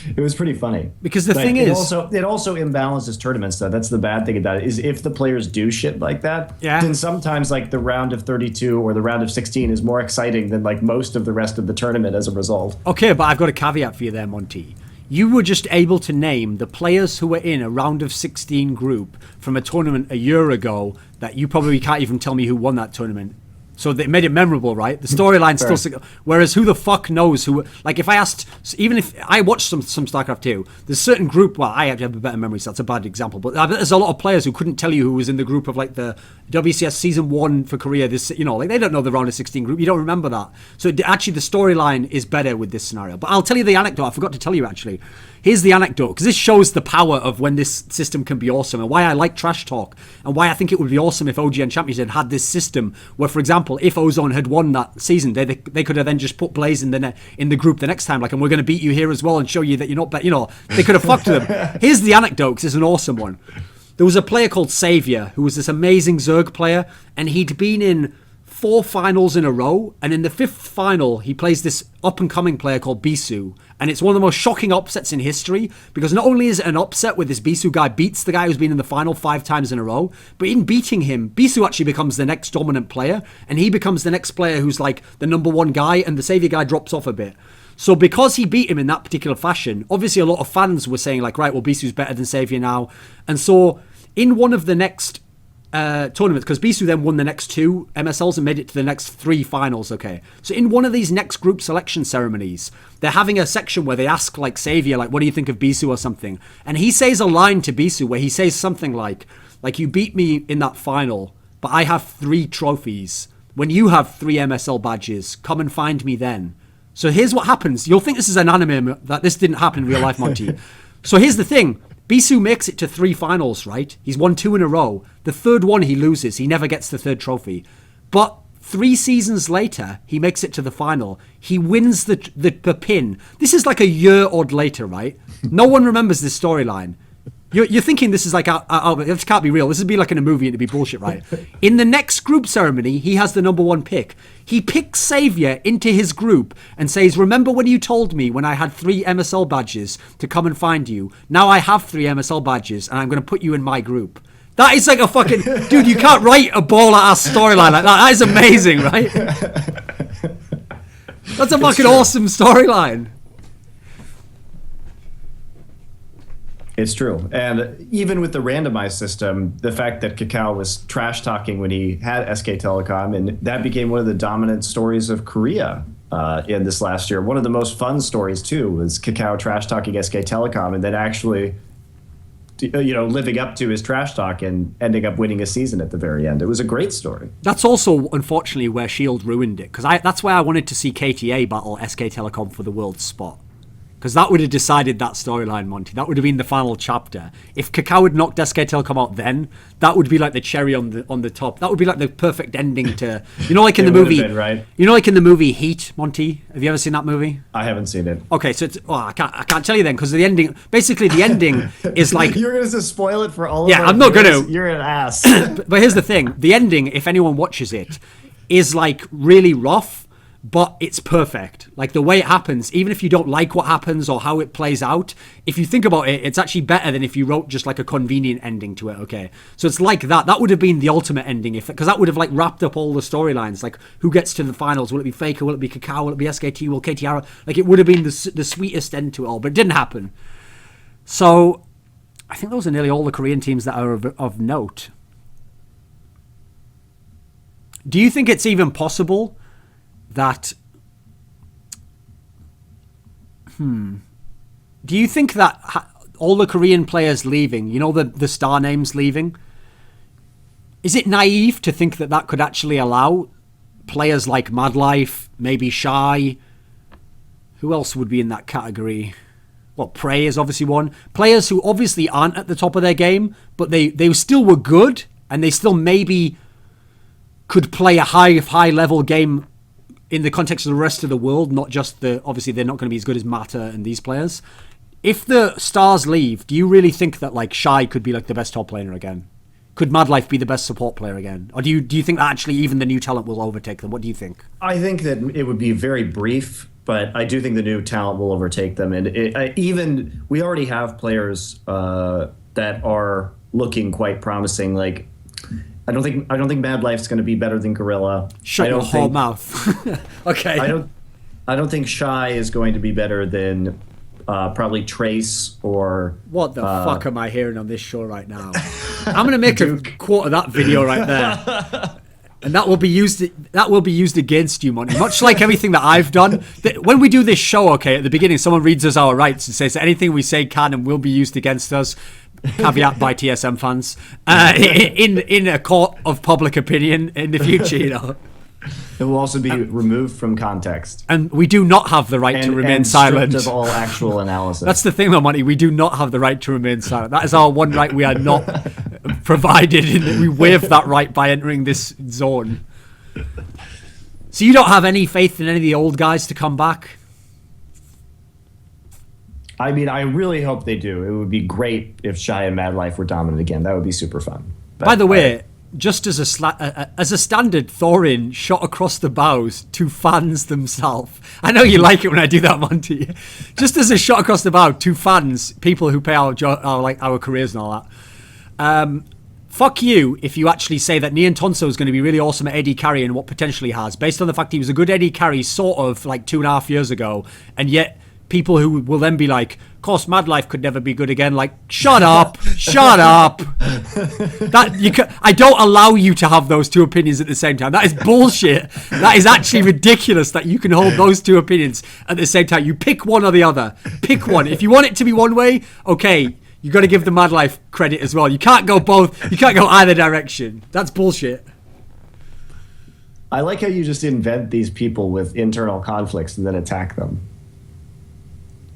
It was pretty funny. Because the thing is... It also imbalances tournaments, though. That's the bad thing about it, is if the players do shit like that, then sometimes the round of 32 or the round of 16 is more exciting than most of the rest of the tournament as a result. Okay, but I've got a caveat for you there, Monte. You were just able to name the players who were in a round of 16 group from a tournament a year ago that you probably can't even tell me who won that tournament. So they made it memorable, right? The storyline still... Whereas who the fuck knows who... If I asked... Even if I watched some StarCraft 2, there's a certain group... Well, I actually have a better memory, so that's a bad example. But there's a lot of players who couldn't tell you who was in the group of the WCS Season 1 for Korea. They don't know the round of 16 group. You don't remember that. So actually the storyline is better with this scenario. But I'll tell you the anecdote. I forgot to tell you, actually. Here's the anecdote, because this shows the power of when this system can be awesome and why I like Trash Talk and why I think it would be awesome if OGN Champions had this system where, for example, if Ozone had won that season, they could have then just put Blaze in the group the next time, and we're going to beat you here as well and show you that you're not better. They could have fucked them. Here's the anecdote, because it's an awesome one. There was a player called Savior who was this amazing Zerg player, and he'd been in 4 finals in a row, and in the 5th final he plays this up-and-coming player called Bisu, and it's one of the most shocking upsets in history, because not only is it an upset where this Bisu guy beats the guy who's been in the final 5 times in a row, but in beating him, Bisu actually becomes the next dominant player, and he becomes the next player who's the number 1 guy, and the Savior guy drops off a bit. So because he beat him in that particular fashion, obviously a lot of fans were saying right, well, Bisu's better than Savior now, and so in one of the next tournaments, because Bisu then won the next 2 MSLs and made it to the next 3 finals, okay? So in one of these next group selection ceremonies, they're having a section where they ask, Savior, what do you think of Bisu or something? And he says a line to Bisu where he says something like, you beat me in that final, but I have 3 trophies. When you have 3 MSL badges, come and find me then. So here's what happens. You'll think this is an anime, that this didn't happen in real life, Monte. So here's the thing. Bisu makes it to 3 finals, right? He's won 2 in a row. The 3rd one he loses. He never gets the 3rd trophy. But 3 seasons later, he makes it to the final. He wins the pin. This is a year odd later, right? No one remembers this storyline. You're thinking this is this can't be real. This would be in a movie and it'd be bullshit, right? In the next group ceremony, he has the number 1 pick. He picks Savior into his group and says, remember when you told me when I had 3 MSL badges to come and find you? Now I have 3 MSL badges and I'm going to put you in my group. That is a fucking... Dude, you can't write a baller-ass storyline like that. That is amazing, right? That's a fucking awesome storyline. It's true. And even with the randomized system, the fact that Kakao was trash talking when he had SK Telecom, and that became one of the dominant stories of Korea in this last year. One of the most fun stories, too, was Kakao trash talking SK Telecom and then actually living up to his trash talk and ending up winning a season at the very end. It was a great story. That's also, unfortunately, where S.H.I.E.L.D. ruined it, because that's why I wanted to see KTA battle SK Telecom for the world spot. Because that would have decided that storyline, Monte. That would have been the final chapter. If Kakao had knocked SK Telecom out then, that would be the cherry on the top. That would be the perfect ending to... in the movie... Been, right? In the movie Heat, Monte? Have you ever seen that movie? I haven't seen it. Okay, so it's... I can't tell you then, because the ending... Basically, the ending is You're going to spoil it for all of us. Yeah, I'm not going to. You're an ass. But here's the thing. The ending, if anyone watches it, is really rough. But it's perfect. The way it happens, even if you don't like what happens or how it plays out, if you think about it, it's actually better than if you wrote just a convenient ending to it, okay? So it's that. That would have been the ultimate ending, because that would have wrapped up all the storylines. Who gets to the finals? Will it be Faker? Will it be Kakao? Will it be SKT? Will KTR? It would have been the sweetest end to it all, but it didn't happen. So I think those are nearly all the Korean teams that are of note. Do you think it's even possible that Do you think that all the Korean players leaving, you know, the star names leaving, is it naive to think that that could actually allow players like Madlife, maybe Shy? Who else would be in that category? Well, Prey is obviously one. Players who obviously aren't at the top of their game, but they still were good, and they still maybe could play a high level game in the context of the rest of the world, not just obviously they're not going to be as good as Mata and these players. If the stars leave, do you really think that like Shy could be like the best top player again? Could Madlife be the best support player again? Or do you think that actually even the new talent will overtake them? What do you think? I think that it would be very brief, but I do think the new talent will overtake them. And even we already have players that are looking quite promising. Like I don't think Madlife's going to be better than Gorilla. Shut your whole mouth. Okay. I don't think Shy is going to be better than probably Trace or... What the fuck am I hearing on this show right now? I'm going to make a quote of that video right there. And that will be used against you, Monte. Much like everything that I've done. When we do this show, okay, at the beginning, someone reads us our rights and says that anything we say can and will be used against us. Caveat by TSM fans. In a court of public opinion in the future, you know. It will also be removed from context. And we do not have the right to remain silent. Stripped of all actual analysis. That's the thing, though, Monte. We do not have the right to remain silent. That is our one right we are not provided. And we waive that right by entering this zone. So you don't have any faith in any of the old guys to come back? I mean, I really hope they do. It would be great if Shy and Madlife were dominant again. That would be super fun. But by the way... Just as a standard, Thorin shot across the bows to fans themselves. I know you like it when I do that, Monte. Just as a shot across the bow to fans, people who pay our careers and all that. Fuck you if you actually say that NaJin Tonso is going to be really awesome at AD carry and what potentially has, based on the fact he was a good AD carry sort of like 2.5 years ago, and yet people who will then be like, of course, Madlife could never be good again. Like, shut up, shut up. I don't allow you to have those two opinions at the same time. That is bullshit. That is actually ridiculous that you can hold those two opinions at the same time. You pick one or the other. Pick one. If you want it to be one way, okay, you got to give the Madlife credit as well. You can't go both. You can't go either direction. That's bullshit. I like how you just invent these people with internal conflicts and then attack them.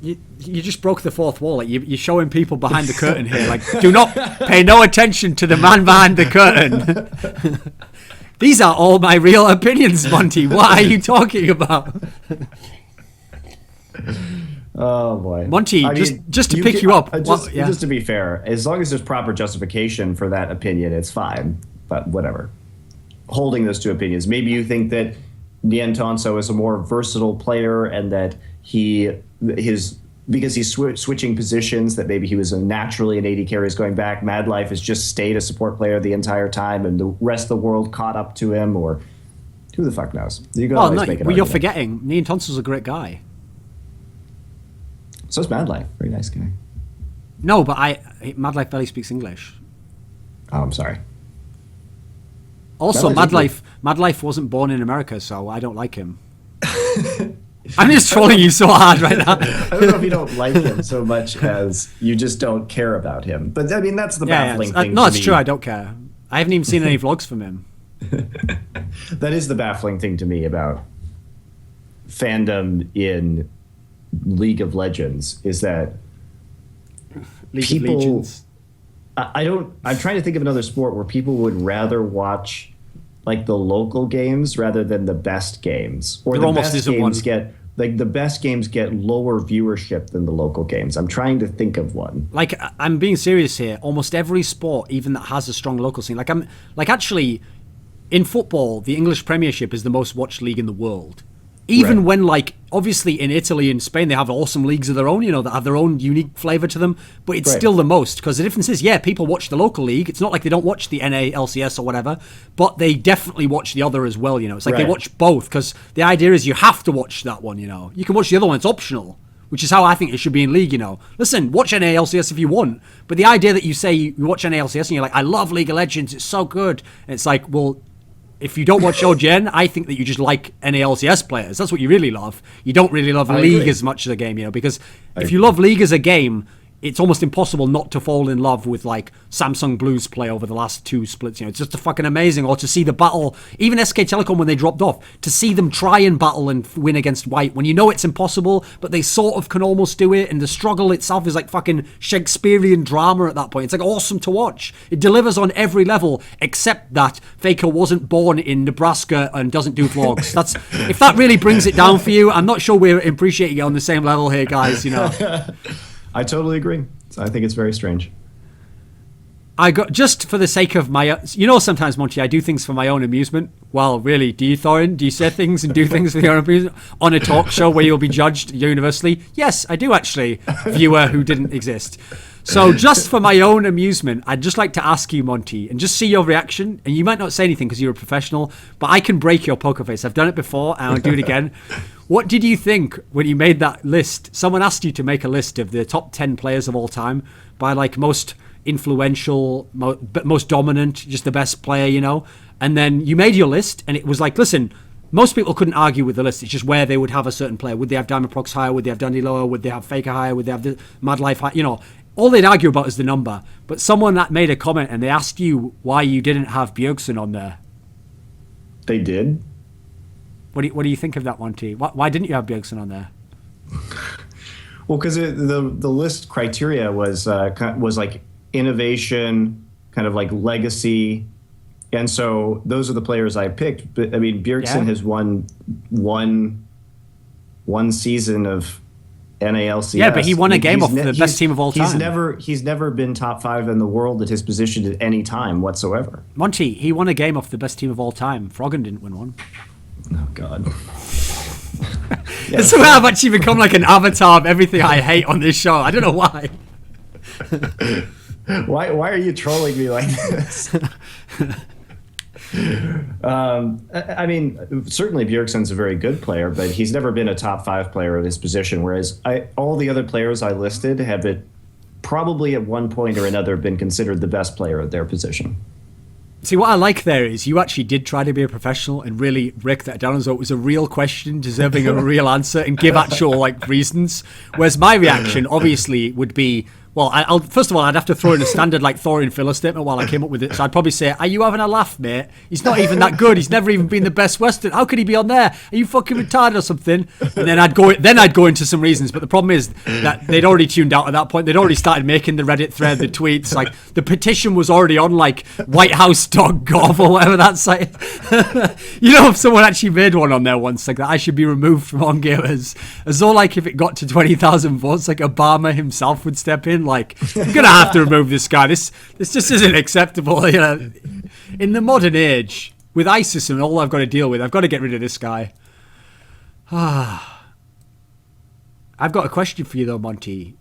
You just broke the fourth wall. Like you're showing people behind the curtain here. Like, do not pay no attention to the man behind the curtain. These are all my real opinions, Monte. What are you talking about? Oh boy, Monte. Just to pick you up. Just to be fair, as long as there's proper justification for that opinion, it's fine. But whatever. Holding those two opinions, maybe you think that NaJin Tonso is a more versatile player and that because he's switching positions, that maybe he was naturally an AD carry is going back. Madlife has just stayed a support player the entire time, and the rest of the world caught up to him, or who the fuck knows? You can always make an argument. You're forgetting NaJin Tonso's a great guy. So is Madlife, very nice guy. No, but Madlife barely speaks English. Oh, I'm sorry. Also, Madlife wasn't born in America, so I don't like him. I'm just trolling you so hard right now. I don't know if you don't like him so much as you just don't care about him. But I mean, that's the baffling thing. No, it's true. I don't care. I haven't even seen any vlogs from him. That is the baffling thing to me about fandom in League of Legends is that people. I'm trying to think of another sport where people would rather watch like the local games rather than the best games, or the best games get lower viewership than the local games. I'm trying to think of one. Like, I'm being serious here. Almost every sport, even that has a strong local scene. Actually, in football, the English Premiership is the most watched league in the world. Even when, like, obviously in Italy and Spain, they have awesome leagues of their own, you know, that have their own unique flavour to them, but it's still the most, because the difference is, people watch the local league. It's not like they don't watch the NA, LCS or whatever, but they definitely watch the other as well, you know. It's like they watch both, because the idea is you have to watch that one, you know. You can watch the other one, it's optional, which is how I think it should be in League, you know. Listen, watch NA, LCS if you want, but the idea that you say you watch NA, LCS and you're like, I love League of Legends, it's so good, and it's like, well, if you don't watch OGN, I think that you just like NALCS players. That's what you really love. You don't really love League as much as a game, because if you love League as a game, it's almost impossible not to fall in love with like Samsung Blues play over the last 2 splits. It's just fucking amazing. Or to see the battle, even SK Telecom when they dropped off, to see them try and battle and win against White when you know it's impossible, but they sort of can almost do it. And the struggle itself is like fucking Shakespearean drama at that point. It's like awesome to watch. It delivers on every level, except that Faker wasn't born in Nebraska and doesn't do vlogs. That's if that really brings it down for you. I'm not sure we're appreciating it on the same level here, guys. I totally agree. I think it's very strange. I got just for the sake of my, sometimes Monte, I do things for my own amusement. Well, really, do you, Thorin? Do you say things and do things for your own amusement on a talk show where you'll be judged universally? Yes, I do actually, viewer who didn't exist. So just for my own amusement, I'd just like to ask you, Monte, and just see your reaction. And you might not say anything because you're a professional, but I can break your poker face. I've done it before and I'll do it again. What did you think when you made that list? Someone asked you to make a list of the top 10 players of all time by like most influential, most dominant, just the best player, And then you made your list and it was like, listen, most people couldn't argue with the list. It's just where they would have a certain player. Would they have Diamond Prox higher? Would they have Dundee lower? Would they have Faker higher? Would they have the Mad Life higher? All they'd argue about is the number. But someone that made a comment and they asked you why you didn't have Bjergsen on there. They did? What do you think of that, Monte? Why didn't you have Bjergsen on there? Well, because the list criteria was like innovation, kind of like legacy, and so those are the players I picked. But I mean, Bjergsen has won one season of NALCS. Yeah, but he won a game off the best team of all time. He's never been top 5 in the world at his position at any time whatsoever. Monte, he won a game off the best team of all time. Froggen didn't win one. Oh God. So I've actually become like an avatar of everything I hate on this show. I don't know why. Why are you trolling me like this? I mean, certainly Bjergsen's a very good player, but he's never been a top 5 player of his position. Whereas all the other players I listed have probably at one point or another been considered the best player at their position. See, what I like there is you actually did try to be a professional and really break that down as though it was a real question deserving of a real answer and give actual reasons. Whereas my reaction obviously would be, well, first of all, I'd have to throw in a standard Thorin filler statement while I came up with it. So I'd probably say, are you having a laugh, mate? He's not even that good. He's never even been the best Western. How could he be on there? Are you fucking retarded or something? And then I'd go into some reasons. But the problem is that they'd already tuned out at that point. They'd already started making the Reddit thread, the tweets. The petition was already on whitehouse.gov or whatever that site. If someone actually made one on there once, that I should be removed from On Gamers. As though if it got to 20,000 votes, Obama himself would step in. I'm gonna have to remove this guy. This just isn't acceptable. In the modern age, with ISIS and all I've got to deal with, I've got to get rid of this guy. I've got a question for you though, Monte.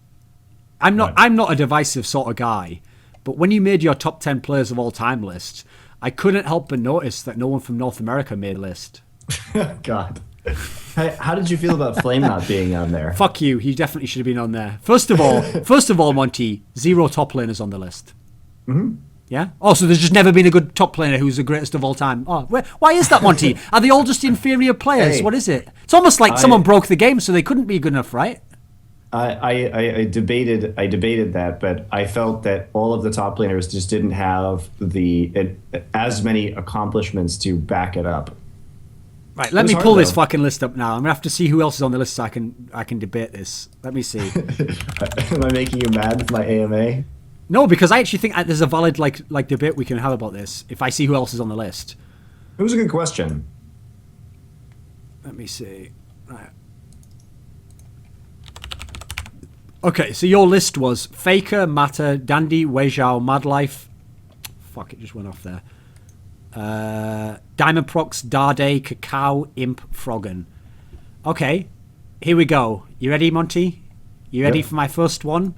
I'm not a divisive sort of guy, but when you made your top 10 players of all time list, I couldn't help but notice that no one from North America made a list. God. How did you feel about Flame not being on there? Fuck you. He definitely should have been on there. First of all, Monte, 0 top laners on the list. Mm-hmm. Yeah? Oh, so there's just never been a good top laner who's the greatest of all time. Oh, why is that, Monte? Are they all just inferior players? Hey, what is it? It's almost like someone broke the game, so they couldn't be good enough, right? I debated that, but I felt that all of the top laners just didn't have as many accomplishments to back it up. Right, let me pull this fucking list up now. I'm gonna have to see who else is on the list so I can debate this. Let me see. Am I making you mad with my AMA? No, because I actually think there's a valid debate we can have about this if I see who else is on the list. It was a good question. Let me see. Right. Okay, so your list was Faker, Mata, Dandy, Weizhou, Madlife. Fuck, it just went off there. Diamond Prox, Dade, Cacao, Imp, Froggen. Okay, here we go. You ready, Monte? You ready for my first one?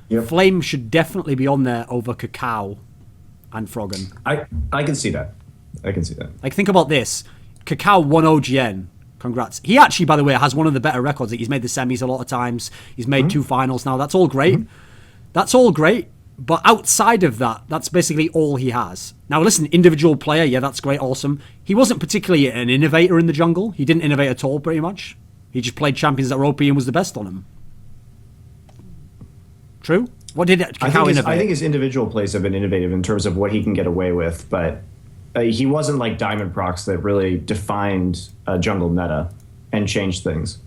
Yep. Flame should definitely be on there over Cacao and Froggen. I can see that. Think about this. Cacao won OGN. Congrats. He actually, by the way, has one of the better records. He's made the semis a lot of times. He's made 2 finals now. That's all great. That's all great. But outside of that, that's basically all he has. Now listen, individual player, yeah, that's great, awesome. He wasn't particularly an innovator in the jungle. He didn't innovate at all, pretty much. He just played champions that were OP and was the best on them. True? What did Kakao innovate? I think his individual plays have been innovative in terms of what he can get away with, but he wasn't like Diamond Prox that really defined jungle meta and changed things.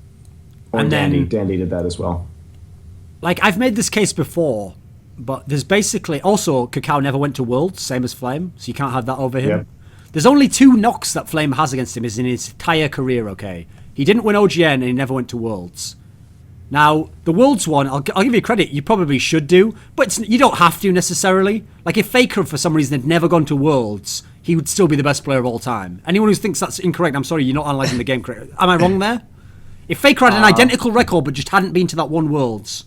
Or and Dandy did that as well. Like, I've made this case before, but there's basically... Also, Kakao never went to Worlds, same as Flame, so you can't have that over him. Yep. There's only 2 knocks that Flame has against him is in his entire career, okay? He didn't win OGN and he never went to Worlds. Now, the Worlds one, I'll give you credit, you probably should do, but you don't have to necessarily. Like, if Faker, for some reason, had never gone to Worlds, he would still be the best player of all time. Anyone who thinks that's incorrect, I'm sorry, you're not analysing the game correctly. Am I wrong there? If Faker had an identical record but just hadn't been to that one Worlds...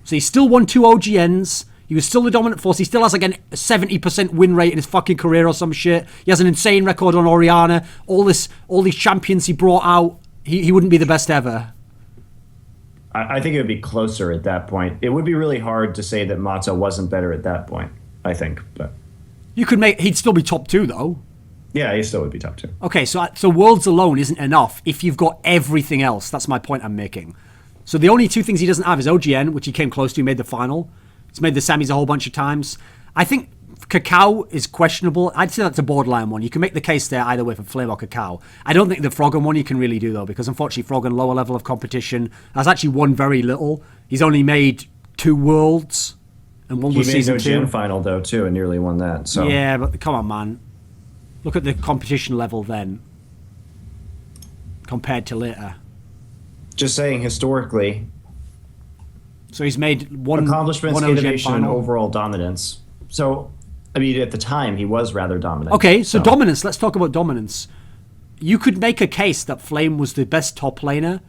So he still won 2 OGNs. He was still the dominant force. He still has like a 70% win rate in his fucking career or some shit. He has an insane record on Orianna. All these champions he brought out. He wouldn't be the best ever. I think it would be closer at that point. It would be really hard to say that Monte wasn't better at that point, I think. But he'd still be top 2 though. Yeah, he still would be top 2. Okay, so Worlds alone isn't enough if you've got everything else. That's my point I'm making. So the only 2 things he doesn't have is OGN, which he came close to. He made the final. He's made the semis a whole bunch of times. I think Kakao is questionable. I'd say that's a borderline one. You can make the case there either way for Flame or Kakao. I don't think the Froggen one you can really do, though, because unfortunately Froggen, lower level of competition, has actually won very little. He's only made 2 Worlds, and one was season 2. He made NaJin final, though, too, and nearly won that. So. Yeah, but come on, man. Look at the competition level then, compared to later. Just saying, historically. So he's made one accomplishments, one innovation, and overall dominance. So, I mean, at the time, he was rather dominant. Okay, so dominance. Let's talk about dominance. You could make a case that Flame was the best top laner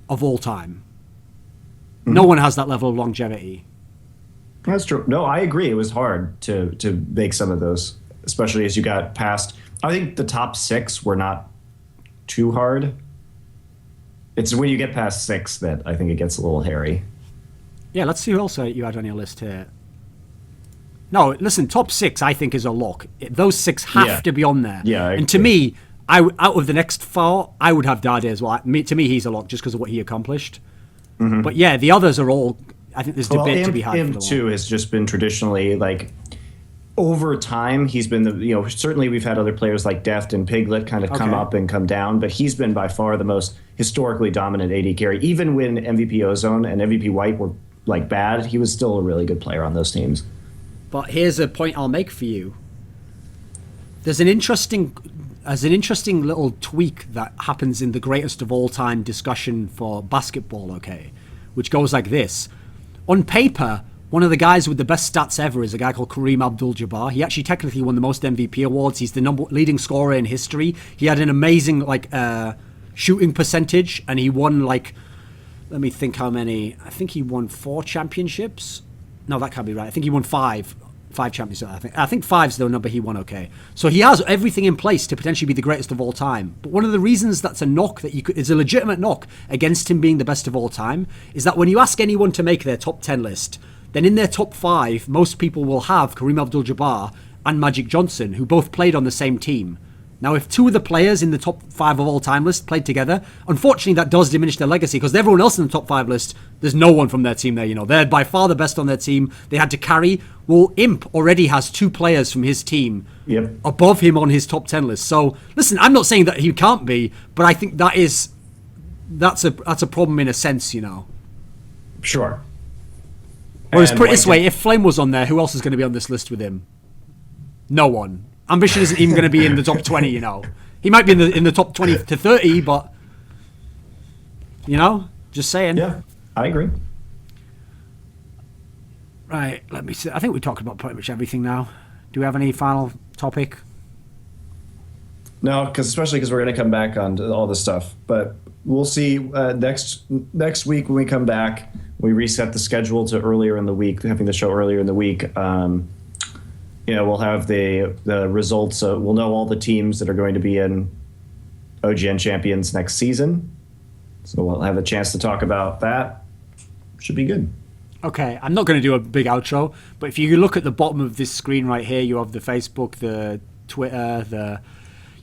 of all time. Mm-hmm. No one has that level of longevity. That's true. No, I agree. It was hard to make some of those, especially as you got past. I think the top 6 were not too hard. It's when you get past 6 that I think it gets a little hairy. Yeah, let's see who else you had on your list here. No, listen, top 6 I think is a lock. Those 6 have to be on there. Yeah, and to me, out of the next 4, I would have Dade as well. To me, he's a lock just because of what he accomplished. Mm-hmm. But yeah, the others are all. I think there's debate to be had. Imp 2 has just been traditionally like. Over time, he's been certainly we've had other players like Deft and Piglet kind of come up and come down, but he's been by far the most historically dominant AD carry. Even when MVP Ozone and MVP White were like bad, he was still a really good player on those teams. But here's a point I'll make for you. There's an interesting little tweak that happens in the greatest of all time discussion for basketball, okay? Which goes like this. On paper, one of the guys with the best stats ever is a guy called Kareem Abdul-Jabbar. He actually technically won the most MVP awards. He's the leading scorer in history. He had an amazing shooting percentage, and he won let me think how many. I think he won 4 championships. No, that can't be right. I think he won 5 championships. I think 5's the number he won. Okay, so he has everything in place to potentially be the greatest of all time. But one of the reasons that's a knock that is a legitimate knock against him being the best of all time is that when you ask anyone to make their top 10 list, then in their top 5, most people will have Kareem Abdul-Jabbar and Magic Johnson, who both played on the same team. Now, if 2 of the players in the top 5 of all time list played together, unfortunately that does diminish their legacy, because everyone else in the top 5 list, there's no one from their team there, They're by far the best on their team. They had to carry. Well, Imp already has 2 players from his team above him on his top 10 list. So, listen, I'm not saying that he can't be, but I think that's a problem in a sense, Sure. Whereas put it this way, if Flame was on there, who else is going to be on this list with him? No one. Ambition isn't even going to be in the top 20, He might be in the top 20 to 30, but, just saying. Yeah, I agree. Right, let me see. I think we talked about pretty much everything now. Do we have any final topic? No, especially because we're going to come back on to all this stuff. But we'll see next week when we come back. We reset the schedule to earlier in the week, having the show earlier in the week. We'll have the results. We'll know all the teams that are going to be in OGN Champions next season. So we'll have a chance to talk about that. Should be good. Okay, I'm not going to do a big outro, but if you look at the bottom of this screen right here, you have the Facebook, the Twitter, the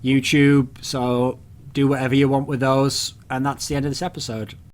YouTube. So do whatever you want with those, and that's the end of this episode.